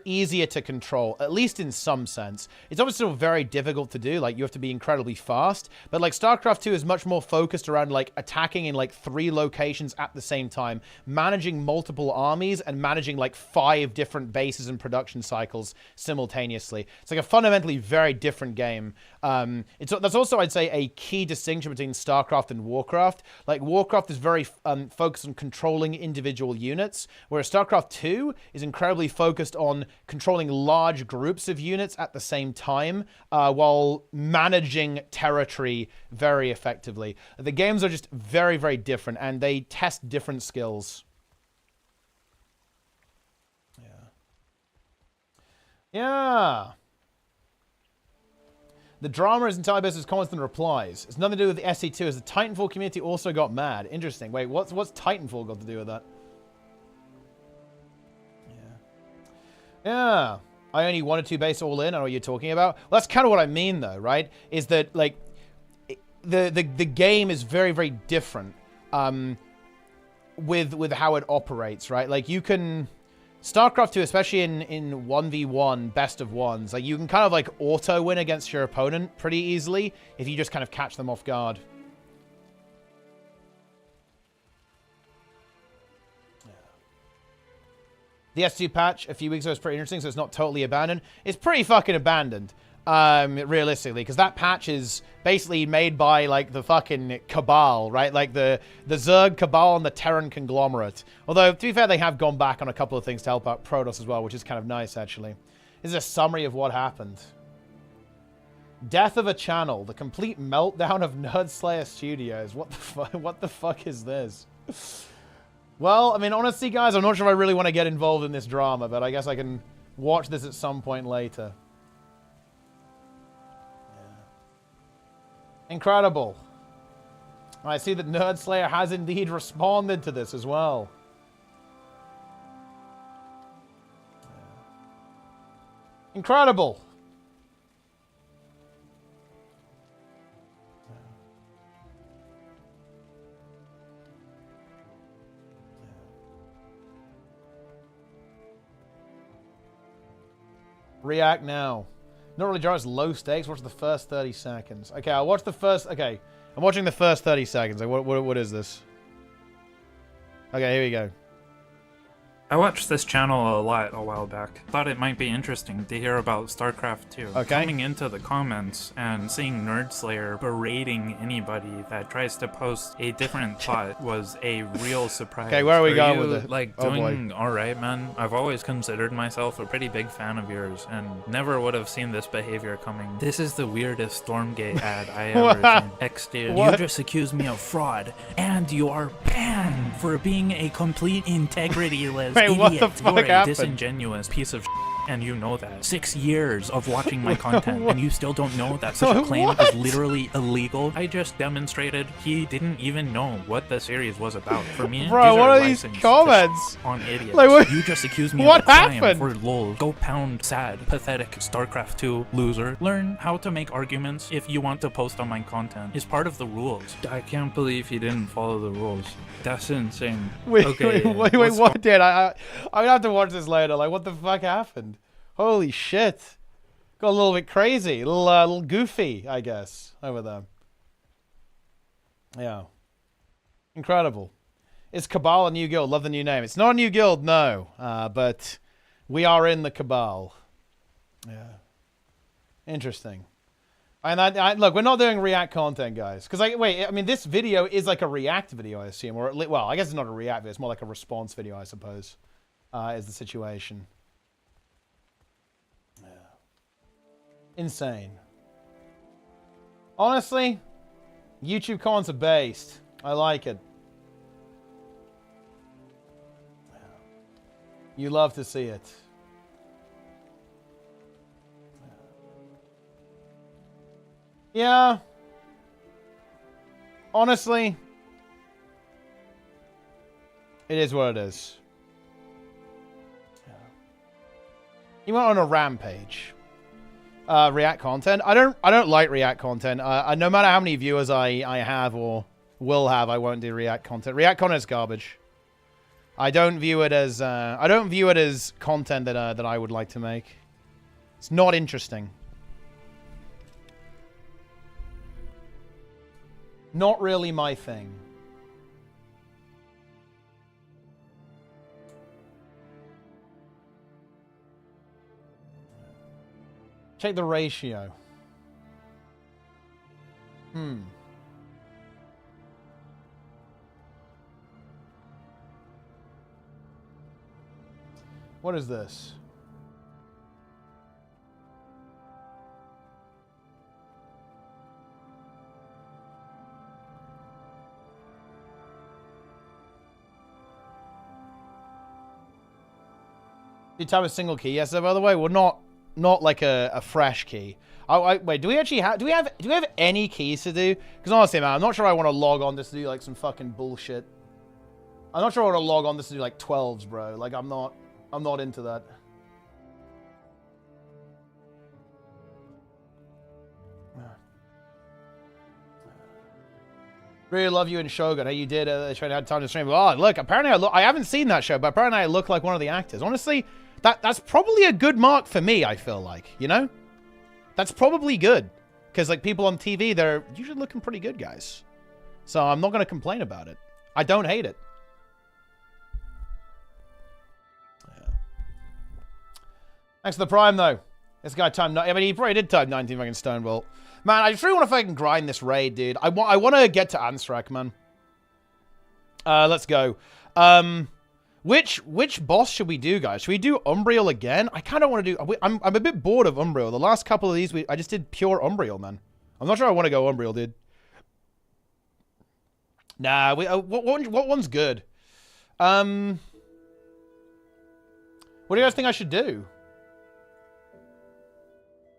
easier to control, at least in some sense. It's obviously still very difficult to do. Like, you have to be incredibly fast. But, like, StarCraft 2 is much more focused around, like, attacking in, like, 3 locations at the same time, managing multiple armies, and managing, like, 5 different bases and production cycles simultaneously. It's, like, a fundamentally very different game. That's also, I'd say, a key distinction between StarCraft and Warcraft. Like, Warcraft is very focused on controlling individual units, whereas StarCraft 2 is incredibly focused on controlling large groups of units at the same time while managing territory very effectively. The games are just very, very different, and they test different skills. Yeah. The drama is entirely based on constant replies. It's nothing to do with the SC2, as the Titanfall community also got mad. Interesting. Wait, what's Titanfall got to do with that? Yeah. I only 1 or 2 base all in. I know what you're talking about. Well, that's kind of what I mean, though, right? Is that, like, the game is very, very different with how it operates, right? Like, you can... StarCraft 2, especially in 1v1 best of ones, like, you can kind of, like, auto-win against your opponent pretty easily if you just kind of catch them off guard. The S2 patch a few weeks ago was pretty interesting, so it's not totally abandoned. It's pretty fucking abandoned, realistically, because that patch is basically made by, like, the fucking Cabal, right? Like, the Zerg Cabal and the Terran Conglomerate. Although, to be fair, they have gone back on a couple of things to help out Protoss as well, which is kind of nice, actually. This is a summary of what happened. Death of a channel. The complete meltdown of Nerdslayer Studios. What the fuck is this? Well, I mean, honestly, guys, I'm not sure if I really want to get involved in this drama, but I guess I can watch this at some point later. Yeah. Incredible. I see that Nerdslayer has indeed responded to this as well. Incredible. React now. Not really drives low stakes. Watch the first 30 seconds. Okay, I'll watch the first... Okay, I'm watching the first 30 seconds. Like, what is this? Okay, here we go. I watched this channel a lot a while back. Thought it might be interesting to hear about Starcraft 2. Okay. Coming into the comments and seeing Nerdslayer berating anybody that tries to post a different thought was a real surprise. Okay, where are we going with it? Like, doing alright, man? I've always considered myself a pretty big fan of yours and never would have seen this behavior coming. This is the weirdest Stormgate ad I ever seen. X dude, you just accused me of fraud, and you are banned for being a complete integrity-less Wait, idiot. what the fuck You're a happened? disingenuous piece of and you know that. 6 years of watching my content and you still don't know that such a claim is literally illegal. I just demonstrated he didn't even know what the series was about. For me, bro, these what are these licensed comments? on idiots. Like, what- You just accused me what of a crime happened? for lol. Go pound sad, pathetic Starcraft 2 loser. Learn how to make arguments if you want to post on my content. It's part of the rules. I can't believe he didn't follow the rules. That's insane. Wait, okay, wait, what did I'm gonna have to watch this later. Like, what the fuck happened? Holy shit. Got a little bit crazy. A little goofy, I guess, over there. Yeah. Incredible. Is Cabal a new guild? Love the new name. It's not a new guild, no. But we are in the Cabal. Yeah. Interesting. And look, we're not doing React content, guys. Because, wait, I mean, this video is like a React video, I assume. Or, well, I guess it's not a React video. It's more like a response video, I suppose, is the situation. Yeah. Insane. Honestly, YouTube comments are based. I like it. You love to see it. Yeah. Honestly, it is what it is. Yeah. You went on a rampage. React content. I don't like React content. No matter how many viewers I have or will have, I won't do React content. React content is garbage. I don't view it as content that I would like to make. It's not interesting. Not really my thing. Check the ratio. What is this? Do you type a single key? Yes, by the way, well, not like a fresh key. Wait, do we actually have? Do we have any keys to do? Because honestly, man, I'm not sure I want to log on just to do like some fucking bullshit. I'm not sure I want to log on just to do like 12s, bro. Like I'm not into that. Really love you and Shogun. How you did? Trying to have time to stream. Oh, look. Apparently, I haven't seen that show, but apparently, I look like one of the actors. Honestly, that's probably a good mark for me. I feel like, you know, that's probably good because like people on TV, they're usually looking pretty good, guys. So I'm not gonna complain about it. I don't hate it. Yeah. Thanks for the prime though. This guy timed. I mean, he probably did type 19 fucking Stonebolt. Man, I just really want to fucking grind this raid, dude. I want to get to Anstrak, man. Let's go. Which boss should we do, guys? Should we do Umbriel again? I kind of want to do... I'm a bit bored of Umbriel. The last couple of these, I just did pure Umbriel, man. I'm not sure I want to go Umbriel, dude. Nah, what one's good? What do you guys think I should do?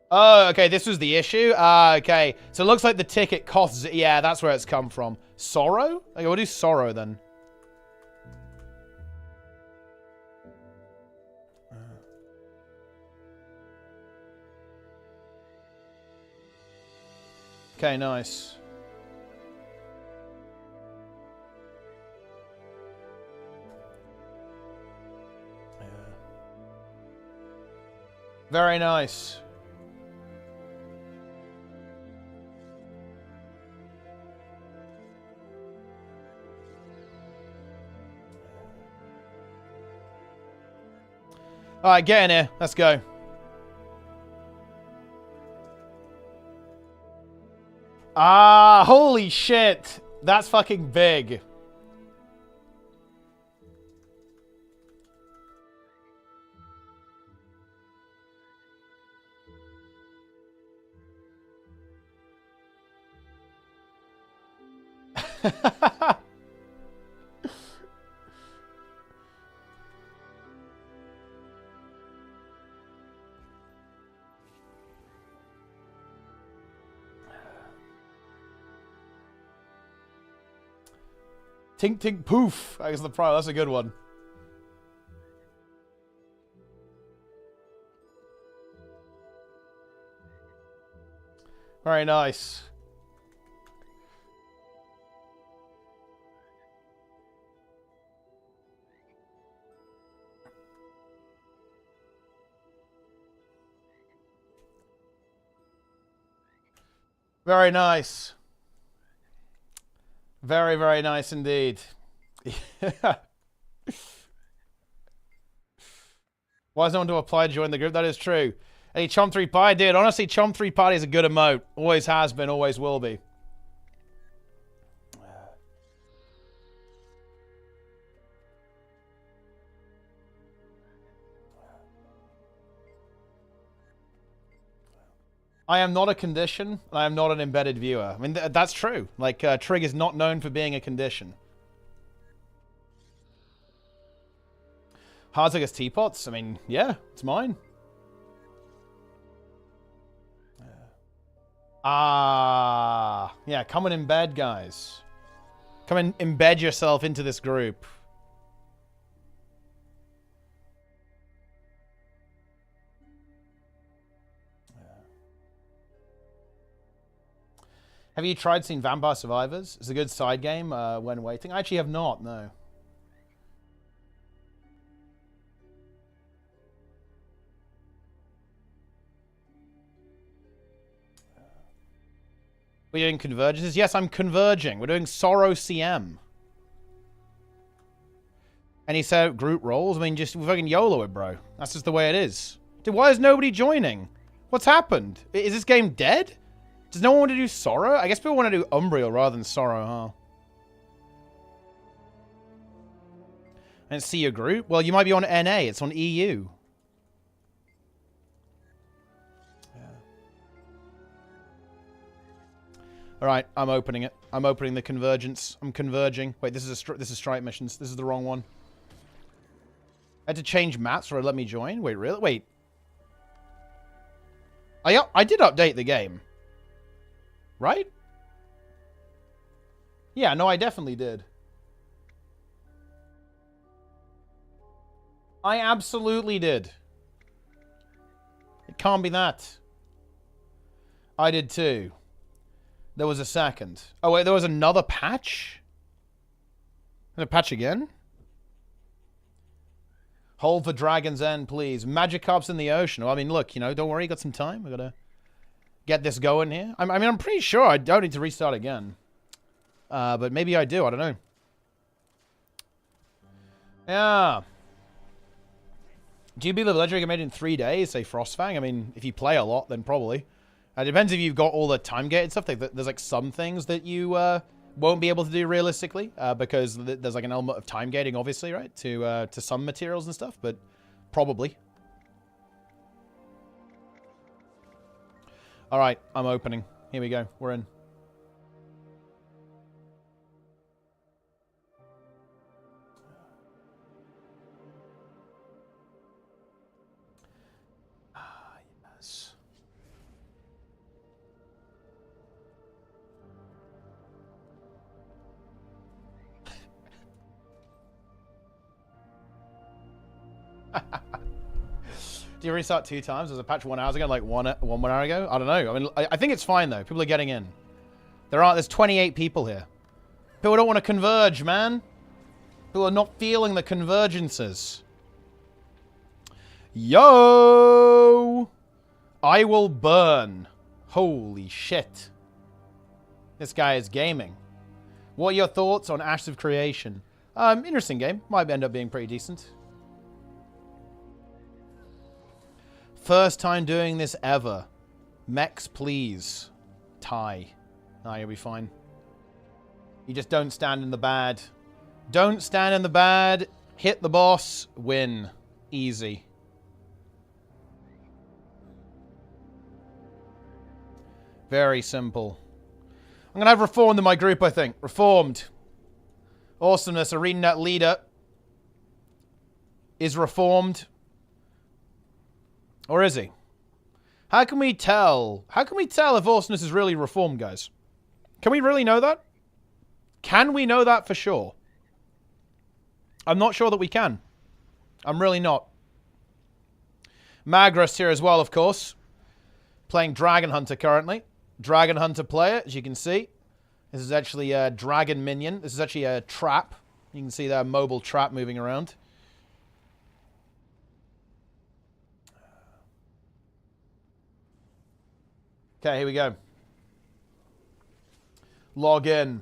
Oh, okay, this was the issue? Okay. So it looks like the ticket costs... Yeah, that's where it's come from. Sorrow? Okay, we'll do Sorrow then. Okay, nice. Yeah. Very nice. Alright, get in here. Let's go. Ah, holy shit. That's fucking big. Tink tink poof. I guess the pro. That's a good one. Very nice. Very nice. Very, very nice indeed. Why is no one to apply to join the group? That is true. Hey, Chomp 3 Pie did. Honestly, Chomp 3 Party is a good emote. Always has been, always will be. I am not a condition. I am not an embedded viewer. I mean, that's true. Like, Trig is not known for being a condition. Hardstuck as teapots? I mean, yeah, it's mine. Ah, yeah, come and embed, guys. Come and embed yourself into this group. Have you tried seeing Vampire Survivors? It's a good side game when waiting. I actually have not, no. We're doing convergences? Yes, I'm converging. We're doing Sorrow CM. And he said group roles? I mean, just fucking YOLO it, bro. That's just the way it is. Dude, why is nobody joining? What's happened? Is this game dead? Does no one want to do Sorrow? I guess people want to do Umbriel rather than Sorrow, huh? And see your group? Well, you might be on NA. It's on EU. Yeah. Alright, I'm opening it. I'm opening the convergence. I'm converging. Wait, this is Stripe missions. This is the wrong one. I had to change maps for it to let me join? Wait, really? Wait. I did update the game. Right? Yeah, no, I definitely did. I absolutely did. It can't be that. I did too. There was a second. Oh, wait, there was another patch? And a patch again? Hold for Dragon's End, please. Magikarp's in the ocean. Well, I mean, look, you know, don't worry, you got some time. We gotta get this going here. I mean, I'm pretty sure I don't need to restart again. But maybe I do, I don't know. Yeah. Do you believe the legendary get made in 3 days? Say Frostfang? I mean, if you play a lot, then probably. It depends if you've got all the time gated stuff. There's like some things that you won't be able to do realistically because there's like an element of time gating, obviously, right? To some materials and stuff, but probably. All right, I'm opening. Here we go. We're in. Yes. Do you restart 2 times? Was a patch 1 hour ago, like one hour ago? I don't know. I mean, I think it's fine though. People are getting in. There's 28 people here. People don't want to converge, man. People are not feeling the convergences. Yo! I will burn. Holy shit. This guy is gaming. What are your thoughts on Ashes of Creation? Interesting game. Might end up being pretty decent. First time doing this ever. Mechs, please. Tie. Nah, you'll be fine. You just don't stand in the bad. Don't stand in the bad. Hit the boss. Win. Easy. Very simple. I'm going to have Reformed in my group, I think. Reformed. Awesomeness. ArenaNet leader is Reformed. Or is he? How can we tell? How can we tell if Awesomeness is really Reformed, guys? Can we really know that? Can we know that for sure? I'm not sure that we can. I'm really not. Magrust here as well, of course. Playing Dragon Hunter currently. Dragon Hunter player, as you can see. This is actually a dragon minion. This is actually a trap. You can see that mobile trap moving around. Okay, here we go. Log in.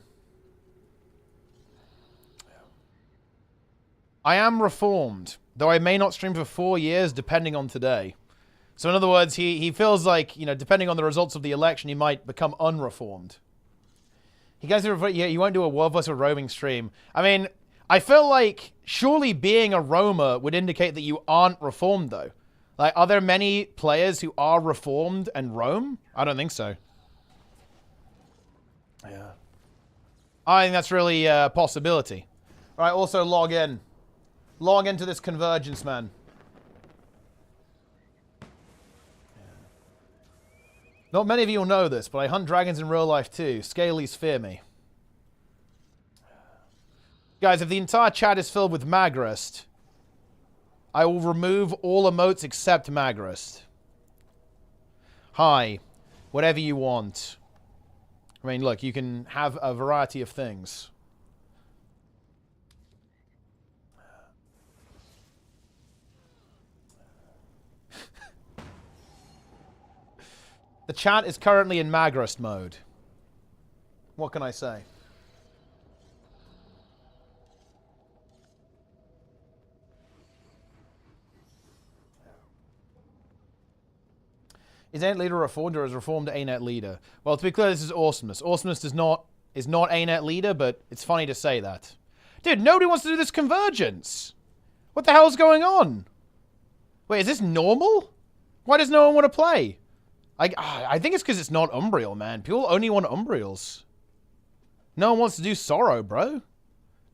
I am Reformed, though I may not stream for 4 years, depending on today. So in other words, he feels like, you know, depending on the results of the election, he might become unreformed. He guys, yeah, you won't do a World or roaming stream. I mean, I feel like surely being a roamer would indicate that you aren't reformed, though. Like, are there many players who are reformed and roam? I don't think so. Yeah. I think that's really a possibility. All right, also log in. Log into this convergence, man. Not many of you will know this, but I hunt dragons in real life too. Scalies fear me. Guys, if the entire chat is filled with Magrust, I will remove all emotes except Magrust. Hi. Whatever you want. I mean, look, you can have a variety of things. The chat is currently in Magrust mode. What can I say? Is ANET leader reformed or is reformed ANET leader? Well, to be clear, this is Awesomeness. Awesomeness is not ANET leader, but it's funny to say that. Dude, nobody wants to do this convergence. What the hell's going on? Wait, is this normal? Why does no one want to play? I think it's because it's not Umbriel, man. People only want Umbriels. No one wants to do Sorrow, bro.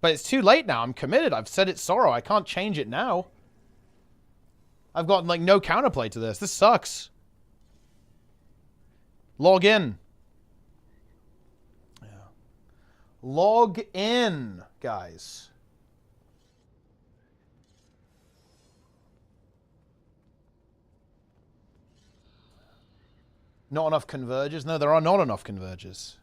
But it's too late now. I'm committed. I've said it's Sorrow. I can't change it now. I've got, like, no counterplay to this. This sucks. Log in. Yeah. Log in, guys. Not enough convergers? No, there are not enough convergers.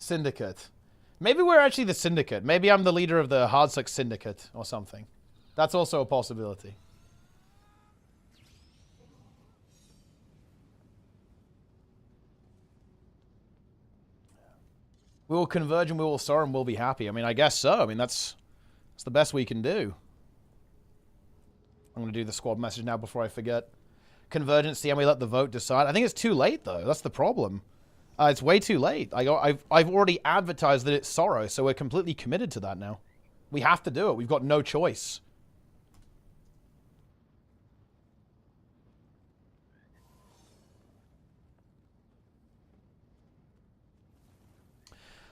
Syndicate. Maybe we're actually the Syndicate. Maybe I'm the leader of the Hardstuck Syndicate or something. That's also a possibility. We will converge and we will soar and we'll be happy. I mean, I guess so. I mean, that's the best we can do. I'm going to do the squad message now before I forget. Convergence, and we let the vote decide. I think it's too late, though. That's the problem. It's way too late. I've already advertised that it's sorrow, so we're completely committed to that now. We have to do it. We've got no choice.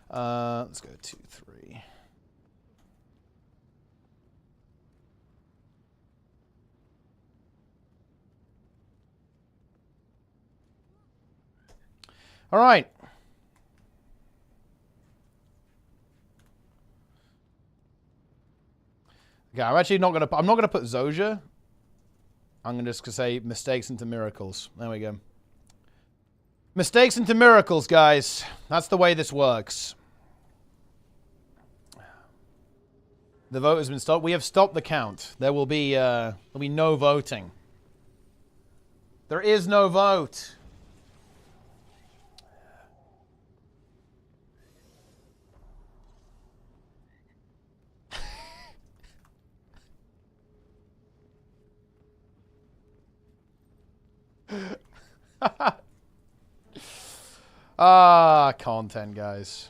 Let's go 2, 3. All right. Okay, I'm actually not gonna. I'm not gonna put Zoja. I'm gonna just say mistakes into miracles. There we go. Mistakes into miracles, guys. That's the way this works. The vote has been stopped. We have stopped the count. There will be no voting. There is no vote. Content, guys.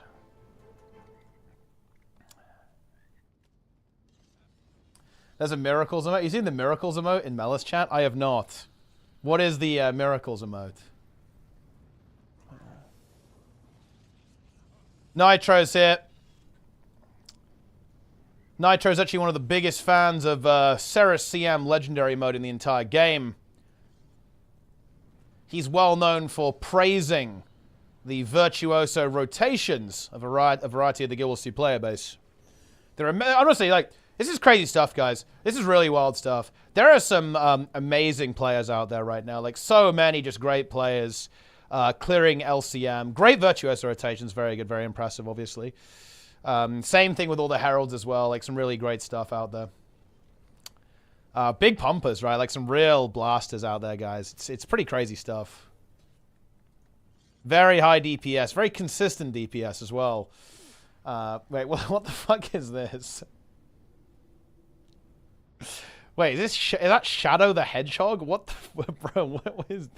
There's a miracles emote. You seen the miracles emote in Melis chat? I have not. What is the miracles emote? Nitro's here. Nitro's actually one of the biggest fans of Ceres CM legendary mode in the entire game. He's well known for praising the virtuoso rotations of a variety of the Guild Wars 2 player base. There are, honestly, like, this is crazy stuff, guys. This is really wild stuff. There are some amazing players out there right now. Like, so many just great players clearing LCM. Great virtuoso rotations. Very good. Very impressive, obviously. Same thing with all the heralds as well. Like, some really great stuff out there. Big pumpers, right? Like, some real blasters out there, guys. It's pretty crazy stuff. Very high DPS. Very consistent DPS as well. Wait, what the fuck is this? Wait, is that Shadow the Hedgehog? What the... Bro, what is...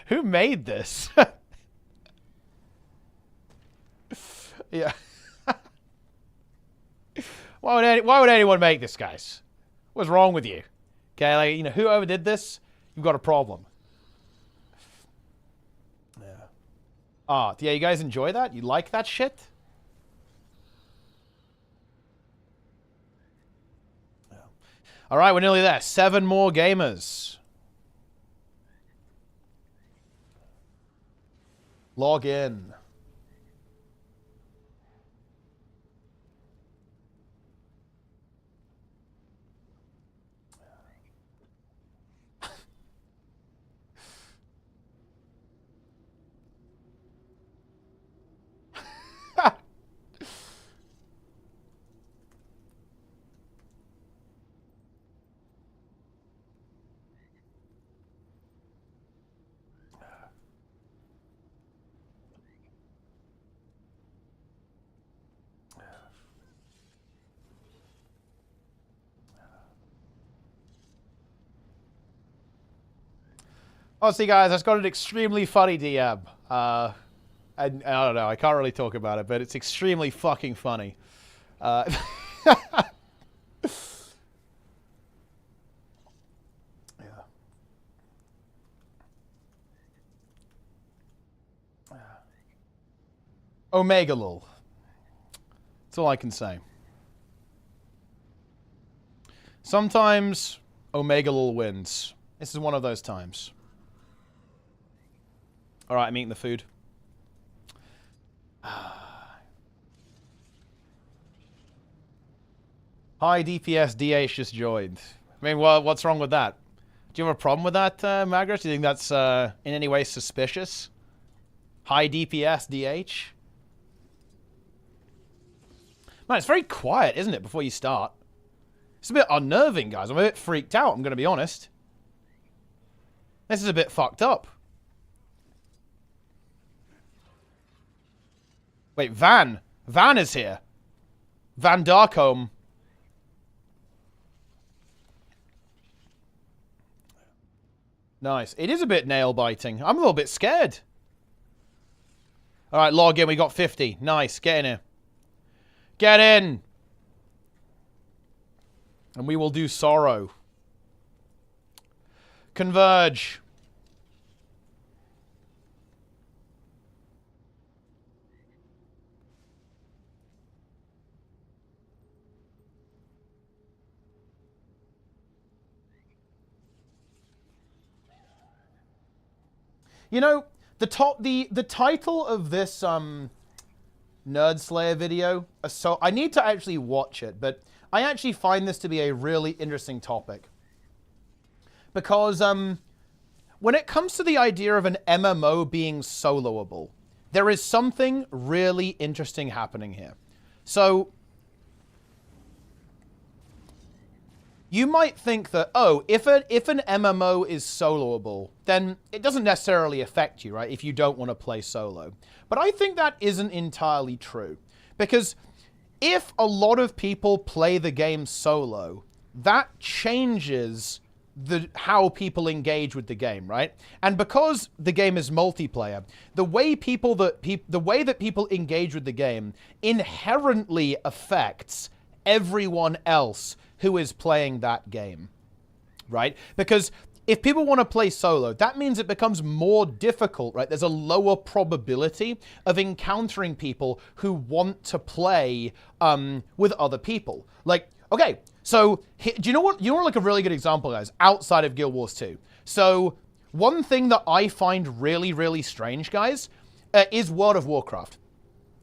who made this? Yeah. Why would anyone make this, guys? What's wrong with you? Okay, like, you know, whoever did this, you've got a problem. Yeah. Ah, yeah, you guys enjoy that? You like that shit? Yeah. All right, we're nearly there. 7 more gamers. Log in. Honestly, guys, I've got an extremely funny DM. And I don't know, I can't really talk about it, but it's extremely fucking funny. Yeah. Omega lol. That's all I can say. Sometimes Omega lol wins. This is one of those times. All right, I'm eating the food. High DPS DH just joined. I mean, well, what's wrong with that? Do you have a problem with that, Margaret? Do you think that's in any way suspicious? High DPS DH? Man, it's very quiet, isn't it, before you start? It's a bit unnerving, guys. I'm a bit freaked out, I'm going to be honest. This is a bit fucked up. Wait, Van. Van is here. Van Darkholm. Nice. It is a bit nail-biting. I'm a little bit scared. Alright, log in. We got 50. Nice. Get in here. Get in! And we will do sorrow. Converge. You know, the title of this Nerd Slayer video, so I need to actually watch it, but I actually find this to be a really interesting topic. Because when it comes to the idea of an MMO being soloable, there is something really interesting happening here. So you might think that, oh, if an MMO is soloable, then it doesn't necessarily affect you, right, if you don't want to play solo. But I think that isn't entirely true. Because if a lot of people play the game solo, that changes how people engage with the game, right? And because the game is multiplayer, the way that people engage with the game inherently affects everyone else who is playing that game, right? Because if people want to play solo, that means it becomes more difficult, right? There's a lower probability of encountering people who want to play with other people. Like, okay, so do you know what? You know, like a really good example, guys, outside of Guild Wars 2. So one thing that I find really, really strange, guys, is World of Warcraft.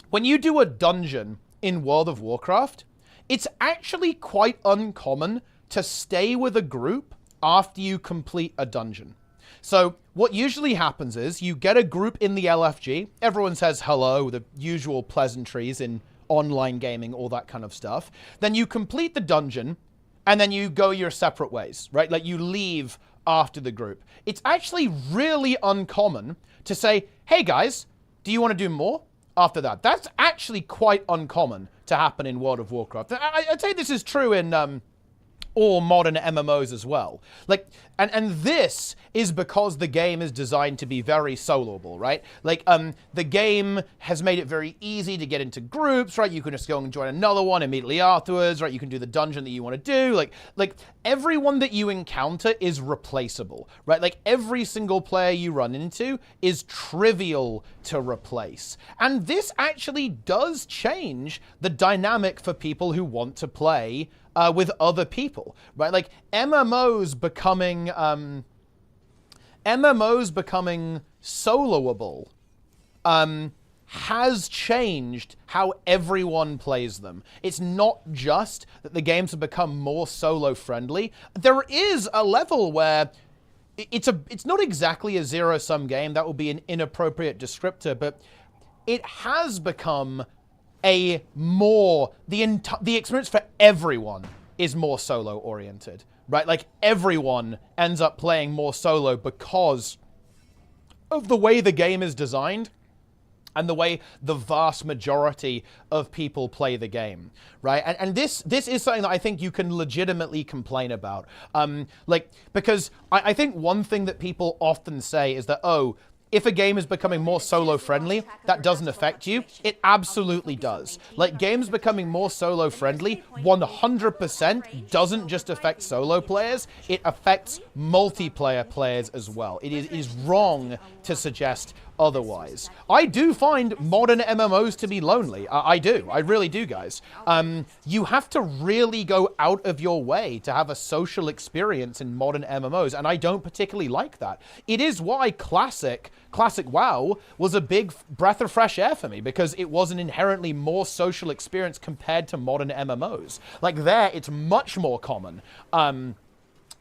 When you do a dungeon in World of Warcraft, it's actually quite uncommon to stay with a group after you complete a dungeon. So what usually happens is you get a group in the LFG, everyone says hello, the usual pleasantries in online gaming, all that kind of stuff. Then you complete the dungeon, and then you go your separate ways, right? Like you leave after the group. It's actually really uncommon to say, hey guys, do you want to do more after that? That's actually quite uncommon to happen in World of Warcraft. I'd say this is true in all modern MMOs as well. Like, and this is because the game is designed to be very soloable, right? Like, the game has made it very easy to get into groups, right? You can just go and join another one immediately afterwards, right? You can do the dungeon that you want to do. Like everyone that you encounter is replaceable, right? Like every single player you run into is trivial to replace. And this actually does change the dynamic for people who want to play with other people, right? Like MMOs becoming soloable has changed how everyone plays them. It's not just that the games have become more solo friendly. There is a level where it's not exactly a zero-sum game. That would be an inappropriate descriptor, but it has become the experience for everyone is more solo oriented, right? Like everyone ends up playing more solo because of the way the game is designed and the way the vast majority of people play the game, right? And this is something that I think you can legitimately complain about. Because I think one thing that people often say is that, oh, if a game is becoming more solo-friendly, that doesn't affect you. It absolutely does. Like, games becoming more solo-friendly 100% doesn't just affect solo players, it affects multiplayer players as well. It is wrong to suggest otherwise. I do find modern MMOs to be lonely. I do. I really do, guys. You have to really go out of your way to have a social experience in modern MMOs, and I don't particularly like that. It is why Classic WoW was a big breath of fresh air for me, because it was an inherently more social experience compared to modern MMOs. Like there, it's much more common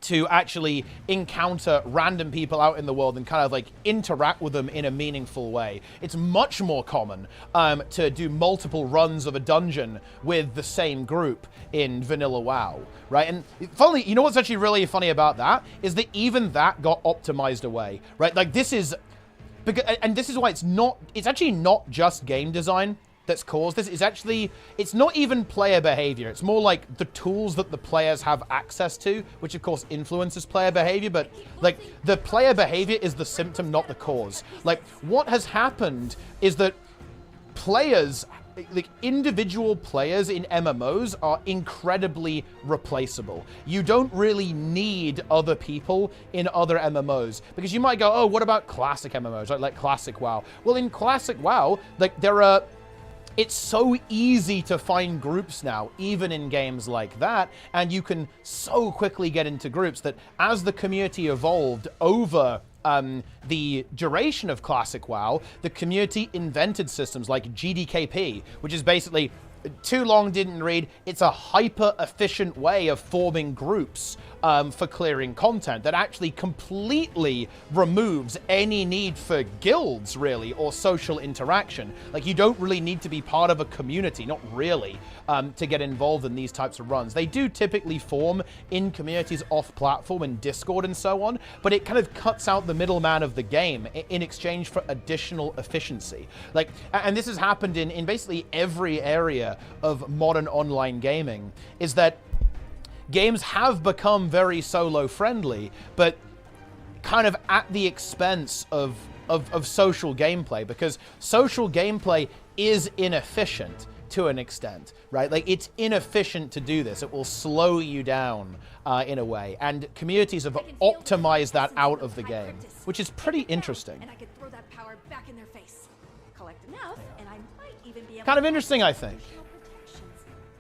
to actually encounter random people out in the world and kind of like interact with them in a meaningful way. It's much more common to do multiple runs of a dungeon with the same group in vanilla WoW, right? And finally, you know what's actually really funny about that is that even that got optimized away, right? Like this is, and this is why it's actually not just game design that's caused this. It's not even player behavior. It's more like the tools that the players have access to, which of course influences player behavior, but like the player behavior is the symptom, not the cause. Like what has happened is that players, like individual players in MMOs are incredibly replaceable. You don't really need other people in other MMOs because you might go, oh, what about classic MMOs, right? Like classic WoW. Well, in classic WoW, like it's so easy to find groups now, even in games like that, and you can so quickly get into groups that as the community evolved over the duration of classic WoW, the community invented systems like GDKP, which is basically, too long didn't read, it's a hyper-efficient way of forming groups for clearing content that actually completely removes any need for guilds, really, or social interaction. Like, you don't really need to be part of a community, not really, to get involved in these types of runs. They do typically form in communities off-platform and Discord and so on, but it kind of cuts out the middleman of the game in exchange for additional efficiency. Like, and this has happened in basically every area of modern online gaming, is that games have become very solo friendly, but kind of at the expense of social gameplay, because social gameplay is inefficient to an extent, right? Like, it's inefficient to do this. It will slow you down in a way, and communities have optimized that out of the game, which is pretty interesting. And I could throw that power back in their face. Collect enough, and I might even be able Kind of interesting, I think.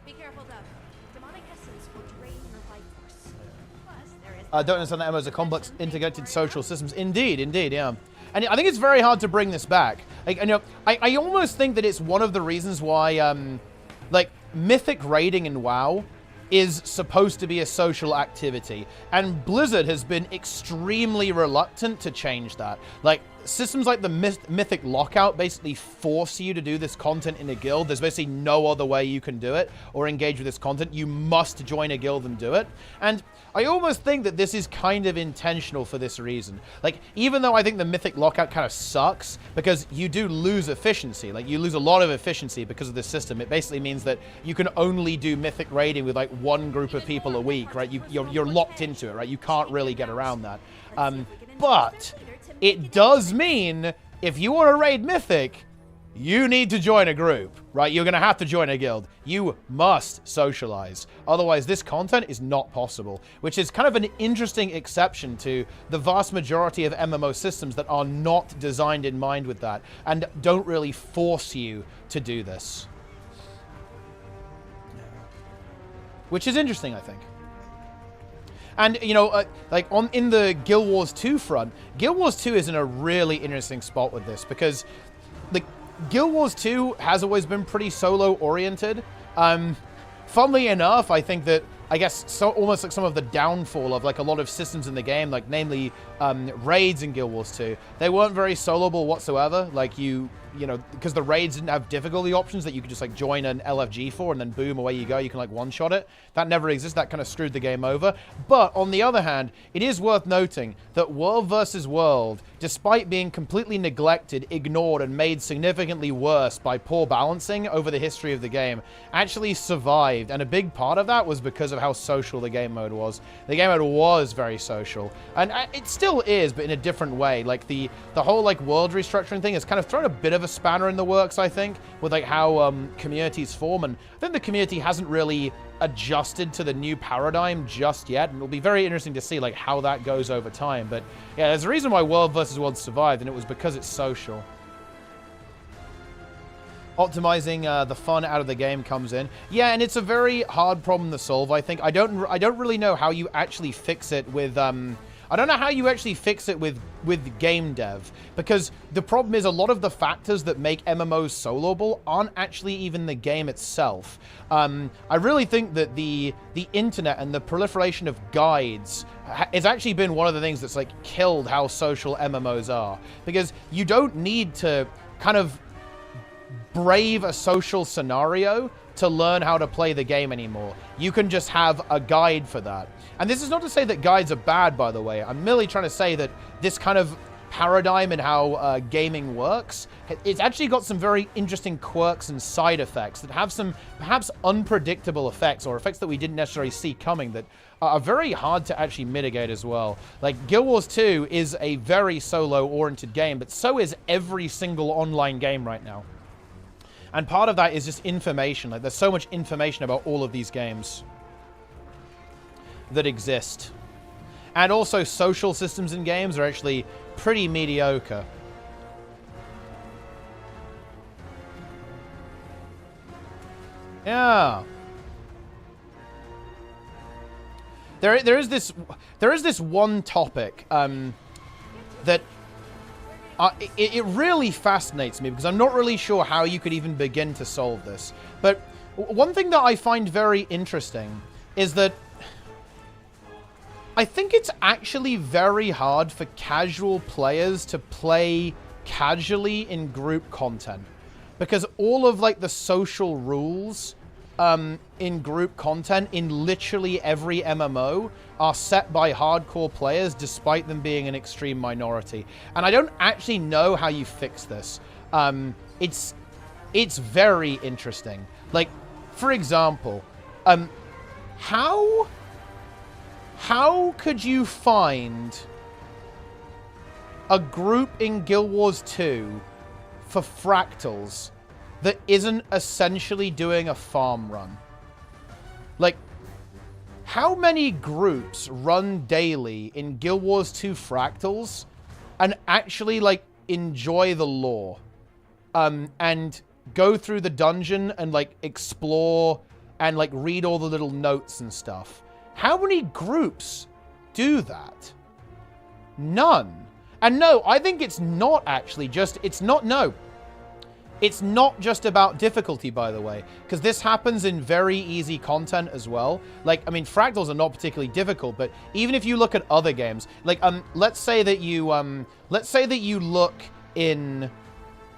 Be careful though. Demonic essence will drain your life force. Plus, there is Don't understand that MMOs are complex, integrated social systems. Indeed, yeah. And I think it's very hard to bring this back. Like, you know, I almost think that it's one of the reasons why, like, mythic raiding in WoW is supposed to be a social activity, and Blizzard has been extremely reluctant to change that. Like, systems like the Mythic Lockout basically force you to do this content in a guild. There's basically no other way you can do it or engage with this content. You must join a guild and do it. And I almost think that this is kind of intentional for this reason. Like, even though I think the Mythic Lockout kind of sucks because you do lose efficiency, like you lose a lot of efficiency because of this system. It basically means that you can only do Mythic raiding with like one group of people a week, right? You're locked into it, right? You can't really get around that. But it does mean if you want to raid Mythic, you need to join a group, right? You're going to have to join a guild. You must socialize. Otherwise, this content is not possible, which is kind of an interesting exception to the vast majority of MMO systems that are not designed in mind with that and don't really force you to do this. Which is interesting, I think. And, you know, like in the Guild Wars 2 front, Guild Wars 2 is in a really interesting spot with this because the Guild Wars 2 has always been pretty solo-oriented. Funnily enough, I think that, I guess, almost like some of the downfall of like a lot of systems in the game, like namely raids in Guild Wars 2, they weren't very soloable whatsoever. Like you know, because the raids didn't have difficulty options that you could just like join an LFG for and then boom, away you go. You can like one-shot it. That never existed. That kind of screwed the game over. But on the other hand, it is worth noting that World versus World, despite being completely neglected, ignored, and made significantly worse by poor balancing over the history of the game, actually survived. And a big part of that was because of how social the game mode was. The game mode was very social. And it still is, but in a different way. Like the whole like world restructuring thing has kind of thrown a bit of a spanner in the works, I think, with like how communities form. And I think the community hasn't really adjusted to the new paradigm just yet, and it'll be very interesting to see like how that goes over time. But yeah, there's a reason why World versus World survived, and it was because it's social. Optimizing the fun out of the game comes in. Yeah, and it's a very hard problem to solve, I think. I don't really know how you actually fix it with I don't know how you actually fix it with game dev, because the problem is a lot of the factors that make MMOs soloable aren't actually even the game itself. I really think that the internet and the proliferation of guides has actually been one of the things that's like killed how social MMOs are, because you don't need to kind of brave a social scenario to learn how to play the game anymore. You can just have a guide for that. And this is not to say that guides are bad, by the way. I'm merely trying to say that this kind of paradigm in how gaming works, it's actually got some very interesting quirks and side effects that have some perhaps unpredictable effects, or effects that we didn't necessarily see coming, that are very hard to actually mitigate as well. Like, Guild Wars 2 is a very solo-oriented game, but so is every single online game right now. And part of that is just information. Like, there's so much information about all of these games that exist. And also, social systems in games are actually pretty mediocre. Yeah. There is this one topic that it really fascinates me, because I'm not really sure how you could even begin to solve this. But one thing that I find very interesting is that I think it's actually very hard for casual players to play casually in group content, because all of like the social rules in group content in literally every MMO are set by hardcore players, despite them being an extreme minority. And I don't actually know how you fix this. It's very interesting. Like, for example, how could you find a group in Guild Wars 2 for fractals that isn't essentially doing a farm run? Like, how many groups run daily in Guild Wars 2 fractals and actually, like, enjoy the lore? And go through the dungeon and, like, explore and, like, read all the little notes and stuff. How many groups do that? None. And no, I think it's not actually just, it's not just about difficulty, by the way, because this happens in very easy content as well. Like, I mean, fractals are not particularly difficult, but even if you look at other games, like, let's say that you look in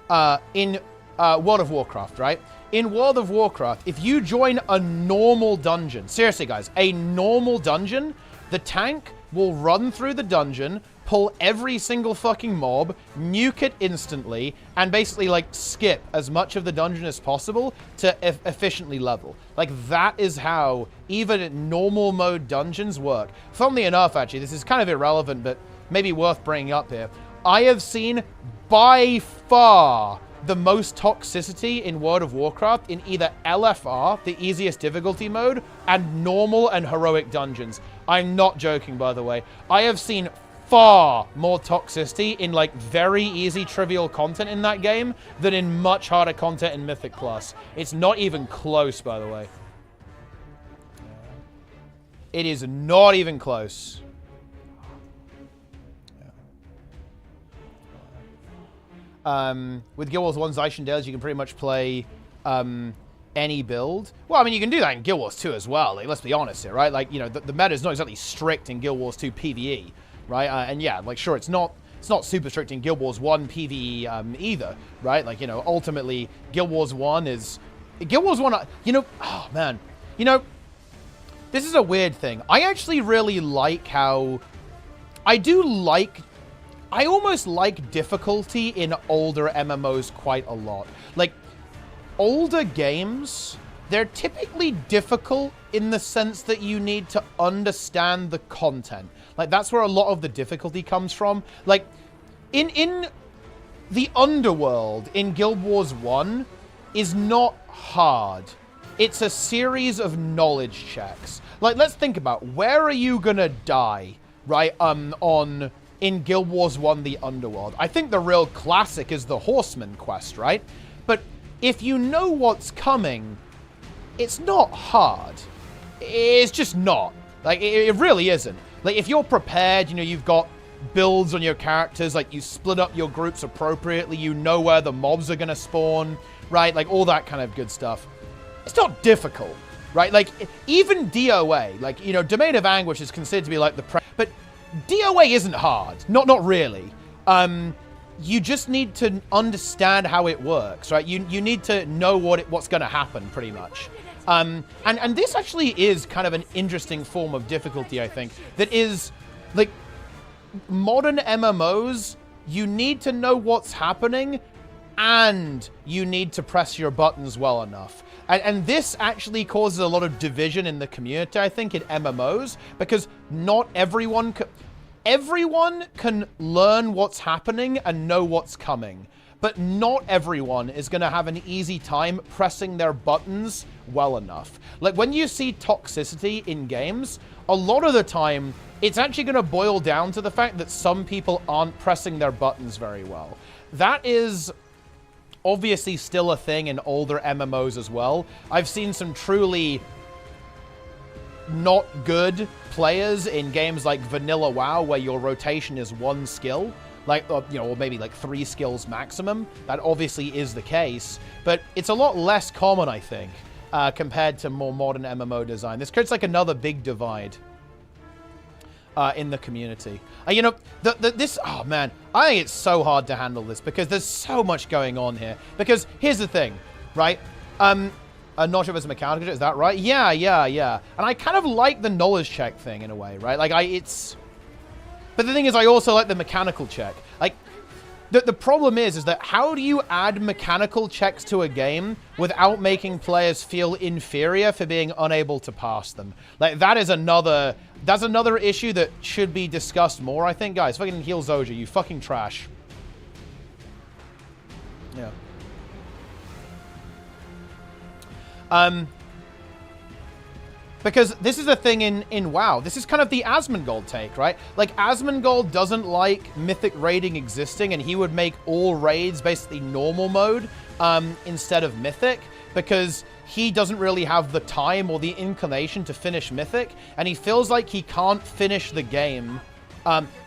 World of Warcraft, right? In World of Warcraft, if you join a normal dungeon, seriously guys, a normal dungeon, the tank will run through the dungeon, pull every single fucking mob, nuke it instantly, and basically, like, skip as much of the dungeon as possible to efficiently level. Like, that is how even normal mode dungeons work. Funnily enough, actually, this is kind of irrelevant, but maybe worth bringing up here. I have seen, by far, the most toxicity in World of Warcraft in either LFR, the easiest difficulty mode, and normal and heroic dungeons. I'm not joking, by the way. I have seen far more toxicity in, like, very easy trivial content in that game than in much harder content in Mythic Plus. It's not even close, by the way. It is not even close. With Guild Wars 1 Zeichendaels, you can pretty much play any build. Well, I mean, you can do that in Guild Wars 2 as well. Like, let's be honest here, right? Like, you know, the meta is not exactly strict in Guild Wars 2 PvE, right? And yeah, like, sure, it's not super strict in Guild Wars 1 PvE either, right? Like, you know, ultimately, Guild Wars 1 is... Guild Wars 1, you know... Oh, man. You know, this is a weird thing. I actually really like how... I almost like difficulty in older MMOs quite a lot. Like, older games, they're typically difficult in the sense that you need to understand the content. Like, that's where a lot of the difficulty comes from. Like, in the underworld in Guild Wars 1 is not hard. It's a series of knowledge checks. Like, let's think about, where are you gonna die, right, in Guild Wars 1, the Underworld? I think the real classic is the Horseman quest, right? But if you know what's coming, it's not hard. It's just not. Like, it really isn't. Like, if you're prepared, you know, you've got builds on your characters, like, you split up your groups appropriately, you know where the mobs are going to spawn, right? Like, all that kind of good stuff. It's not difficult, right? Like, even DOA, like, you know, Domain of Anguish is considered to be like but DOA isn't hard. Not really. You just need to understand how it works, right? You need to know what's going to happen, pretty much. And this actually is kind of an interesting form of difficulty, I think, that is, like, modern MMOs, you need to know what's happening, and you need to press your buttons well enough. And this actually causes a lot of division in the community, I think, in MMOs, because not everyone can learn what's happening and know what's coming, but not everyone is going to have an easy time pressing their buttons well enough. Like, when you see toxicity in games, a lot of the time, it's actually going to boil down to the fact that some people aren't pressing their buttons very well. That is obviously still a thing in older MMOs as well. I've seen some truly not good players in games like Vanilla WoW, where your rotation is one skill, like, you know, or maybe like 3 skills maximum. That obviously is the case, but it's a lot less common, I think, compared to more modern MMO design. This creates like another big divide in the community. You know, oh man, I think it's so hard to handle this because there's so much going on here. Because here's the thing, right? I'm not sure if it's a mechanical check, is that right? Yeah. And I kind of like the knowledge check thing in a way, right? Like, but the thing is, I also like the mechanical check. Like, the problem is that how do you add mechanical checks to a game without making players feel inferior for being unable to pass them? Like, that's another issue that should be discussed more, I think. Guys, fucking heal Zoja, you fucking trash. Yeah. Because this is a thing in WoW. This is kind of the Asmongold take, right? Like, Asmongold doesn't like Mythic raiding existing, and he would make all raids basically normal mode instead of Mythic, because he doesn't really have the time or the inclination to finish Mythic, and he feels like he can't finish the game.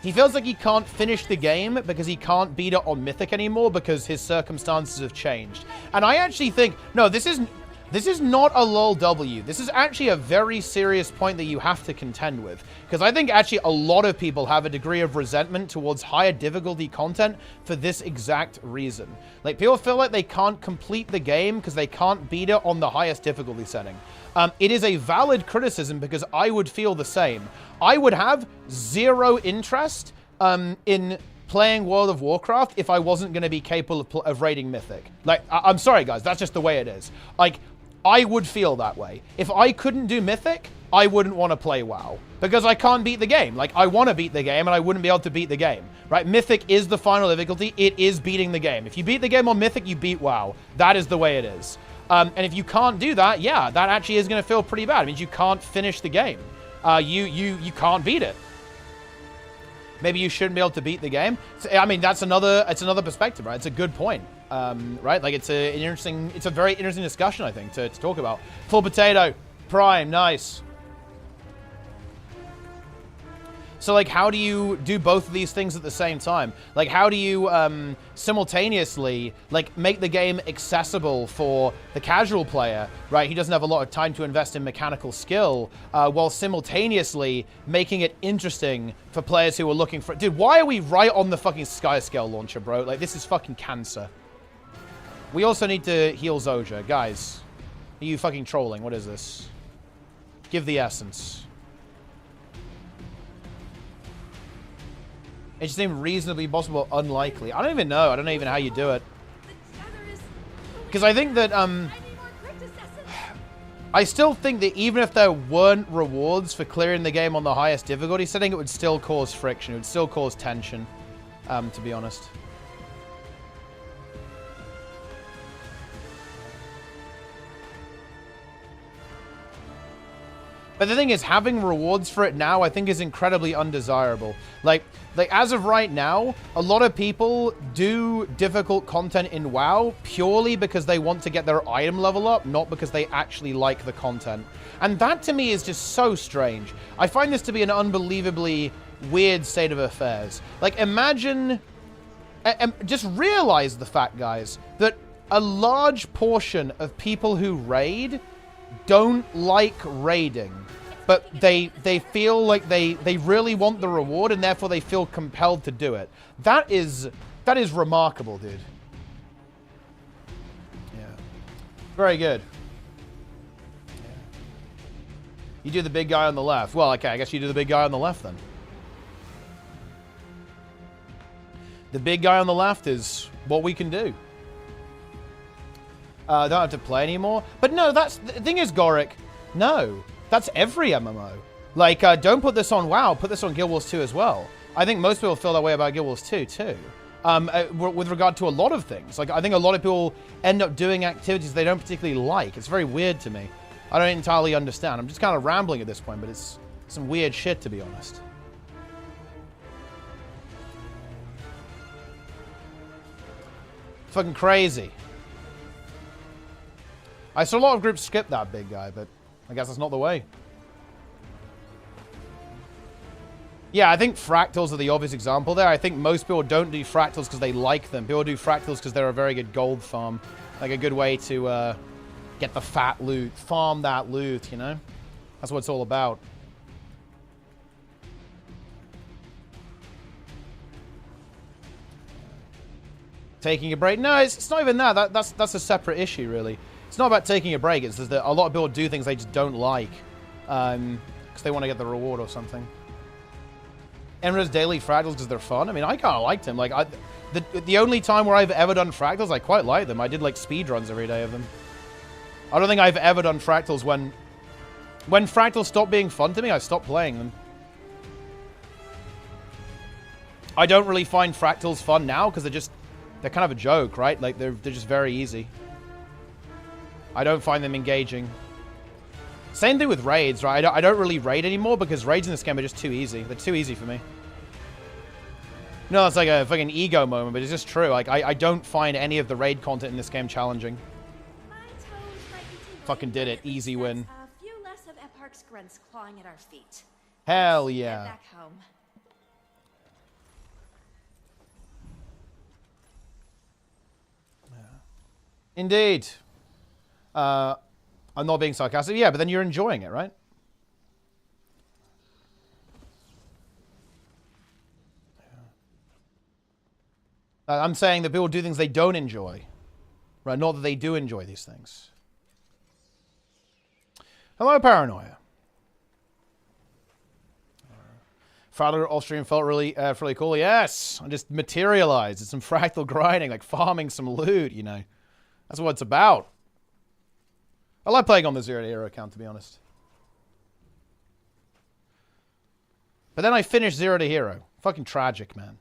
He feels like he can't finish the game because he can't beat it on Mythic anymore because his circumstances have changed. And I actually think, no, this is not a lol W. This is actually a very serious point that you have to contend with. Because I think actually a lot of people have a degree of resentment towards higher difficulty content for this exact reason. Like, people feel like they can't complete the game because they can't beat it on the highest difficulty setting. It is a valid criticism because I would feel the same. I would have zero interest in playing World of Warcraft if I wasn't going to be capable of raiding Mythic. Like, I'm sorry, guys. That's just the way it is. Like, I would feel that way. If I couldn't do Mythic, I wouldn't want to play WoW. Because I can't beat the game. Like, I want to beat the game, and I wouldn't be able to beat the game. Right? Mythic is the final difficulty. It is beating the game. If you beat the game on Mythic, you beat WoW. That is the way it is. And if you can't do that, yeah, that actually is going to feel pretty bad. It means you can't finish the game. You can't beat it. Maybe you shouldn't be able to beat the game. I mean, it's another perspective, right? It's a good point, right? Like, it's a very interesting discussion, I think, to talk about. Full potato, Prime, nice. So, like, how do you do both of these things at the same time? Like, how do you simultaneously, like, make the game accessible for the casual player, right? He doesn't have a lot of time to invest in mechanical skill, while simultaneously making it interesting for players who are looking for... Dude, why are we right on the fucking Skyscale launcher, bro? Like, this is fucking cancer. We also need to heal Zoja. Guys, are you fucking trolling? What is this? Give the essence. It just seemed reasonably possible, unlikely. I don't even know. I don't know even how you do it. Because I think that, I still think that even if there weren't rewards for clearing the game on the highest difficulty setting, it would still cause friction. It would still cause tension, to be honest. But the thing is, having rewards for it now, I think, is incredibly undesirable. Like as of right now, a lot of people do difficult content in WoW purely because they want to get their item level up, not because they actually like the content. And that, to me, is just so strange. I find this to be an unbelievably weird state of affairs. Like, imagine... just realize the fact, guys, that a large portion of people who raid don't like raiding. But they feel like they really want the reward, and therefore they feel compelled to do it. That is remarkable, dude. Yeah. Very good. Yeah. You do the big guy on the left. Well, okay, I guess you do the big guy on the left then. The big guy on the left is what we can do. Don't have to play anymore. But no, that's... The thing is, Goric, no. That's every MMO. Like, don't put this on WoW. Put this on Guild Wars 2 as well. I think most people feel that way about Guild Wars 2 too. With regard to a lot of things. Like, I think a lot of people end up doing activities they don't particularly like. It's very weird to me. I don't entirely understand. I'm just kind of rambling at this point, but it's some weird shit, to be honest. Fucking crazy. I saw a lot of groups skip that big guy, but I guess that's not the way. Yeah, I think fractals are the obvious example there. I think most people don't do fractals because they like them. People do fractals because they're a very good gold farm. Like a good way to get the fat loot. Farm that loot, you know? That's what it's all about. Taking a break? No, it's not even that. That's a separate issue, really. It's not about taking a break. It's just that a lot of people do things they just don't like. Because they want to get the reward or something. Emra's daily fractals because they're fun. I mean, I kind of liked them. Like, the only time where I've ever done fractals, I quite like them. I did, like, speedruns every day of them. I don't think I've ever done fractals when fractals stopped being fun to me, I stopped playing them. I don't really find fractals fun now because they're kind of a joke, right? Like, they're just very easy. I don't find them engaging. Same thing with raids, right? I don't really raid anymore because raids in this game are just too easy. They're too easy for me. No, it's like a fucking ego moment, but it's just true. Like, I don't find any of the raid content in this game challenging. Fucking did it. Easy win. A few less of Eparch's grunts clawing at our feet. Hell yeah. Get back home. Indeed. I'm not being sarcastic. Yeah, but then you're enjoying it, right? I'm saying that people do things they don't enjoy. Right? Not that they do enjoy these things. Hello, Paranoia. Father off stream felt really cool. Yes! I just materialized. It's some fractal grinding, like farming some loot, you know. That's what it's about. I like playing on the Zero to Hero account, to be honest. But then I finished Zero to Hero. Fucking tragic, man.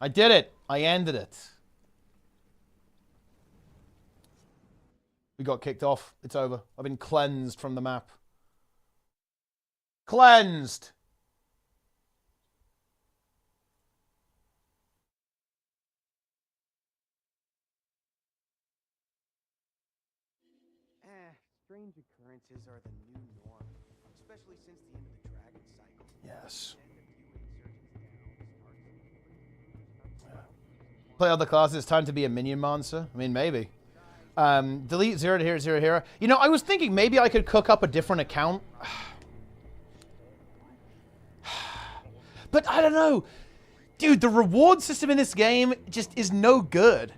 I did it. I ended it. We got kicked off. It's over. I've been cleansed from the map. Cleansed! Strange occurrences are the new norm, especially since the end of the dragon cycle. Yes. Play other classes. It's time to be a minion monster. I mean, maybe. Delete Zero to Hero, Zero to Hero. You know, I was thinking maybe I could cook up a different account. But I don't know. Dude, the reward system in this game just is no good.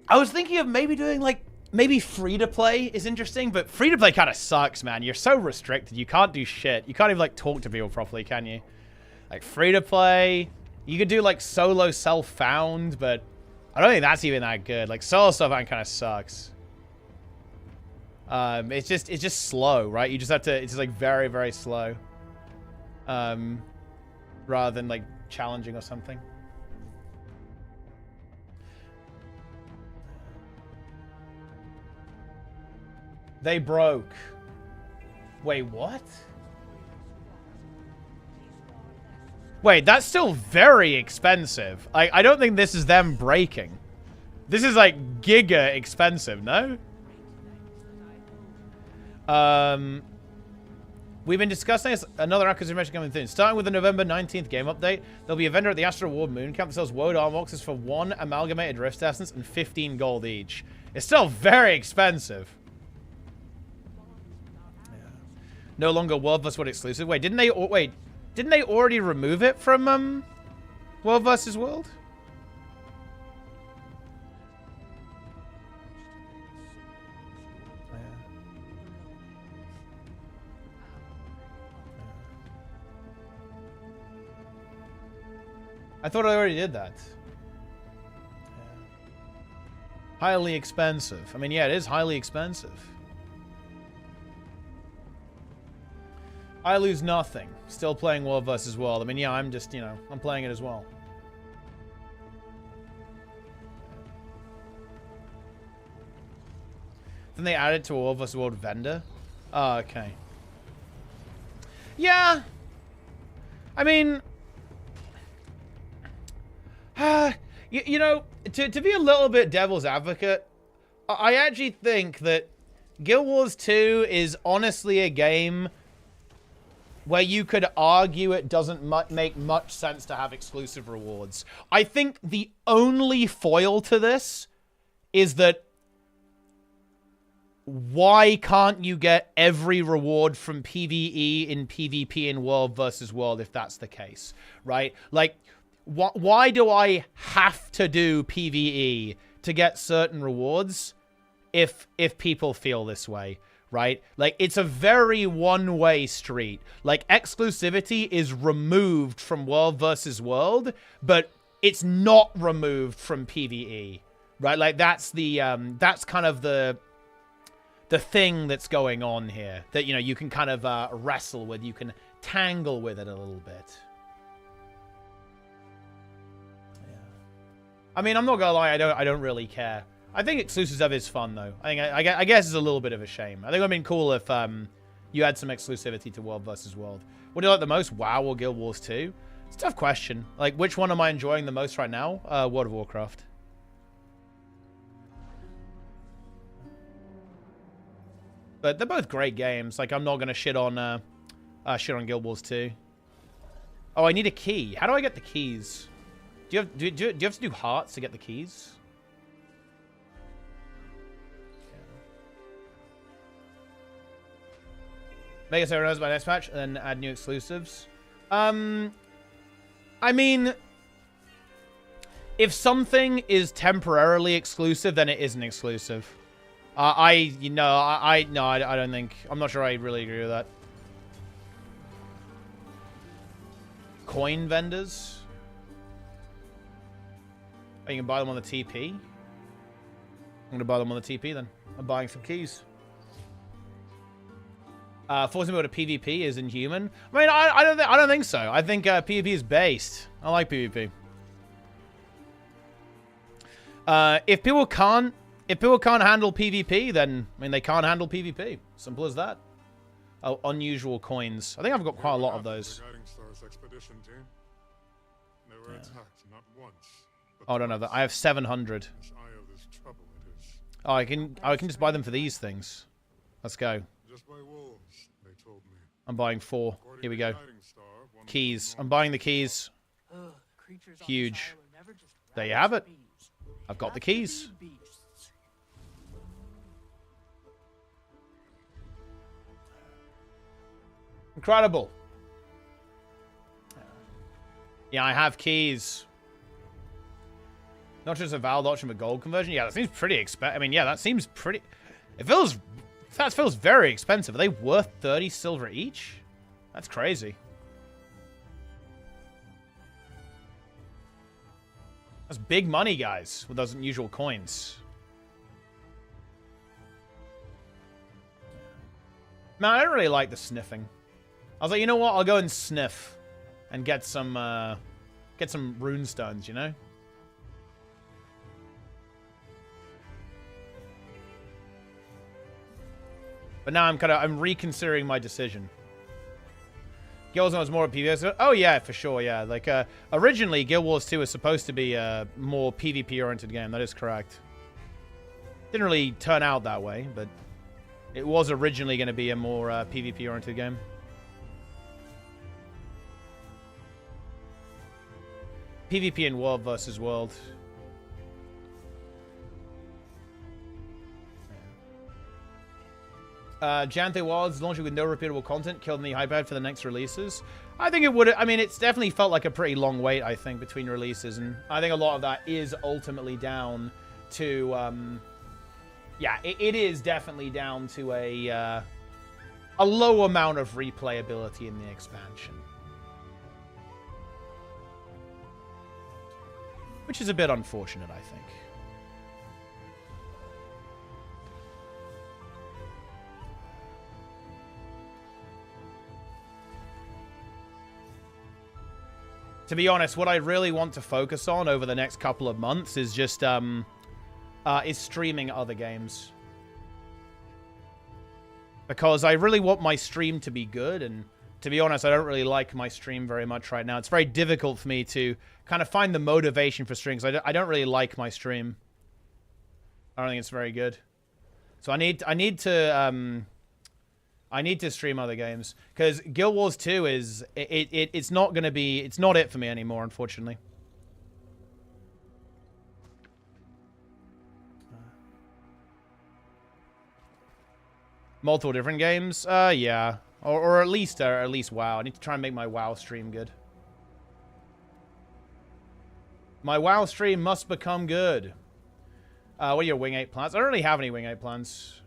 I was thinking of maybe doing, like, maybe free-to-play is interesting, but free-to-play kind of sucks, man. You're so restricted. You can't do shit. You can't even, like, talk to people properly, can you? Like, free-to-play, you could do, like, solo self-found, but I don't think that's even that good. Like, solo self-found kind of sucks. It's just slow, right? You just have to, it's just, like, very, very slow. Rather than, like, challenging or something. They broke. Wait, what? Wait, that's still very expensive. I don't think this is them breaking. This is like giga expensive, no? We've been discussing this, another acquisition coming soon. Starting with the November 19th game update, there'll be a vendor at the Astro Ward Moon Camp that sells Woad arm boxes for 1 amalgamated Rift Essence and 15 gold each. It's still very expensive. Yeah. No longer World vs. World exclusive. Wait, didn't they already remove it from World vs. World? I thought I already did that. Yeah. Highly expensive. I mean, yeah, it is highly expensive. I lose nothing. Still playing World vs. World. I mean, yeah, I'm just, you know, I'm playing it as well. Then they added to a World vs. World vendor. Oh, okay. Yeah. I mean... you know, to be a little bit devil's advocate, I actually think that Guild Wars 2 is honestly a game where you could argue it doesn't make much sense to have exclusive rewards. I think the only foil to this is that why can't you get every reward from PvE in PvP in World versus World if that's the case, right? Like... Why do I have to do PvE to get certain rewards if people feel this way, right? Like, it's a very one-way street. Like, exclusivity is removed from World versus World, but it's not removed from PvE, right? Like, that's the, that's kind of the thing that's going on here that, you know, you can kind of wrestle with. You can tangle with it a little bit. I mean, I'm not gonna lie, I don't really care. I think exclusive is fun though. I guess it's a little bit of a shame. I think it would've been cool if you had some exclusivity to World versus World. What do you like the most, WoW or Guild Wars 2? It's a tough question. Like, which one am I enjoying the most right now? World of Warcraft. But they're both great games. Like, I'm not gonna shit on Guild Wars 2. Oh, I need a key. How do I get the keys? Do you have to do hearts to get the keys? Make us everyone knows about next patch, and then add new exclusives. I mean, if something is temporarily exclusive, then it isn't exclusive. I don't think. I'm not sure I really agree with that. Coin vendors. Oh, you can buy them on the TP? I'm going to buy them on the TP then. I'm buying some keys. Forcing people to PvP is inhuman. I mean, I don't think so. I think PvP is based. I like PvP. If people can't handle PvP, then I mean they can't handle PvP. Simple as that. Oh, unusual coins. I think I've got quite a lot of those. Oh, I don't know that. I have 700. Oh, I can just buy them for these things. Let's go. I'm buying 4. Here we go. Keys. I'm buying the keys. Huge. There you have it. I've got the keys. Incredible. Yeah, I have keys. Not just a valid option, but gold conversion. Yeah, that seems pretty expensive. I mean, yeah, that seems pretty... That feels very expensive. Are they worth 30 silver each? That's crazy. That's big money, guys, with those unusual coins. Man, I don't really like the sniffing. I was like, you know what? I'll go and sniff and get some rune stones, you know? But now I'm reconsidering my decision. Guild Wars was more PvP. Oh yeah, for sure, yeah. Like originally Guild Wars 2 was supposed to be a more PvP oriented game. That is correct. Didn't really turn out that way, but it was originally going to be a more PvP oriented game. PvP in world versus world. Janthe Wilds launching with no repeatable content, killed the hype ad for the next releases. I think it would. I mean, it's definitely felt like a pretty long wait, I think, between releases, and I think a lot of that is ultimately down to, yeah, it is definitely down to a low amount of replayability in the expansion, which is a bit unfortunate, I think. To be honest, what I really want to focus on over the next couple of months is just is streaming other games. Because I really want my stream to be good, and to be honest, I don't really like my stream very much right now. It's very difficult for me to kind of find the motivation for streams. I don't really like my stream. I don't think it's very good. So I need to stream other games, because Guild Wars 2 is it's not going to be, it's not it for me anymore, unfortunately. Multiple different games, yeah, or at least WoW. I need to try and make my WoW stream good. My WoW stream must become good. What are your Wing 8 plans? I don't really have any Wing 8 plans.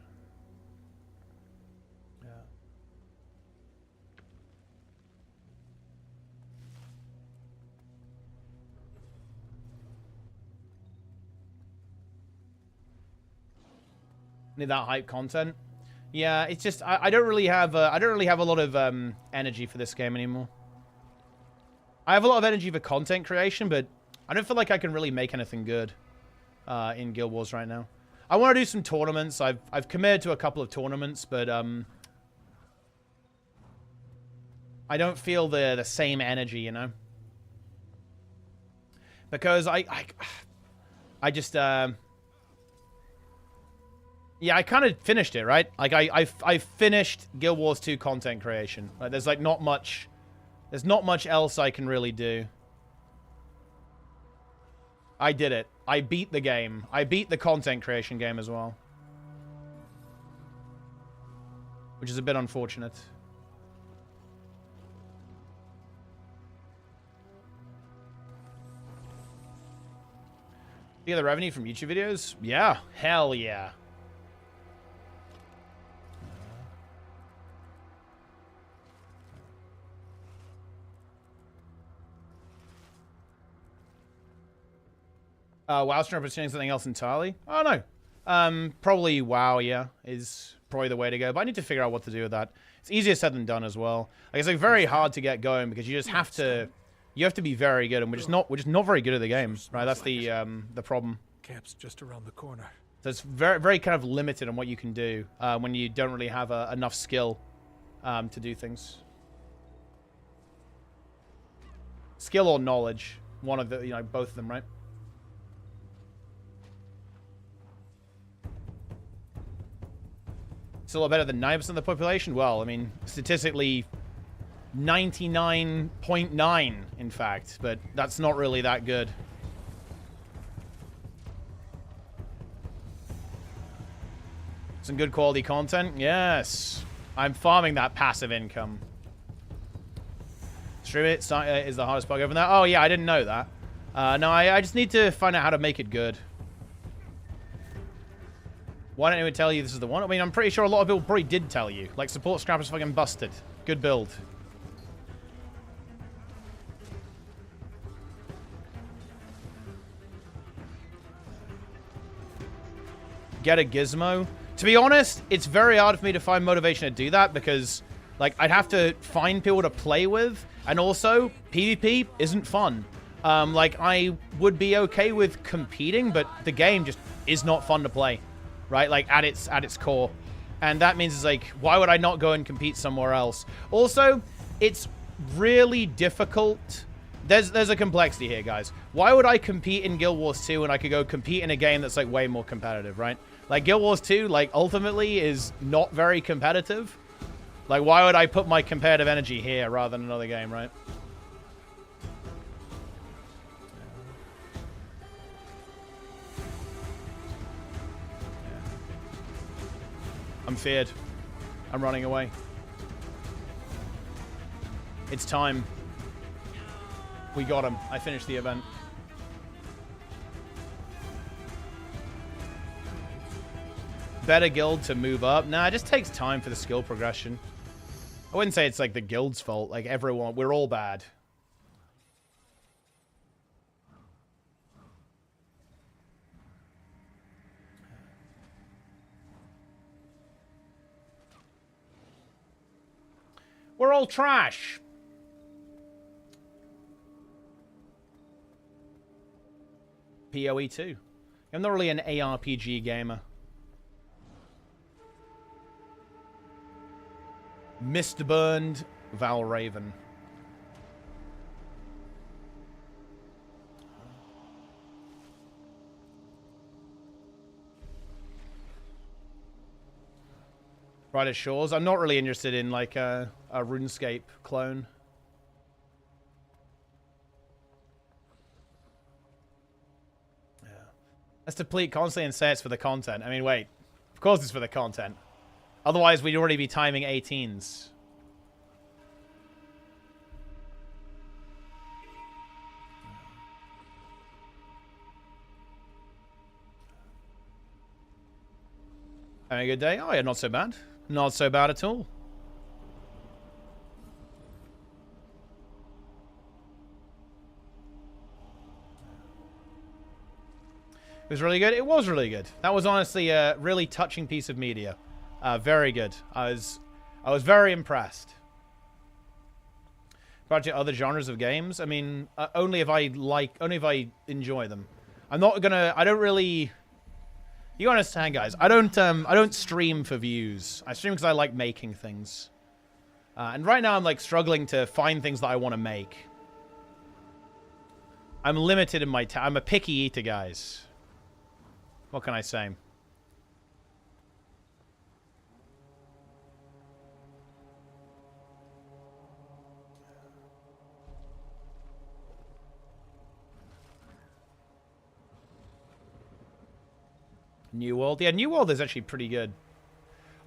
Need that hype content. Yeah, it's just I don't really have a lot of energy for this game anymore. I have a lot of energy for content creation, but I don't feel like I can really make anything good in Guild Wars right now. I want to do some tournaments. I've committed to a couple of tournaments, but I don't feel the same energy, you know, because I just yeah, I kind of finished it, right? Like, I finished Guild Wars 2 content creation. Like, there's, like, not much else I can really do. I did it. I beat the game. I beat the content creation game as well. Which is a bit unfortunate. You get the revenue from YouTube videos? Yeah. Hell yeah. WoW stream pursuing something else entirely? Oh, no. Probably WoW, yeah, is probably the way to go. But I need to figure out what to do with that. It's easier said than done as well. Like, it's like very hard to get going because you just have to, be very good, and we're just not very good at the game, right? That's the problem. Camp's just around the corner. So it's very, very kind of limited on what you can do when you don't really have enough skill to do things. Skill or knowledge, one of the, both of them, right? Still better than 9% of the population? Well, I mean, statistically, 99.9, in fact, but that's not really that good. Some good quality content? Yes. I'm farming that passive income. Stream it is the hardest bug over there. Oh, yeah, I didn't know that. No, I just need to find out how to make it good. Why don't anyone tell you this is the one? I mean, I'm pretty sure a lot of people probably did tell you. Like, support scrap is fucking busted. Good build. Get a gizmo. To be honest, it's very hard for me to find motivation to do that because, like, I'd have to find people to play with. And also, PvP isn't fun. Like, I would be okay with competing, but the game just is not fun to play. Right, like at its core. And that means it's like, why would I not go and compete somewhere else? Also, it's really difficult. There's a complexity here, guys. Why would I compete in Guild Wars 2 when I could go compete in a game that's like way more competitive, right? Like Guild Wars 2, like ultimately is not very competitive. Like why would I put my competitive energy here rather than another game, right? I'm feared. I'm running away. It's time. We got him. I finished the event. Better guild to move up. Nah, it just takes time for the skill progression. I wouldn't say it's like the guild's fault. Like everyone, we're all bad. We're all trash. PoE 2. I'm not really an ARPG gamer. Mistburned Valraven. Brighter Shores. I'm not really interested in like a RuneScape clone. Yeah. Let's deplete constantly and say it's for the content. I mean, wait. Of course it's for the content. Otherwise, we'd already be timing 18s. Having a good day? Oh, yeah, not so bad. Not so bad at all. It was really good. It was really good. That was honestly a really touching piece of media. Very good. I was very impressed. Project other genres of games. I mean, only if I enjoy them. I'm not gonna. I don't really. You understand, guys? I don't stream for views. I stream because I like making things. And right now I'm like struggling to find things that I want to make. I'm limited in my time. I'm a picky eater, guys. What can I say? New World. Yeah, New World is actually pretty good.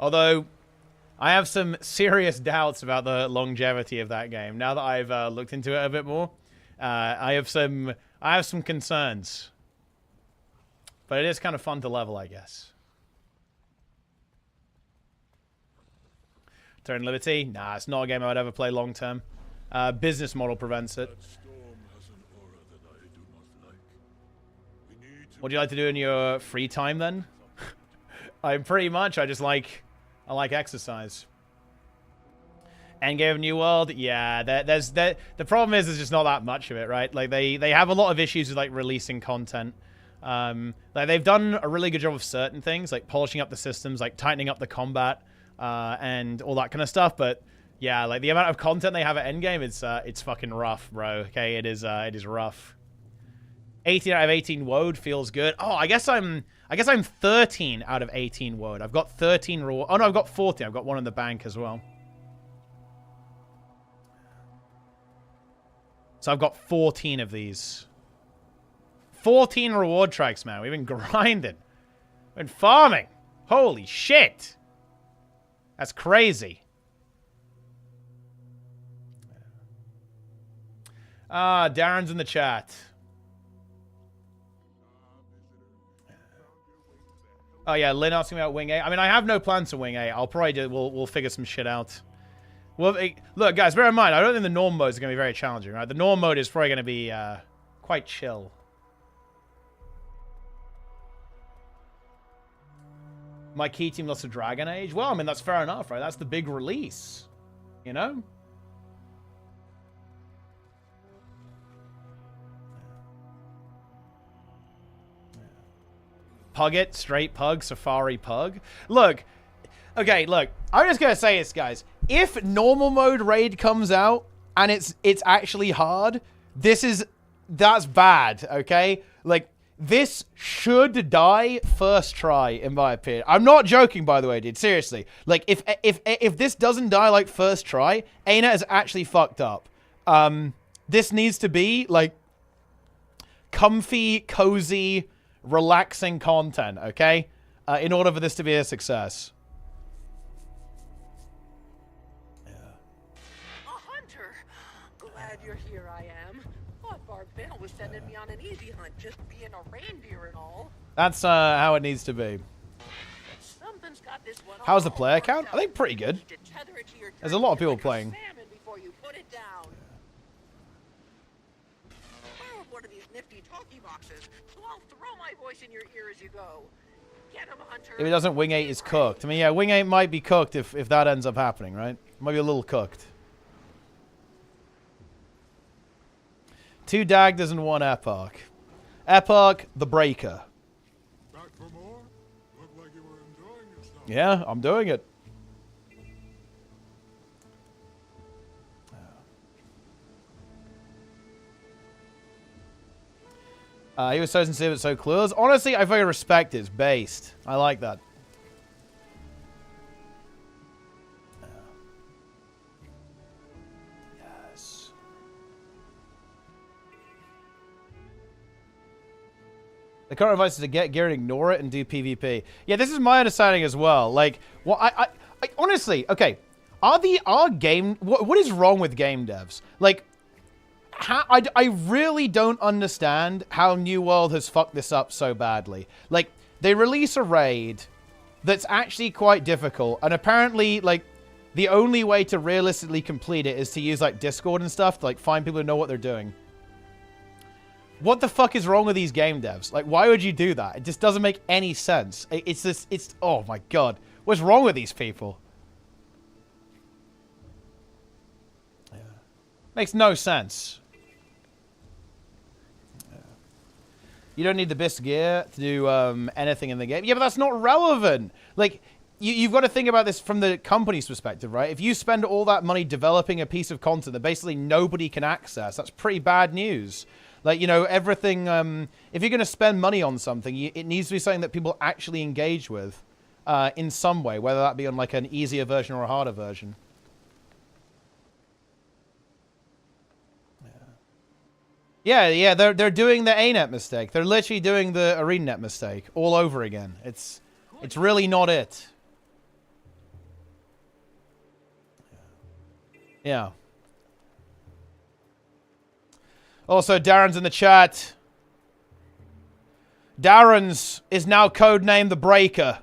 Although, I have some serious doubts about the longevity of that game. Now that I've looked into it a bit more, I have some concerns. But it is kind of fun to level, I guess. Turn Liberty? Nah, it's not a game I would ever play long term. Business model prevents it. What do you like to do in your free time then? I like exercise. Endgame of New World, yeah. The problem is there's just not that much of it, right? Like they have a lot of issues with like releasing content. Like they've done a really good job of certain things, like polishing up the systems, like tightening up the combat, and all that kind of stuff. But yeah, like the amount of content they have at Endgame, it's fucking rough, bro. Okay, it is rough. 18 out of 18 WOD feels good. Oh, I guess I'm 13 out of 18 WOD. I've got 13 reward. Oh no, I've got 14. I've got one in the bank as well. So I've got 14 of these. 14 reward tracks, man. We've been grinding. We've been farming. Holy shit. That's crazy. Darren's in the chat. Oh yeah, Lynn asking about Wing 8. I mean, I have no plans for Wing 8. I'll probably do. We'll figure some shit out. Well, look, guys, bear in mind, I don't think the norm mode is going to be very challenging, right? The norm mode is probably going to be quite chill. My key team lost to Dragon Age. Well, I mean, that's fair enough, right? That's the big release, you know? Pug it, straight pug, safari pug. Look, Okay, look, I'm just gonna say this, guys. If normal mode raid comes out and it's actually hard, that's bad, okay? Like, this should die first try, in my opinion. I'm not joking, by the way, dude. Seriously. Like, if this doesn't die, like, first try, ArenaNet is actually fucked up. This needs to be, like, comfy, cozy, relaxing content, okay? In order for this to be a success. Glad you're here, I am. Thought Barbell was sending me on an easy hunt, just being a reindeer and all. That's how it needs to be. Something's got this one How's the player count? I think pretty good. There's a lot of people playing. Before you put it down. Borrowed one of these nifty talkie boxes, so I'll throw my voice in your ear as you go. Get 'em, Hunter. If it doesn't, Wing 8 is cooked. I mean, yeah, Wing 8 might be cooked if that ends up happening, right? Might be a little cooked. 2 Dagders and 1 Epoch. Epoch, the Breaker. Back for more? Looked like you were enjoying yourself. Yeah, I'm doing it. He was so sincere but so clueless. Honestly, I very respect his based. I like that. Yes. The current advice is to get gear and ignore it and do PvP. Yeah, this is my understanding as well. Like, well, I honestly, okay. What is wrong with game devs? Like, I really don't understand how New World has fucked this up so badly. Like, they release a raid that's actually quite difficult, and apparently, like, the only way to realistically complete it is to use, like, Discord and stuff to, like, find people who know what they're doing. What the fuck is wrong with these game devs? Like, why would you do that? It just doesn't make any sense. Oh my god. What's wrong with these people? Yeah. Makes no sense. You don't need the best gear to do anything in the game. Yeah, but that's not relevant. Like, you've got to think about this from the company's perspective, right? If you spend all that money developing a piece of content that basically nobody can access, that's pretty bad news. Like, you know, everything... if you're going to spend money on something, it needs to be something that people actually engage with in some way, whether that be on, like, an easier version or a harder version. Yeah, they're doing the ArenaNet mistake. They're literally doing the ArenaNet mistake all over again. It's really not it. Yeah. Also, Darren's in the chat. Darren's is now codenamed the Breaker.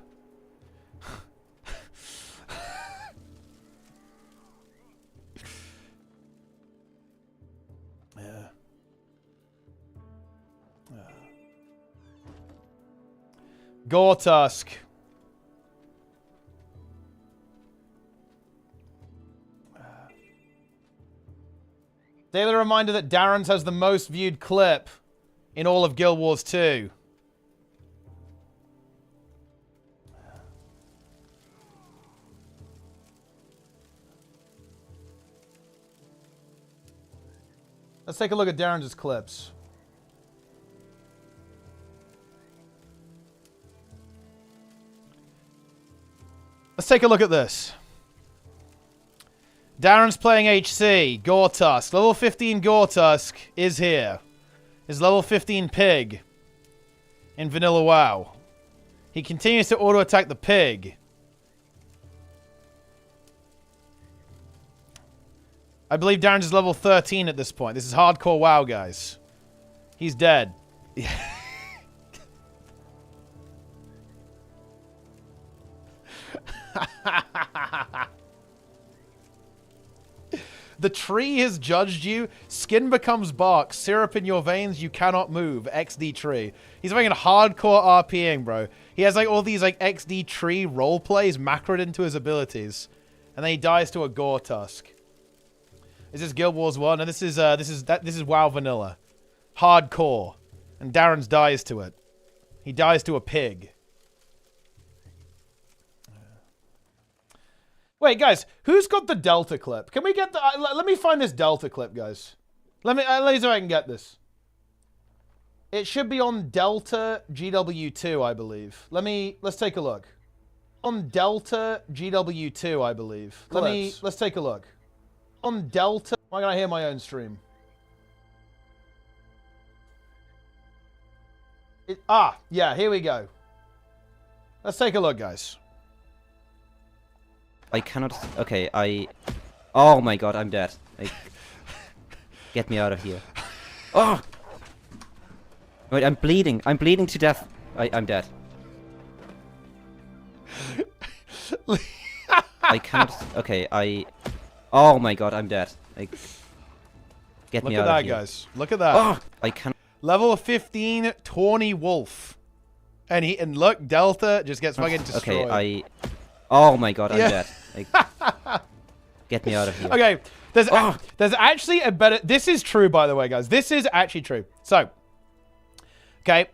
Gortusk. Daily reminder that Darren's has the most viewed clip in all of Guild Wars 2. Let's take a look at Darren's clips. Let's take a look at this. Darren's playing HC. Gortusk. Level 15 Gortusk is here. His level 15 pig in Vanilla WoW. He continues to auto-attack the pig. I believe Darren's is level 13 at this point. This is hardcore WoW, guys. He's dead. The tree has judged you. Skin becomes bark. Syrup in your veins. You cannot move. XD tree. He's making hardcore RPing, bro. He has like all these like XD tree role plays macroed into his abilities, and then he dies to a Gortusk. This is Guild Wars 1, and this is WoW Vanilla, hardcore, and Darren's dies to it. He dies to a pig. Wait, guys, who's got the Delta clip? Can we get the... let me find this Delta clip, guys. Let me see if I can get this. It should be on Delta GW2, I believe. Let's take a look. On Delta GW2, I believe. Let's take a look. On Delta... Why can't I hear my own stream? Yeah, here we go. Let's take a look, guys. I cannot... Okay, Oh my god, I'm dead. Get me out of here. Oh! Wait, I'm bleeding. I'm bleeding to death. I'm dead. I cannot... Okay, Oh my god, I'm dead. Get me out of here. Look at that, guys. Look at that. Oh! I can't... Level 15, Tawny Wolf. And look, Delta just gets fucking destroyed. Okay, Oh my god, I'm dead. Get me out of here. Okay, there's actually a better... This is true, by the way, guys. This is actually true. So, okay,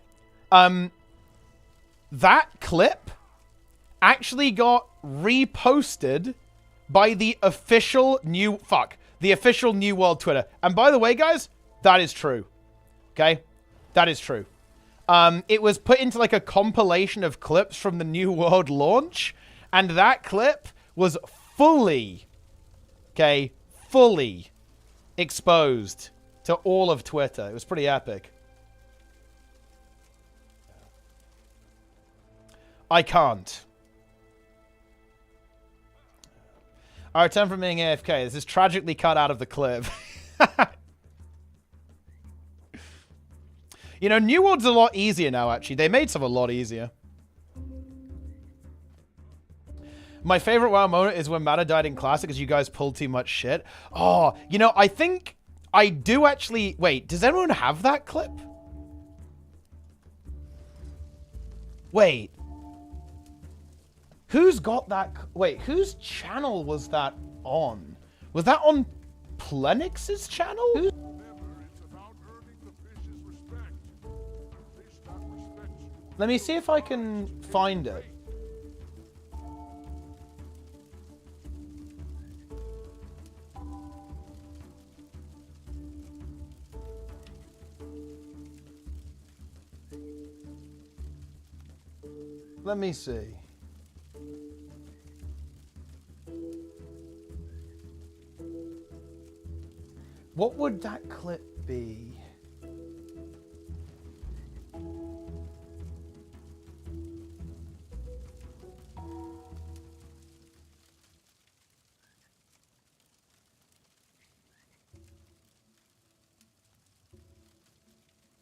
that clip actually got reposted by the official New World Twitter. And by the way, guys, that is true. Okay, that is true. It was put into like a compilation of clips from the New World launch, and that clip was fully exposed to all of Twitter. It was pretty epic. I can't. I return from being AFK. This is tragically cut out of the clip. You know, New World's a lot easier now, actually. They made some a lot easier. My favorite WoW moment is when Mata died in Classic because you guys pulled too much shit. Oh, you know, I think I do actually... Wait, does anyone have that clip? Wait. Who's got that? Wait, whose channel was that on? Was that on Plenix's channel? Let me see if I can find it. Let me see. What would that clip be?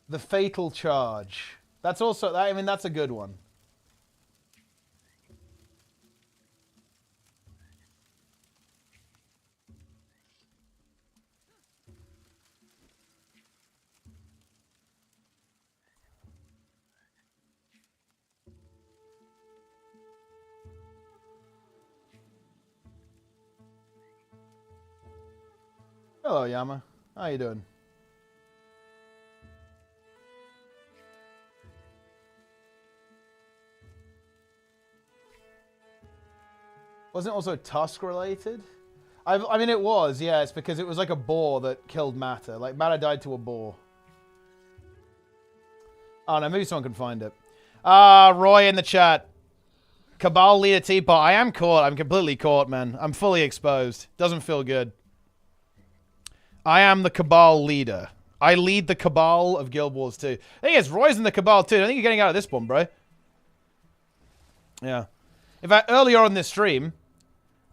The Fatal Charge. That's also, I mean, that's a good one. Hello, Yama. How you doing? Wasn't it also Tusk related? I mean, it was, yeah. It's because it was like a boar that killed Mata. Like, Mata died to a boar. Oh, no, maybe someone can find it. Roy in the chat. Cabal leader teapot. I am caught. I'm completely caught, man. I'm fully exposed. Doesn't feel good. I am the Cabal leader. I lead the Cabal of Guild Wars 2. The thing is, Roy's in the Cabal too. I think you're getting out of this one, bro. Yeah. In fact, earlier on this stream,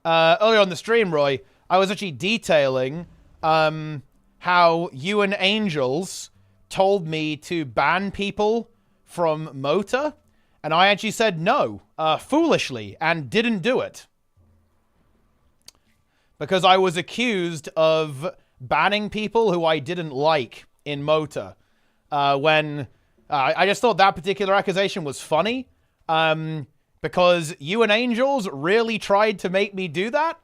Roy, I was actually detailing how you and Angels told me to ban people from Mota, and I actually said no, foolishly, and didn't do it. Because I was accused of banning people who I didn't like in Mota. When I just thought that particular accusation was funny. Because you and Angels really tried to make me do that.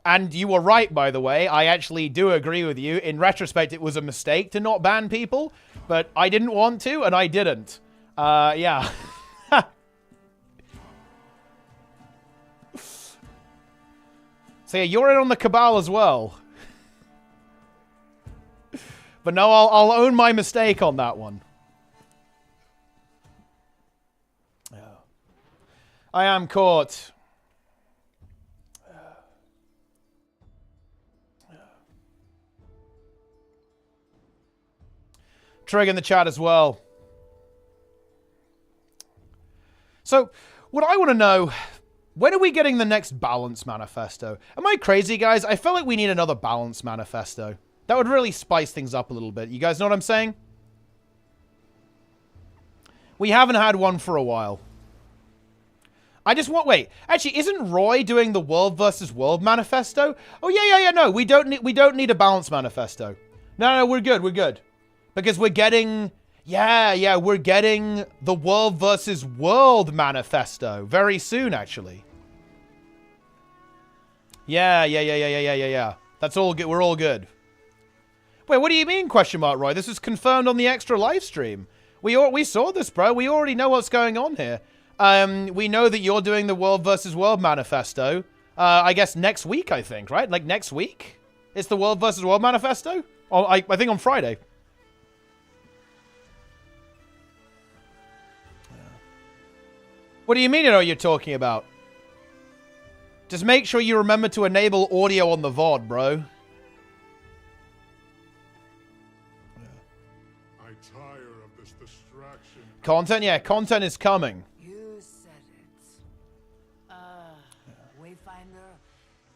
And you were right, by the way. I actually do agree with you. In retrospect, it was a mistake to not ban people. But I didn't want to, and I didn't. Yeah. So yeah, you're in on the Cabal as well. But no, I'll own my mistake on that one. I am caught. Trig in the chat as well. So, what I want to know, when are we getting the next balance manifesto? Am I crazy, guys? I feel like we need another balance manifesto. That would really spice things up a little bit. You guys know what I'm saying? We haven't had one for a while. I just want... Wait. Actually, isn't Roy doing the world versus world manifesto? Oh, yeah. No, we don't need a balance manifesto. No, we're good. We're good. Because we're getting... Yeah, we're getting the world versus world manifesto very soon, actually. Yeah. That's all good. We're all good. Wait, what do you mean, question mark, Roy? This is confirmed on the extra live stream. We saw this, bro. We already know what's going on here. We know that you're doing the world versus world manifesto. I guess next week, I think, right? Like next week? It's the world versus world manifesto? Oh, I think on Friday. What do you mean you know what you're talking about? Just make sure you remember to enable audio on the VOD, bro. I tire of this distraction. Content? Yeah, content is coming. You said it. Wayfinder,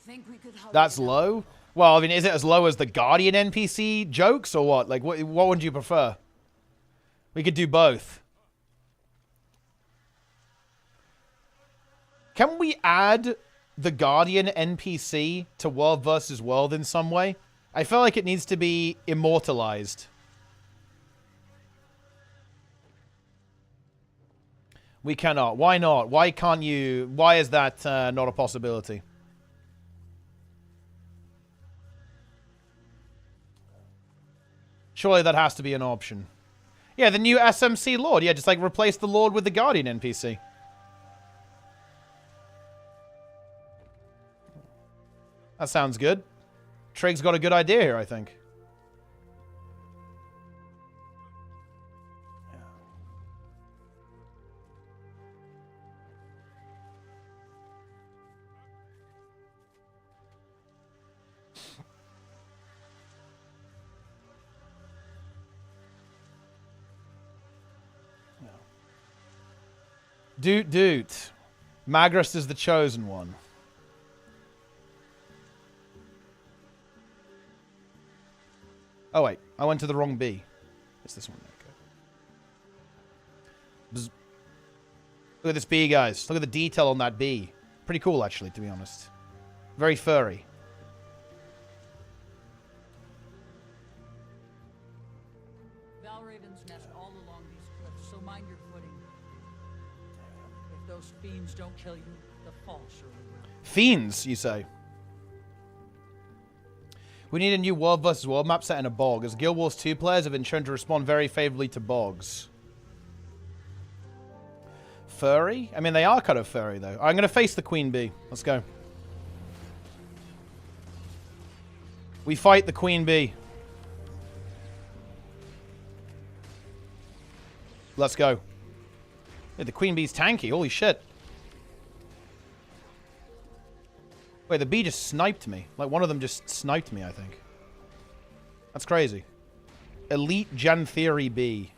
think we could help. That's low? Well, I mean, is it as low as the Guardian NPC jokes or what? Like, what would you prefer? We could do both. Can we add the Guardian NPC to World versus World in some way? I feel like it needs to be immortalized. We cannot. Why not? Why can't you? Why is that not a possibility? Surely that has to be an option. Yeah, the new SMC Lord. Yeah, just like replace the Lord with the Guardian NPC. That sounds good. Trig's got a good idea here, I think. Doot. Magrist is the chosen one. Oh, wait. I went to the wrong B. It's this one. Okay. Look at this bee, guys. Look at the detail on that bee. Pretty cool, actually, to be honest. Very furry. Valravens nest all along these cliffs, so mind your footing. If those fiends don't kill you, the fall surely will. Fiends, you say? We need a new World vs. World map set in a bog, as Guild Wars 2 players have been shown to respond very favorably to bogs. Furry? I mean, they are kind of furry, though. I'm going to face the Queen Bee. Let's go. We fight the Queen Bee. Let's go. Hey, the Queen Bee's tanky. Holy shit. Wait, the bee just sniped me. Like, one of them just sniped me, I think. That's crazy. Elite Gen Theory bee.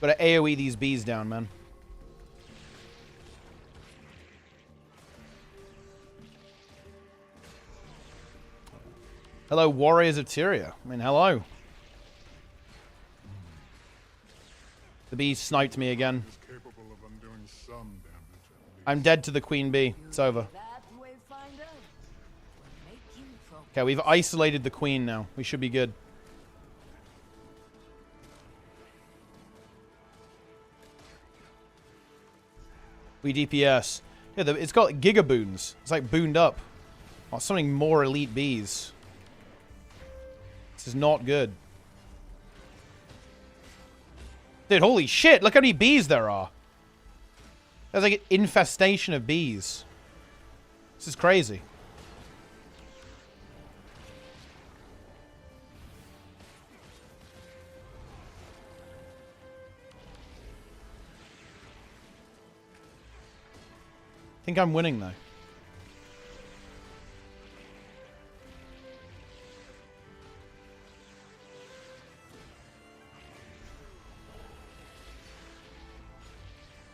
Gotta AoE these bees down, man. Hello, Warriors of Tyria. I mean, hello. The bee sniped me again. I'm dead to the Queen Bee. It's over. Okay, we've isolated the Queen now. We should be good. We DPS. Yeah, it's got gigaboons. It's like booned up. Oh, something more elite bees. This is not good. Dude, holy shit, look how many bees there are. There's like an infestation of bees. This is crazy. I think I'm winning though.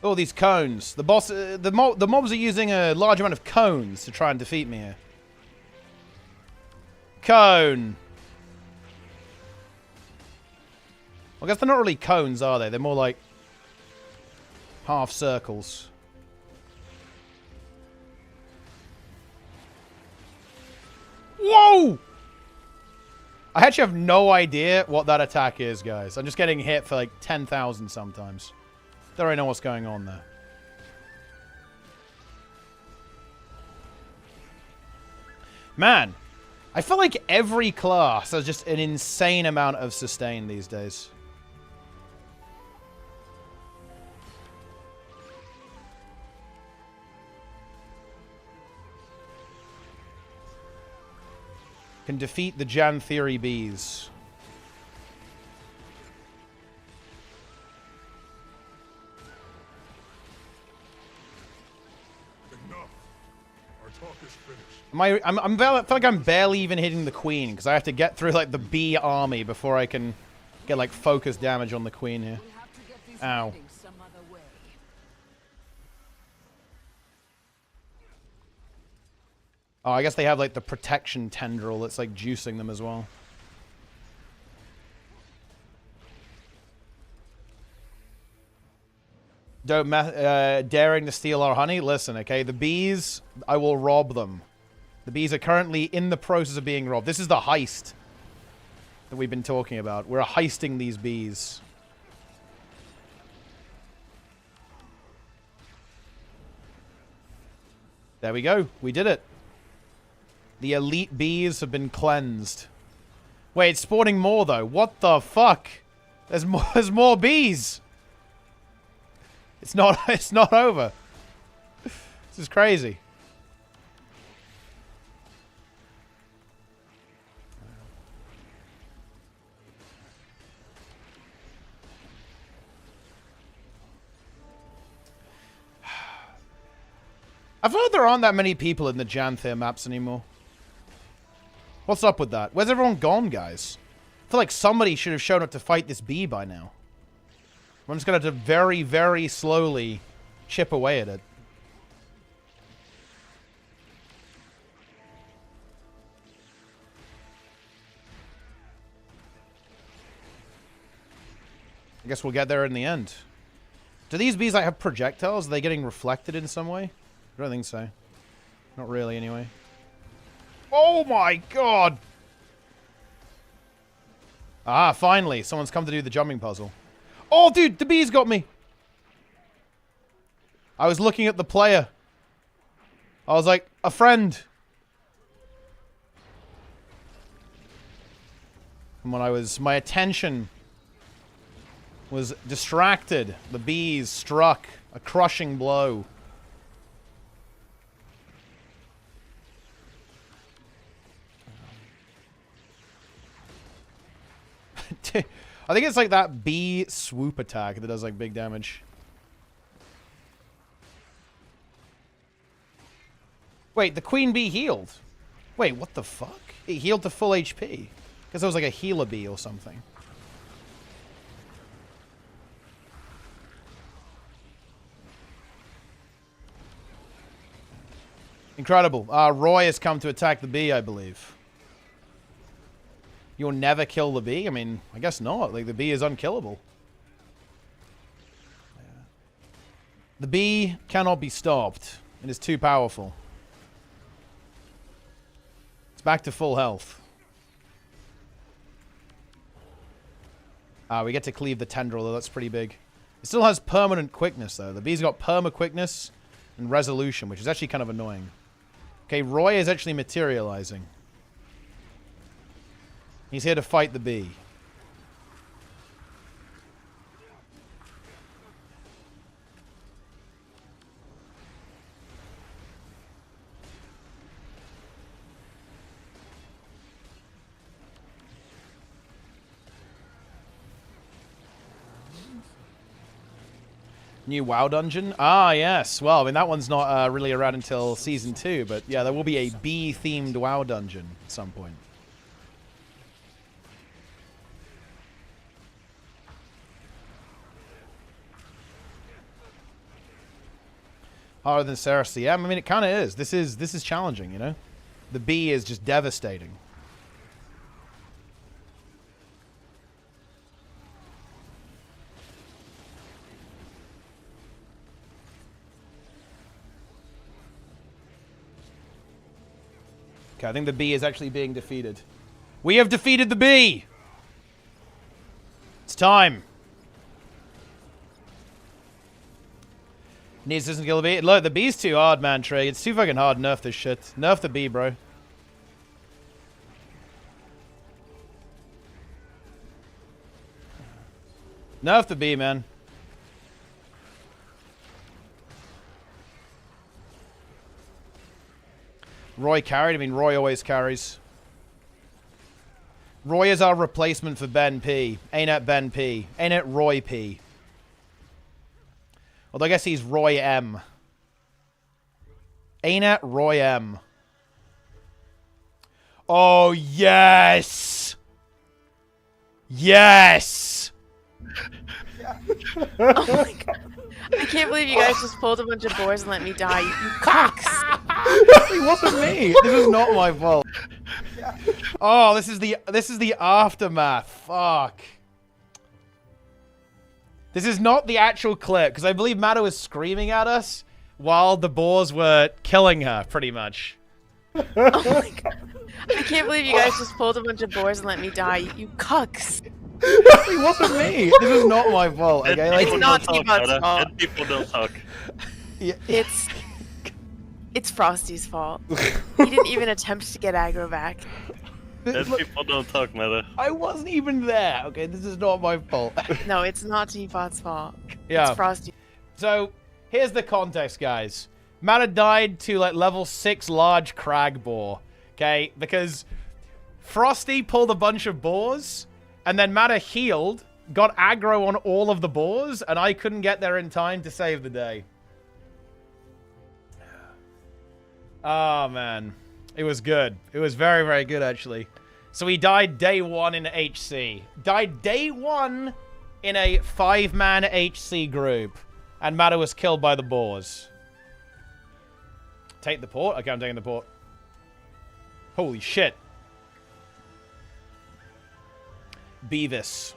Oh, these cones. The boss, the mobs are using a large amount of cones to try and defeat me here. Cone. I guess they're not really cones, are they? They're more like half circles. Whoa! I actually have no idea what that attack is, guys. I'm just getting hit for like 10,000 sometimes. Don't really know what's going on there. Man, I feel like every class has just an insane amount of sustain these days. Can defeat the Jan Theory bees. I feel like I'm barely even hitting the queen because I have to get through like the bee army before I can get like focus damage on the queen here. Ow. Oh, I guess they have like the protection tendril that's like juicing them as well. Don't daring to steal our honey? Listen, okay? The bees, I will rob them. The bees are currently in the process of being robbed. This is the heist that we've been talking about. We're heisting these bees. There we go. We did it. The elite bees have been cleansed. Wait, it's spawning more though. What the fuck? There's more bees. It's not over. This is crazy. I've heard there aren't that many people in the Janthir maps anymore. What's up with that? Where's everyone gone, guys? I feel like somebody should have shown up to fight this bee by now. I'm just going to very, very slowly chip away at it. I guess we'll get there in the end. Do these bees like have projectiles? Are they getting reflected in some way? I don't think so. Not really, anyway. Oh my god! Ah, finally. Someone's come to do the jumping puzzle. Oh, dude, the bees got me. I was looking at the player. I was like, a friend. And when my attention was distracted, the bees struck a crushing blow. I think it's like that bee swoop attack that does like big damage. Wait, the queen bee healed. Wait, what the fuck? It healed to full HP. Because it was like a healer bee or something. Incredible. Roy has come to attack the bee, I believe. You'll never kill the bee? I mean, I guess not. Like, the bee is unkillable. Yeah. The bee cannot be stopped. It is too powerful. It's back to full health. We get to cleave the tendril, though. That's pretty big. It still has permanent quickness, though. The bee's got perma quickness and resolution, which is actually kind of annoying. Okay, Roy is actually materializing. He's here to fight the bee. New WoW dungeon? Ah, yes. Well, I mean, that one's not really around until Season 2, but yeah, there will be a bee-themed WoW dungeon at some point. Harder than Cersei. Yeah, I mean, it kind of is. This is challenging, you know? The bee is just devastating. Okay, I think the bee is actually being defeated. We have defeated the bee! It's time. Needs doesn't kill the bee. Look, the bee's too hard, man, Trey. It's too fucking hard. Nerf this shit. Nerf the bee, bro. Nerf the bee, man. Roy carried. I mean, Roy always carries. Roy is our replacement for Ben P. Ain't it Ben P? Ain't it Roy P? Although I guess he's Roy M. Ain't it Roy M? Oh, yes! Yes! Oh my god. I can't believe you guys just pulled a bunch of boars and let me die. You cocks! It wasn't me. This is not my fault. Oh, this is the aftermath. Fuck. This is not the actual clip because I believe Maddo was screaming at us while the boars were killing her, pretty much. Oh my god. I can't believe you guys just pulled a bunch of boars and let me die. You cucks. It wasn't me. This is not my fault. Okay, like, It's not T-Bot's fault. Dead people don't talk. Yeah. It's Frosty's fault. He didn't even attempt to get aggro back. Dead people don't talk, Meta. I wasn't even there. Okay, this is not my fault. No, it's not T-Bot's fault. Yeah. It's Frosty. So, here's the context, guys. Mata died to, like, level 6 large crag boar. Okay? Because Frosty pulled a bunch of boars, and then Mata healed, got aggro on all of the boars, and I couldn't get there in time to save the day. Oh, man. It was good. It was very, very good, actually. So he died day 1 in HC. Died day 1 in a 5-man HC group. And Mata was killed by the boars. Take the port? Okay, I'm taking the port. Holy shit. Beavis.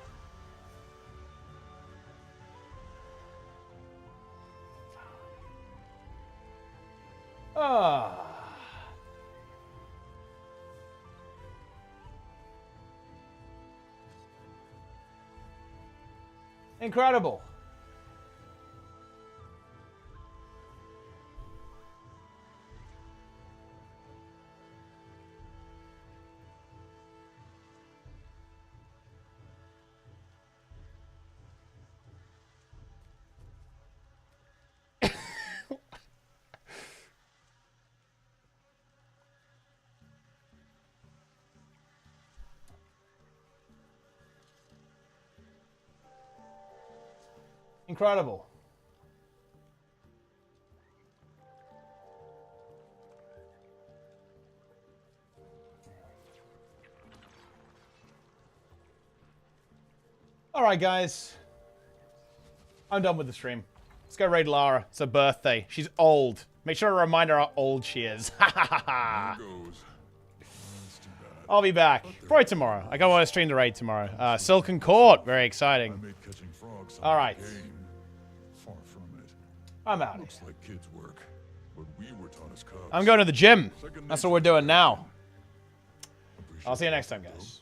Ah. Incredible. Incredible. All right, guys. I'm done with the stream. Let's go raid Lara. It's her birthday. She's old. Make sure to remind her how old she is. Ha ha ha. I'll be back. Probably tomorrow. I got one to stream the raid tomorrow. Silken Court. Very exciting. All right. I'm out. Looks like kids work, but we were taught as cubs. I'm going to the gym. That's what we're doing now. I'll see you next time, guys.